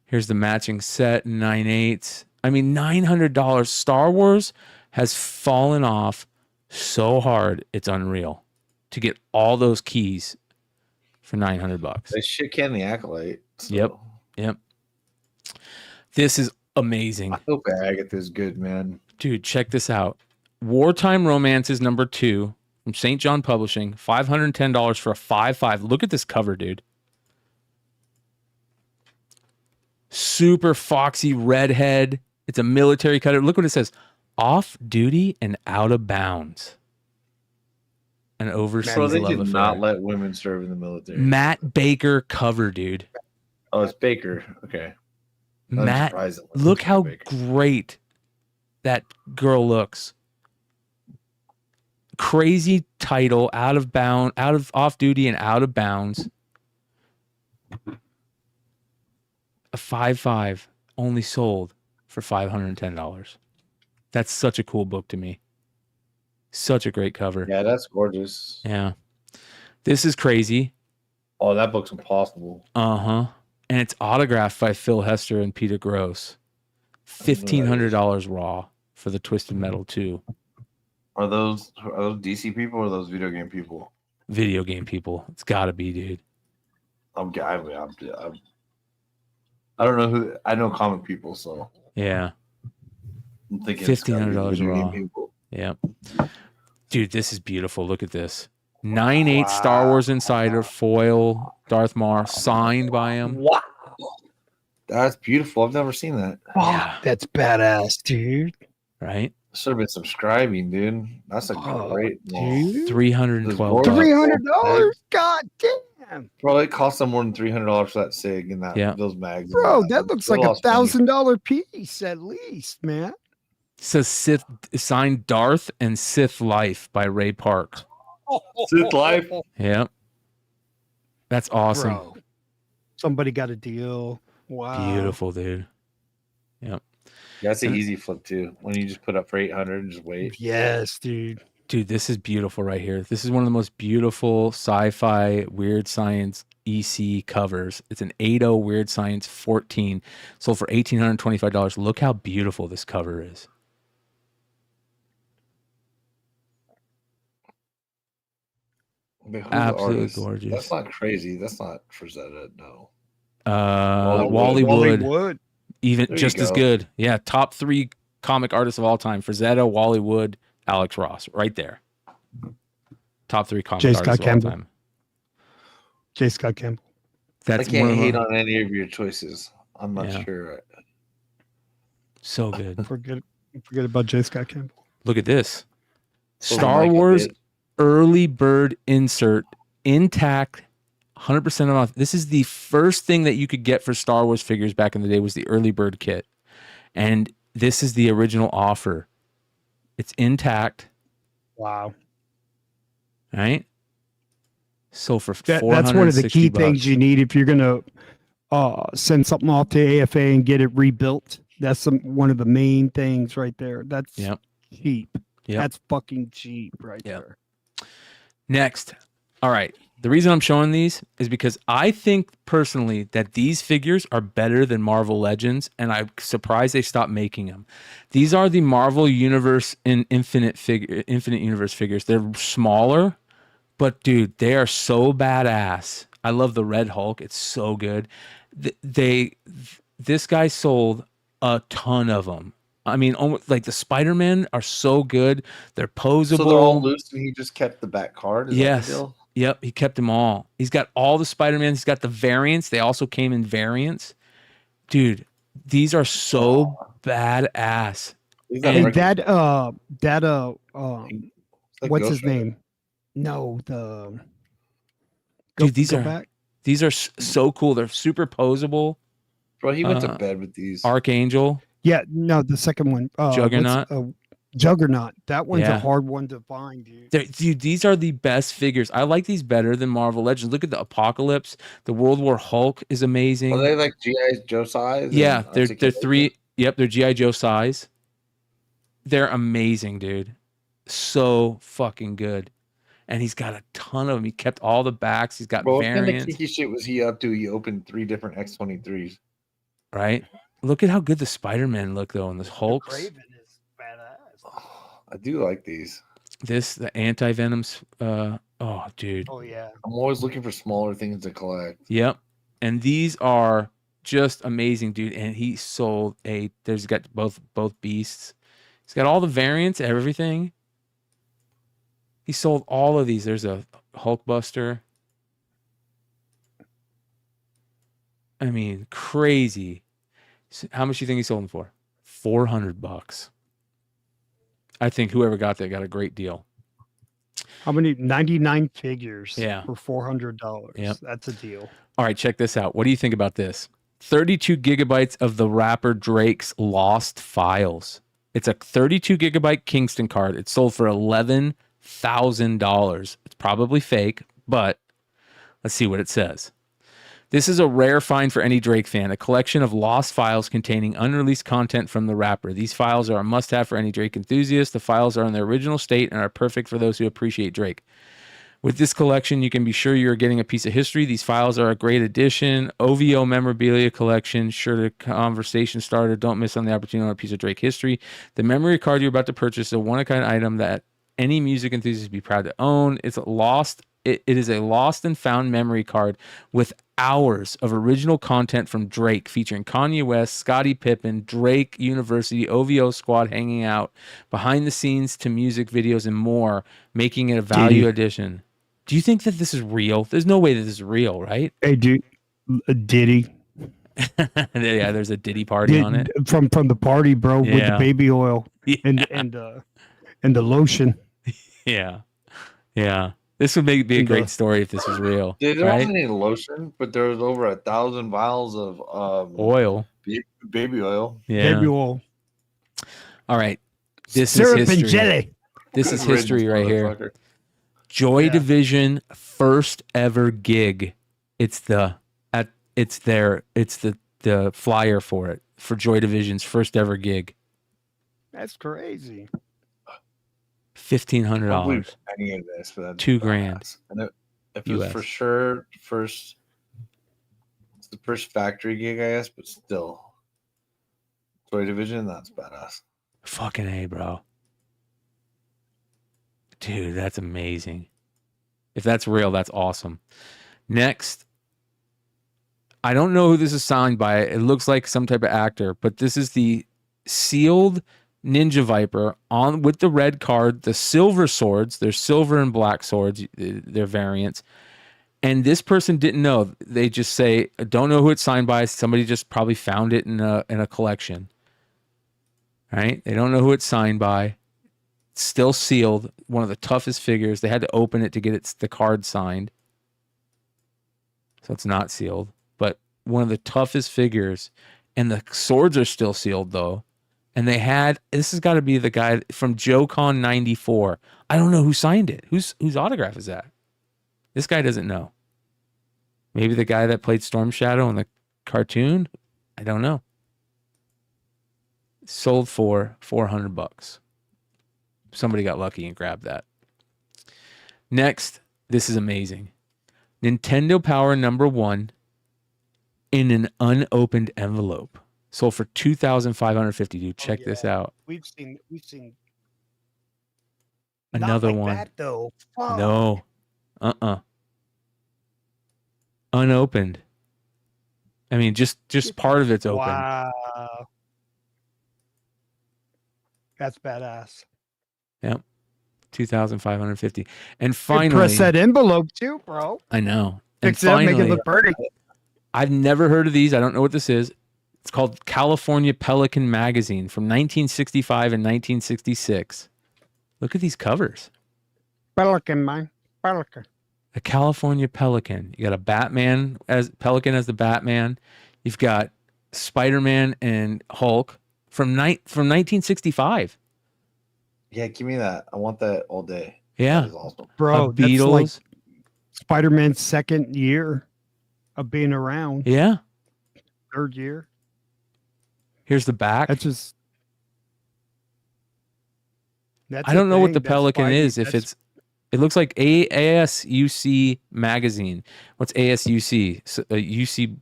Here's the matching set, 9.8. I mean, $900. Star Wars has fallen off so hard, it's unreal. To get all those keys for $900. They shit can the Acolyte. So. Yep. This is amazing. I hope Agatha's good, man. Dude, check this out. Wartime Romances #2 from St. John Publishing, $510 for a 5.5. Look at this cover, dude. Super foxy redhead. It's a military cutter. Look what it says. Off duty and out of bounds. An overseas Bro, they love did affair. not let women serve in the military. Matt Baker cover, dude. Oh, it's Baker. Okay. Matt, look how great that girl looks. crazy title, off duty and out of bounds. A 5.5 only sold for $510. That's such a cool book to me. Such a great cover. Yeah, that's gorgeous. Yeah. This is crazy. Oh, that book's impossible. Uh-huh. And it's autographed by Phil Hester and Peter Gross. $1,500 raw for the Twisted Metal 2. Are those DC people or are those video game people? Video game people. It's got to be, dude. I don't know who. I know comic people, so yeah. I'm thinking $1,500 raw. Yeah, dude, this is beautiful. Look at this. 9/8 Star Wars Insider foil Darth Maul signed by him. Wow, that's beautiful. I've never seen that. Yeah, that's badass, dude. Right? Should have been subscribing, dude. That's a great dude. $312. $300. God damn. Bro, it cost them more than $300 for that SIG and those mags. Bro, that looks like $1,000 piece at least, man. It says Sith signed Darth and Sith Life by Ray Park. Sith Life. Yep. That's awesome. Bro, somebody got a deal. Wow. Beautiful, dude. Yep. That's an easy flip too. When you just put up for 800 and just wait. Yes, dude. Dude, this is beautiful right here. This is one of the most beautiful sci-fi weird science EC covers. It's an 8.0 Weird Science 14, sold for $1,825. Look how beautiful this cover is. Absolutely gorgeous. That's not crazy. That's not Frazetta, no. Wally Wood. Even There just you as go. good. Yeah, top 3 comic artists of all time. Frazetta, Wally Wood, Alex Ross. Right there. Top 3 comic J. artists Scott of Campbell. all time. J. Scott Campbell. That's I can't one of hate the- on any of your choices. I'm not Yeah. sure. So good. Forget about J. Scott Campbell. Look at this. So Star Micah Wars did. early bird insert, intact, 100% off. This is the first thing that you could get for Star Wars figures back in the day was the early bird kit. And this is the original offer. It's intact. Wow. Right? So for That's one of the key $460. things you need if you're going to send something off to AFA and get it rebuilt. That's one of the main things right there. That's cheap. Yep. That's fucking cheap right there. Next. All right. The reason I'm showing these is because I think personally that these figures are better than Marvel Legends, and I'm surprised they stopped making them. These are the Marvel Universe in Infinite Universe figures. They're smaller, but dude, they are so badass. I love the Red Hulk. It's so good. This guy sold a ton of them. I mean, almost like the Spider-Man are so good. They're posable. So they're all loose and he just kept the back card? Is Yes. that the deal? Yep. He kept them all. He's got all the Spider-Mans. He's got the variants. They also came in variants. Dude, these are so badass. And what's his Ghost Rider. name? No, Dude, these go are back. these are so cool. They're super posable. Bro, he went to bed with these. Archangel. Yeah, no, the second one. Juggernaut? Juggernaut. That one's Yeah. a hard one to find, dude. Dude, these are the best figures. I like these better than Marvel Legends. Look at the Apocalypse. The World War Hulk is amazing. Are they like G.I. Joe size? Yeah, and they're 3. Yep, they're G.I. Joe size. They're amazing, dude. So fucking good. And he's got a ton of them. He kept all the backs. He's got Bro, what kind of variants. kinky shit was he up to? He opened 3 different X-23s. Right? Look at how good the Spider-Man look though, and the Hulks. Craven is badass. I do like these. The Anti-Venoms. Oh, dude. Oh yeah. I'm always looking for smaller things to collect. Yep. And these are just amazing, dude. And he sold there's got both beasts. He's got all the variants, everything. He sold all of these. There's a Hulkbuster. I mean, crazy. How much do you think he sold them for? $400. I think whoever got that got a great deal. How many? 99 figures. Yeah. For $400. Yep. That's a deal. All right, check this out. What do you think about this? 32 gigabytes of the rapper Drake's Lost Files. It's a 32 gigabyte Kingston card. It sold for $100,000. It's probably fake, but let's see what it says. This is a rare find for any Drake fan, a collection of lost files containing unreleased content from the rapper. These files are a must-have for any Drake enthusiast. The files are in their original state and are perfect for those who appreciate Drake. With this collection, you can be sure you're getting a piece of history. These files are a great addition. OVO memorabilia collection, sure to conversation starter. Don't miss on the opportunity on a piece of Drake history. The memory card you're about to purchase is a one-of-a-kind item that any music enthusiast would be proud to own. It's lost. It is a lost and found memory card with hours of original content from Drake, featuring Kanye West, Scottie Pippen, Drake University, OVO Squad hanging out, behind the scenes to music videos and more, making it a value addition. Do you think that this is real? There's no way that this is real, right? Hey, dude, Diddy. Yeah, there's a Diddy party on it from the party, bro, with the baby oil and the lotion. Yeah. This would be a great story if this was real. There right? wasn't any lotion, but there was over 1,000 vials of oil, baby oil. Yeah, baby oil. All right, this syrup is history. and jelly. This is history right here. Joy Division first ever gig. It's the flyer for it for Joy Division's first ever gig. That's crazy. $1,500. Any of this, but $2,000. And if it was for sure it's the first factory gig, I guess, but still, Joy Division, that's badass. Fucking A, bro. Dude, that's amazing. If that's real, that's awesome. Next, I don't know who this is signed by. It looks like some type of actor, but this is the sealed Ninja Viper on with the red card, the silver swords. There's silver and black swords, their variants. And this person didn't know. They just say, don't know who it's signed by. Somebody just probably found it in a collection. Right? They don't know who it's signed by. It's still sealed. One of the toughest figures. They had to open it to get the card signed. So it's not sealed. But one of the toughest figures. And the swords are still sealed, though. And they had, this has got to be the guy from JoeCon 94. I don't know who signed it. Whose autograph is that? This guy doesn't know. Maybe the guy that played Storm Shadow in the cartoon? I don't know. Sold for $400. Somebody got lucky and grabbed that. Next, this is amazing. Nintendo Power #1 in an unopened envelope. Sold for $2,550. Dude, check this out. We've seen another not like one. That, though. Fuck. No. Unopened. I mean, just part of it's open. Wow. That's badass. Yep. $2,550. And finally, press that envelope too, bro. I know. Fix it up, make it look pretty. I've never heard of these. I don't know what this is. It's called California Pelican Magazine from 1965 and 1966. Look at these covers. Pelican, man. Pelican. A California Pelican. You got a Batman as Pelican as the Batman. You've got Spider-Man and Hulk from 1965. Yeah, give me that. I want that all day. Yeah. That is awesome. Bro, Beatles. that's like Spider-Man's second year of being around. Yeah. Third year. Here's the back. That's I don't know what the Pelican is. If it looks like ASUC magazine. What's ASUC? UC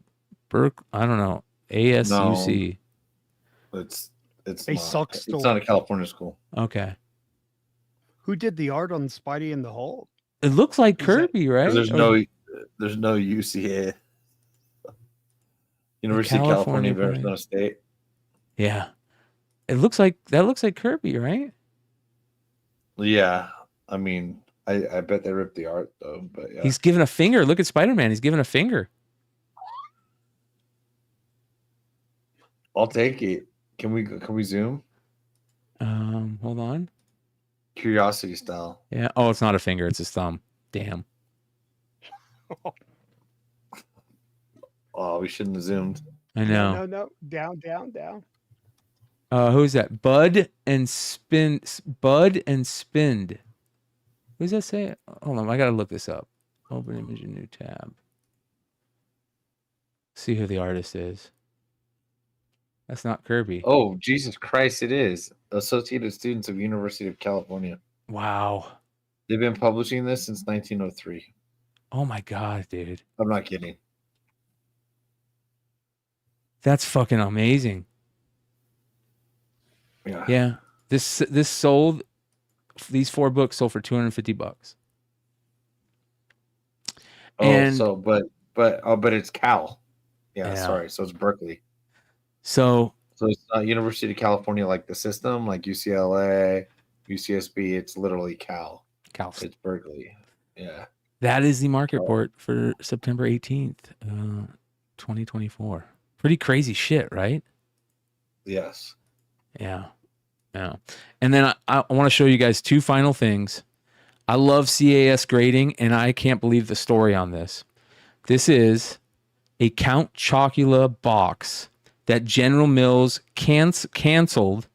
Berkeley? I don't know. ASUC. No, it's a not. sock It's store. not a California school. Okay. Who did the art on Spidey and the Hulk? It looks like Kirby, right? There's no UCA. University of California, Arizona State. Yeah. That looks like Kirby, right? Yeah. I mean, I bet they ripped the art though, but yeah. He's giving a finger. Look at Spider-Man. He's giving a finger. I'll take it. Can we zoom? Hold on. Curiosity style. Yeah. Oh, it's not a finger. It's his thumb. Damn. Oh, we shouldn't have zoomed. I know. No. Down. Who's that? Bud and Spind. What does that say? Hold on, I gotta look this up. Open image, new tab. See who the artist is. That's not Kirby. Oh, Jesus Christ, it is. Associated Students of University of California. Wow. They've been publishing this since 1903. Oh my God, dude. I'm not kidding. That's fucking amazing. Yeah. Yeah. This sold, these 4 books sold for $250. Oh, And so but it's Cal. Yeah, sorry. So it's Berkeley. So it's not University of California like the system, like UCLA, UCSB. It's literally Cal. It's Berkeley. Yeah. that is the market report for September 18th, 2024. Pretty crazy shit, right? Yes. Yeah. Yeah. And then I want to show you guys 2 final things. I love CAS grading, and I can't believe the story on this. This is a Count Chocula box that General Mills canceled.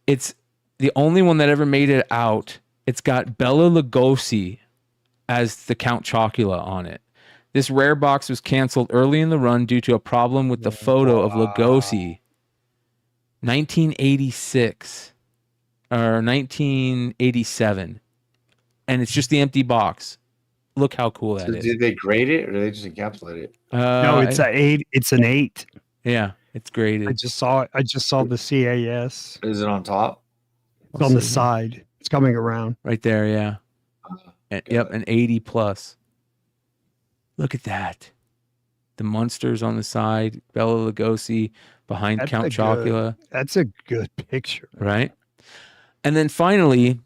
It's the only one that ever made it out. It's got Bela Lugosi as the Count Chocula on it. This rare box was canceled early in the run due to a problem with the photo of Lugosi. 1986 or 1987. And it's just the empty box. Look how cool that is. Did they grade it or did they just encapsulate it? No, it's an 8. It's an 8. Yeah, it's graded. I just saw it. I just saw the CAS. Is it on top? It's on the side. It's coming around. Right there, yeah. Yep, an 80 plus. Look at that. The monsters on the side, Bela Lugosi behind Count Chocula. That's a good picture. Right? And then finally,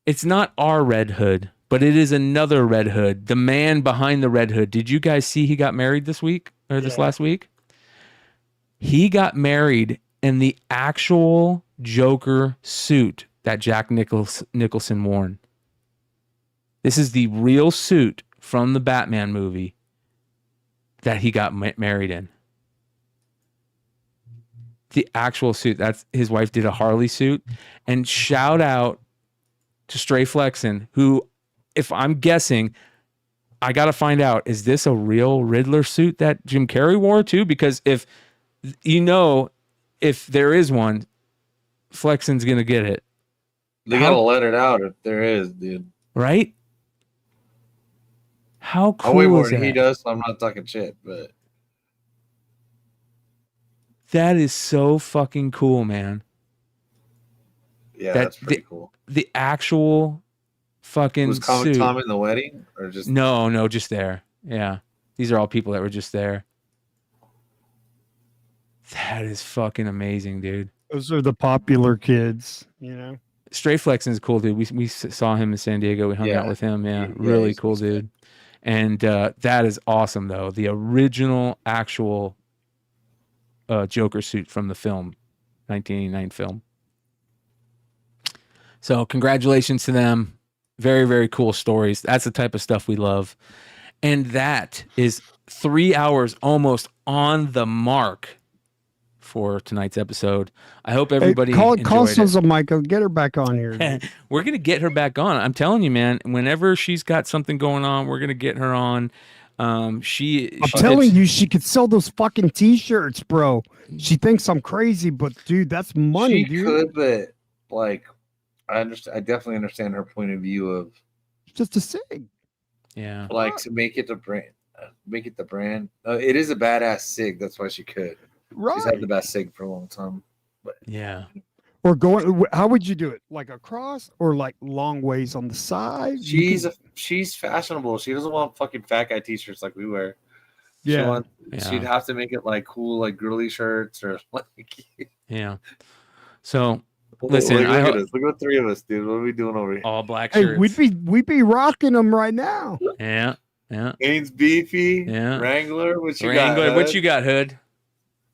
it's not our Red Hood, but it is another Red Hood. The man behind the Red Hood. Did you guys see he got married this week or this last week? He got married in the actual Joker suit that Jack Nicholson wore. This is the real suit from the Batman movie that he got married in. The actual suit. That's his wife did a Harley suit. And shout out to Stray Flexen, who, if I'm guessing, I got to find out, is this a real Riddler suit that Jim Carrey wore too? Because if there is one, Flexen's going to get it. They got to let it out if there is, dude. Right? How cool I way more is than that? he does, so I'm not talking shit, but that is so fucking cool, man. Yeah, that's pretty cool. The actual fucking was Comic suit. Tom in the wedding or just No, just there. Yeah. These are all people that were just there. That is fucking amazing, dude. Those are the popular kids, you know. Stray Flexen is cool, dude. We saw him in San Diego. We hung out with him. Yeah, really cool, dude. And that is awesome, though. The original, actual Joker suit from the film, 1989 film. So congratulations to them. Very, very cool stories. That's the type of stuff we love. And that is 3 hours almost on the mark for tonight's episode. I hope everybody call enjoyed SOZOMAIKA. Get her back on here. We're going to get her back on. I'm telling you, man, whenever she's got something going on, we're going to get her on. I'm telling you, she could sell those fucking t-shirts, bro. She thinks I'm crazy, but dude, that's money, she dude. could, but like, I definitely understand her point of view of just a sig. Yeah, like to make it the brand. It is a badass sig. That's why she could. Right. She's had the best sig for a long time. But yeah. Or going, how would you do it? Like across or like long ways on the side? She's fashionable. She doesn't want fucking fat guy t-shirts like we wear. Yeah. She'd have to make it like cool, like girly shirts or like. Yeah. So listen, look at us. Look at the three of us, dude. What are we doing over here? All black Hey, shirts. we'd be rocking them right now. Yeah. Haynes Beefy. Yeah. Wrangler. What you Wrangler. got? What you got, Hood?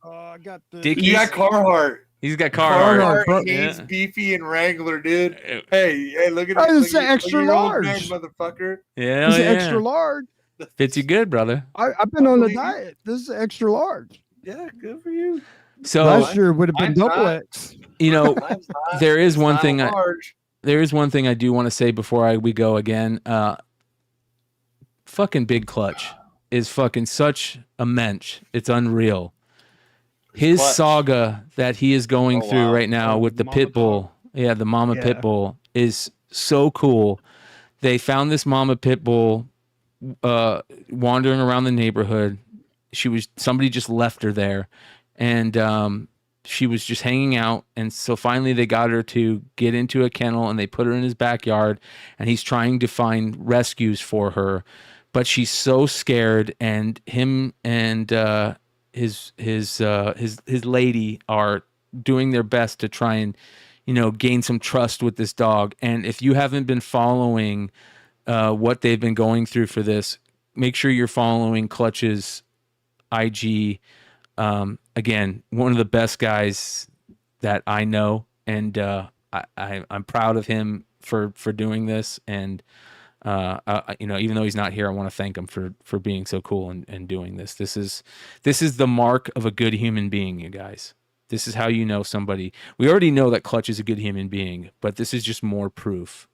I got the. Dickies? You got Carhartt. He's got Carhartt. Haynes Beefy and Wrangler, dude. Hey, look at Oh, this. this is an extra large, motherfucker. Yeah, this is extra large. Fits you good, brother. I've been on a diet. This is extra large. Yeah, good for you. So last year would have been double X. You know, there is one thing. there is one thing I do want to say before we go again. Fucking Big Clutch is fucking such a mensch. It's unreal. His saga that he is going through right now with the pit bull, the mama pit bull, is so cool. They found this mama pit bull wandering around the neighborhood. Somebody just left her there, and she was just hanging out. And so finally they got her to get into a kennel, and they put her in his backyard, and he's trying to find rescues for her, but she's so scared, and him and his lady are doing their best to try and, gain some trust with this dog. And if you haven't been following what they've been going through for this, make sure you're following Clutch's IG. Again, one of the best guys that I know, and I'm proud of him for doing this. And even though he's not here, I want to thank him for being so cool and doing this. This is the mark of a good human being, you guys. This is how you know somebody. We already know that Clutch is a good human being, but this is just more proof.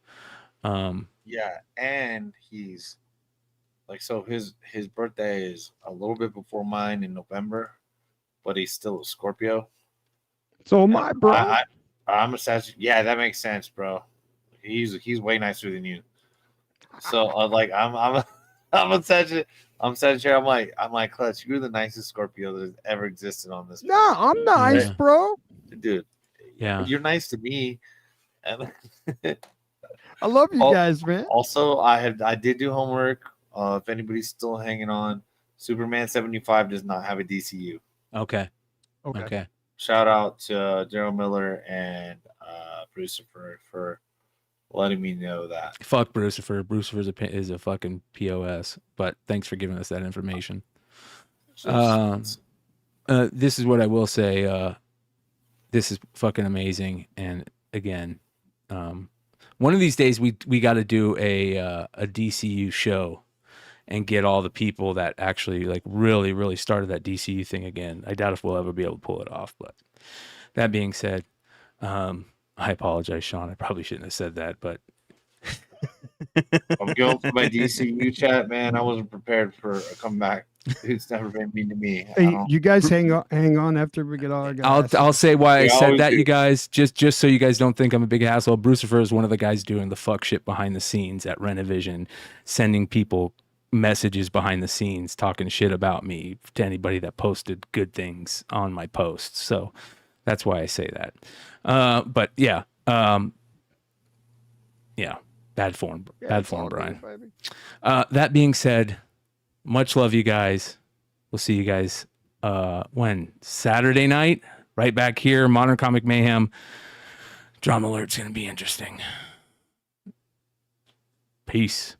Yeah, and he's like, so his birthday is a little bit before mine in November, but he's still a Scorpio. So my bro, I'm a Sagittarius. Yeah, that makes sense, bro. He's way nicer than you. So I'm a Sagittarius. I'm Sagittarius. I'm like Clutch. You're the nicest Scorpio that has ever existed on this. No, I'm nice, bro. Dude. Yeah, you're nice to me. And I love you guys, man. Also, I did do homework. If anybody's still hanging on, Superman 75 does not have a DCU. Okay. Shout out to Daryl Miller and Bruce for letting me know that. Fuck Brucifer. Brucifer is a fucking POS. But thanks for giving us that information. This is what I will say. This is fucking amazing. And again, one of these days we got to do a DCU show and get all the people that actually like really, really started that DCU thing again. I doubt if we'll ever be able to pull it off. But that being said, I apologize, Sean. I probably shouldn't have said that, but I'm going for my DCU chat, man. I wasn't prepared for a comeback. It's never been mean to me. Hey, you guys hang on after we get all our guys. I'll say why I said that, you guys, just so you guys don't think I'm a big asshole. Brucifer is one of the guys doing the fuck shit behind the scenes at Renovision, sending people messages behind the scenes, talking shit about me to anybody that posted good things on my posts. So that's why I say that. But yeah, bad form, Brian. That being said, much love, you guys. We'll see you guys when? Saturday night, right back here, Modern Comic Mayhem. Drama Alert's gonna be interesting. Peace.